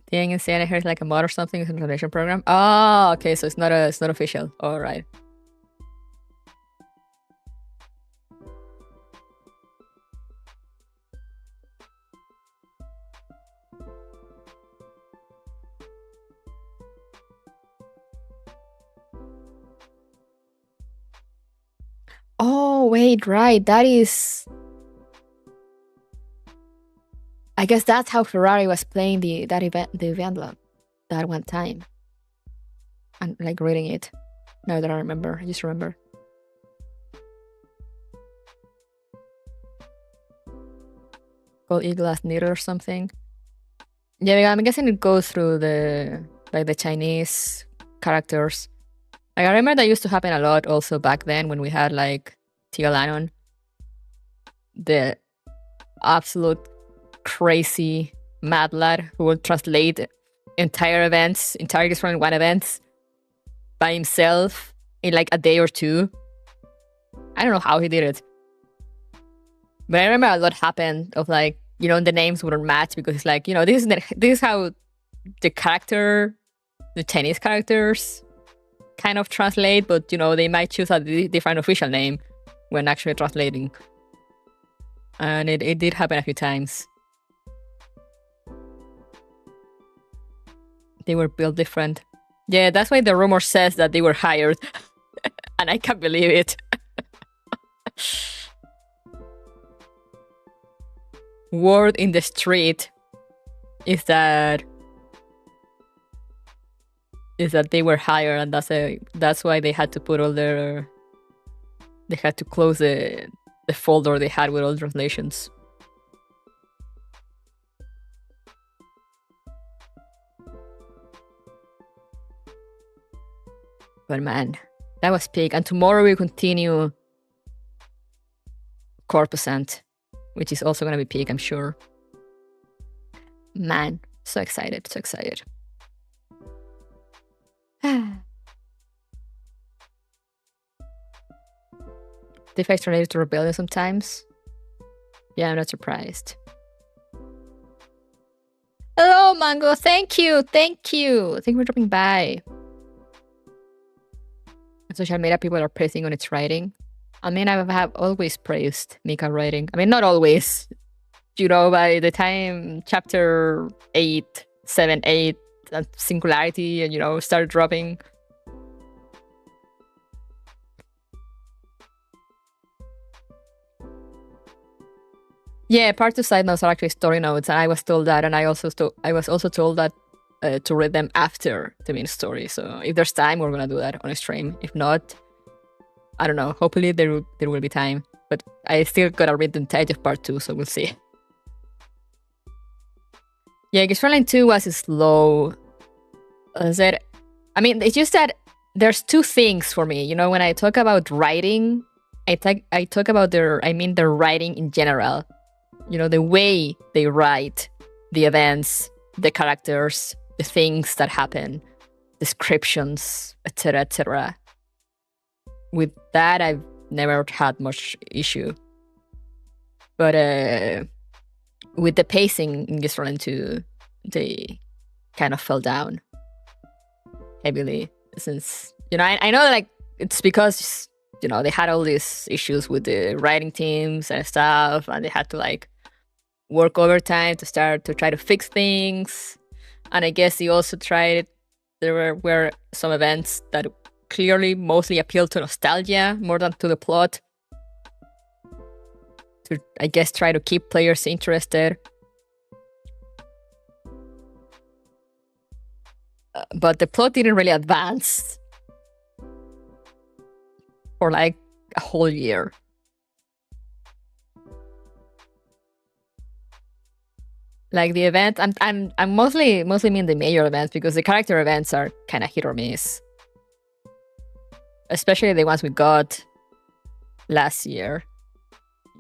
thing in CN, I heard like a mod or something, it's a translation program. Oh, okay, so it's not official. All right. Oh, wait, right. That is... I guess that's how Ferrari was playing the event log that one time. And like reading it. Now that I remember. I just remember. Called E-Glass Needle or something. Yeah, I'm guessing it goes through the Chinese characters. Like, I remember that used to happen a lot also back then when we had like Tia Lannon. The absolute crazy mad lad who would translate entire Frontline 1 events by himself in like a day or two. I don't know how he did it. But I remember a lot happened of like, you know, the names wouldn't match because it's like, you know, this is how the Chinese characters kind of translate, but you know, they might choose a different official name when actually translating. And it did happen a few times. They were built different. Yeah, that's why the rumor says that they were hired. And I can't believe it. Word in the street is that they were hired, and that's why they had to put all their... They had to close the folder they had with all the translations. But man, that was big. And tomorrow we continue Corpusant, which is also gonna be big, I'm sure. Man, so excited, so excited. The face related to rebellion sometimes. Yeah, I'm not surprised. Hello, Mango. Thank you. Thank you. Thank you for dropping by. On social media, people are praising on its writing. I mean, I have always praised Mika writing. I mean, not always. You know, by the time chapter 8, 7, 8, and Singularity, and, you know, started dropping... Yeah, part of side notes are actually story notes, and I was told that, and I was also told that to read them after the main story. So if there's time, we're gonna do that on a stream. If not, I don't know. Hopefully there will be time. But I still gotta read the entirety of part 2, so we'll see. Yeah, because Frontline 2 was slow. I mean, it's just that there's two things for me. You know, when I talk about writing, I talk about their writing in general. You know, the way they write the events, the characters, the things that happen, descriptions, etc., etc. With that, I've never had much issue. But with the pacing in Frontline 2, they kind of fell down heavily since You know, I know like it's because, you know, they had all these issues with the writing teams and stuff, and they had to like work overtime to start to try to fix things. And I guess he also tried, there were some events that clearly mostly appealed to nostalgia more than to the plot, to, I guess, try to keep players interested. But the plot didn't really advance for like a whole year. Like the event, I'm mostly mean the major events, because the character events are kind of hit or miss. Especially the ones we got last year.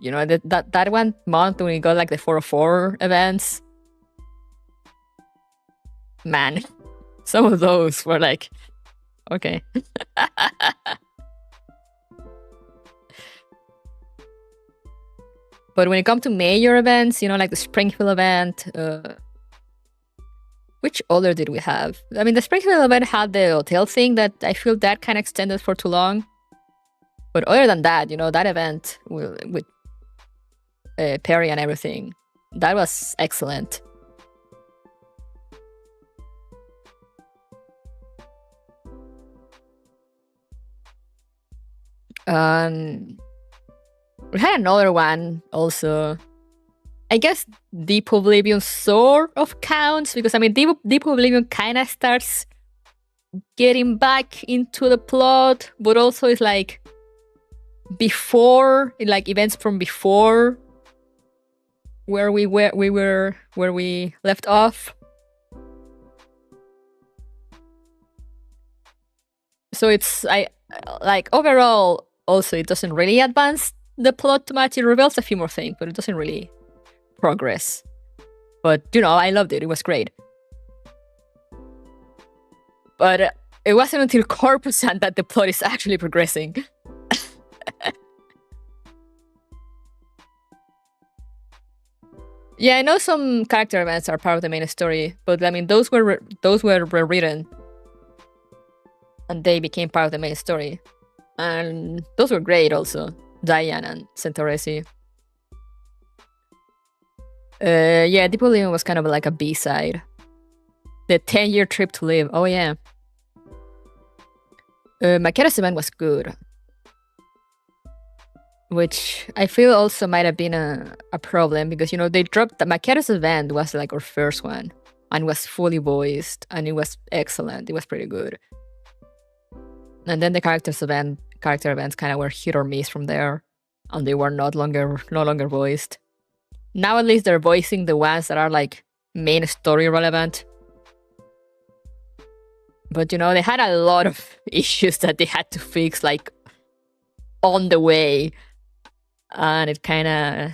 You know, that 1 month when we got like the 404 events. Man, some of those were like, okay. But when it comes to major events, you know, like the Springfield event, which other did we have? I mean, the Springfield event had the hotel thing that I feel that kind of extended for too long. But other than that, you know, that event with Perry and everything, that was excellent. We had another one also. I guess Deep Oblivion sort of counts, because I mean Deep Oblivion kind of starts getting back into the plot, but also it's like before, like events from before where we left off. So it's like overall also it doesn't really advance the plot too much. It reveals a few more things, but it doesn't really progress. But you know, I loved it. It was great. But it wasn't until Corpusant that the plot is actually progressing. Yeah, I know some character events are part of the main story, but I mean those were rewritten, and they became part of the main story, and those were great also. Diane and Centauresi. Yeah, Deep Oblivion was kind of like a B-side. The 10-year trip to live. Oh yeah. Maqueda's event was good, which I feel also might have been a problem, because, you know, they dropped the Maqueda's event was like our first one and was fully voiced, and it was excellent. It was pretty good. And then the character events kind of were hit or miss from there, and they were no longer voiced. Now at least they're voicing the ones that are like main story relevant. But you know, they had a lot of issues that they had to fix like on the way, and it kind of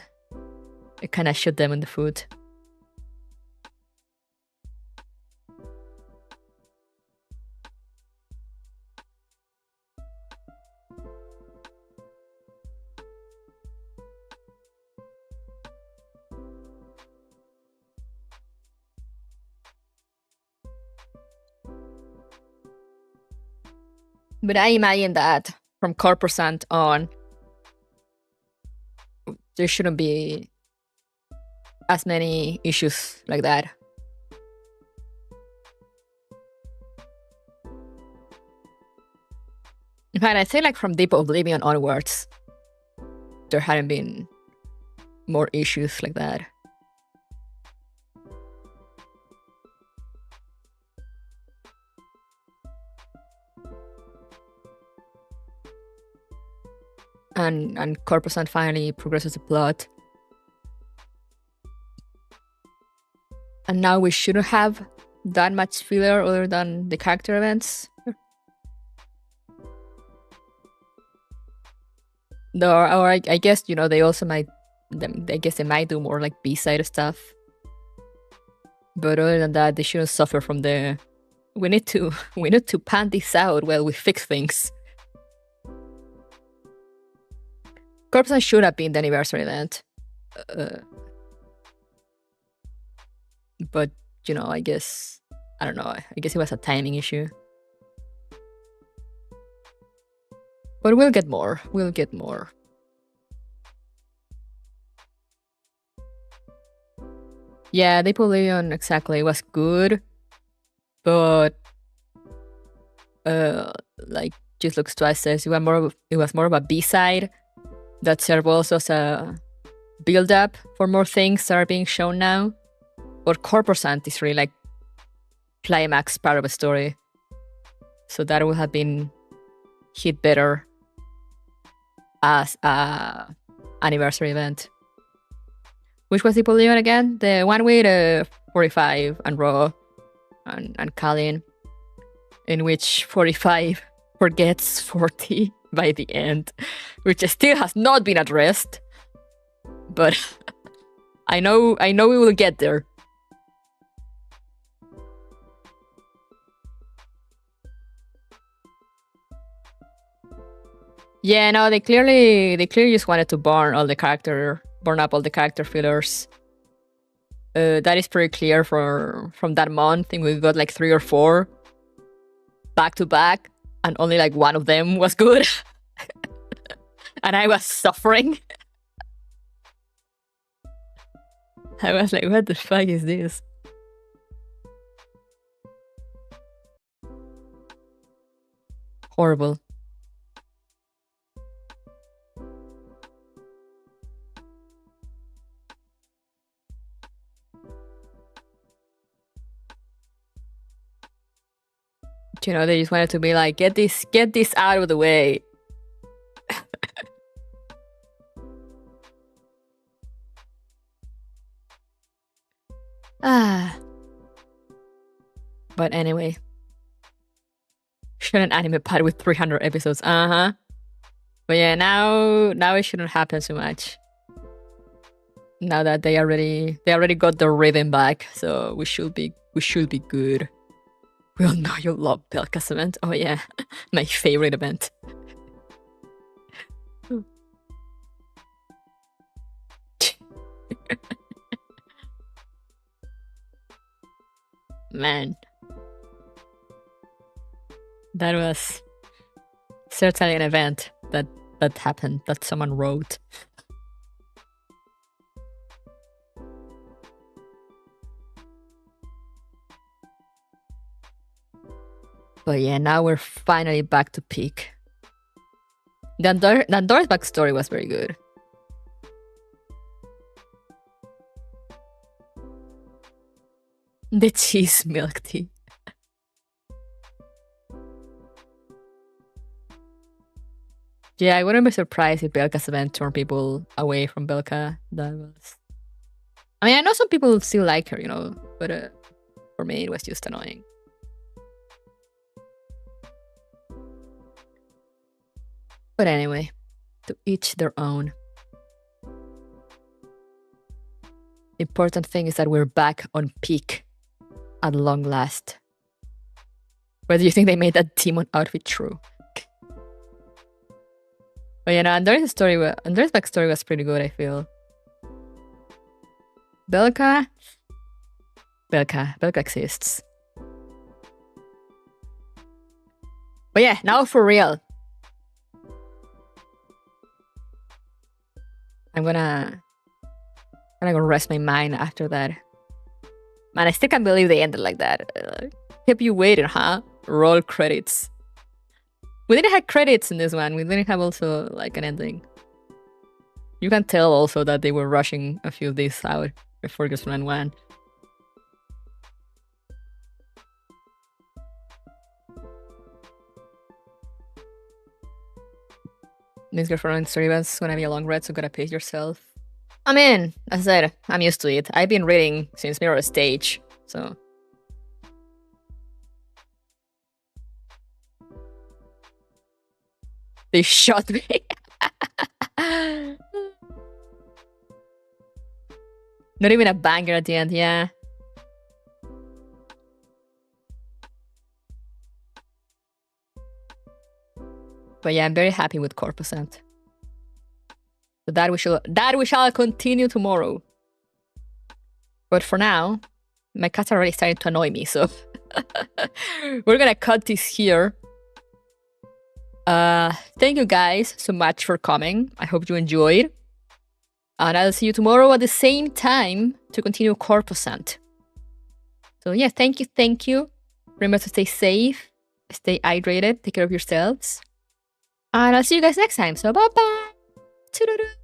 shot them in the foot. But I imagine that from Corpusant on, there shouldn't be as many issues like that. In fact, I think like from Deep Oblivion onwards, there hadn't been more issues like that. And Corpusant finally progresses the plot. And now we shouldn't have that much filler other than the character events. Or I guess, you know, they also might, I guess they might do more like B-side stuff. But other than that, they shouldn't suffer from the, we need to pan this out while we fix things. Corpusant should have been the anniversary event. But, you know, I guess, I don't know, I guess it was a timing issue. But we'll get more. We'll get more. Yeah, the Pavilion exactly was good, but like Just Looks Twice says, it was more of a B-side that served also as a build-up for more things that are being shown now. But Corposant is really like climax part of a story, so that would have been hit better as a anniversary event. Which was the Pavilion again? The one with 45 and Raw and Colin, in which 45 forgets 40 by the end, which still has not been addressed. But I know we will get there. Yeah, no, they clearly just wanted to burn up all the character fillers. That is pretty clear from that month. I think we got like 3 or 4 back to back, and only like one of them was good. And I was suffering. I was like, what the fuck is this? Horrible. You know, they just wanted to be like, get this out of the way. But anyway. Shouldn't anime pad with 300 episodes. But yeah, now it shouldn't happen so much. Now that they already got the rhythm back, so we should be good. We all know you love Belka's event. Oh yeah, my favorite event. Man. That was certainly an event that happened, that someone wrote. But yeah, now we're finally back to peak. The Andorra's backstory was very good. The cheese milk tea. Yeah, I wouldn't be surprised if Belka's event turned people away from Belka. That was... I mean, I know some people still like her, you know, but for me it was just annoying. But anyway, to each their own. Important thing is that we're back on peak at long last. Where do you think they made that demon outfit true? But you know, Andorra's backstory was pretty good, I feel. Belka exists. But yeah, now for real. I'm gonna go rest my mind after that. Man, I still can't believe they ended like that. Kept you waiting, huh? Roll credits. We didn't have credits in this one. We didn't have also like an ending. You can tell also that they were rushing a few of these out before just run one. This girlfriend story was gonna be a long read, so gotta pace yourself. I mean, as I said, I'm used to it. I've been reading since Mirror Stage, so... They shot me. Not even a banger at the end, yeah. But yeah, I'm very happy with Corposant. So that we shall continue tomorrow. But for now, my cats are already starting to annoy me, so we're gonna cut this here. Thank you guys so much for coming. I hope you enjoyed. And I'll see you tomorrow at the same time to continue Corposant. So yeah, thank you. Remember to stay safe, stay hydrated, take care of yourselves. And I'll see you guys next time. So bye-bye. Toodaloo.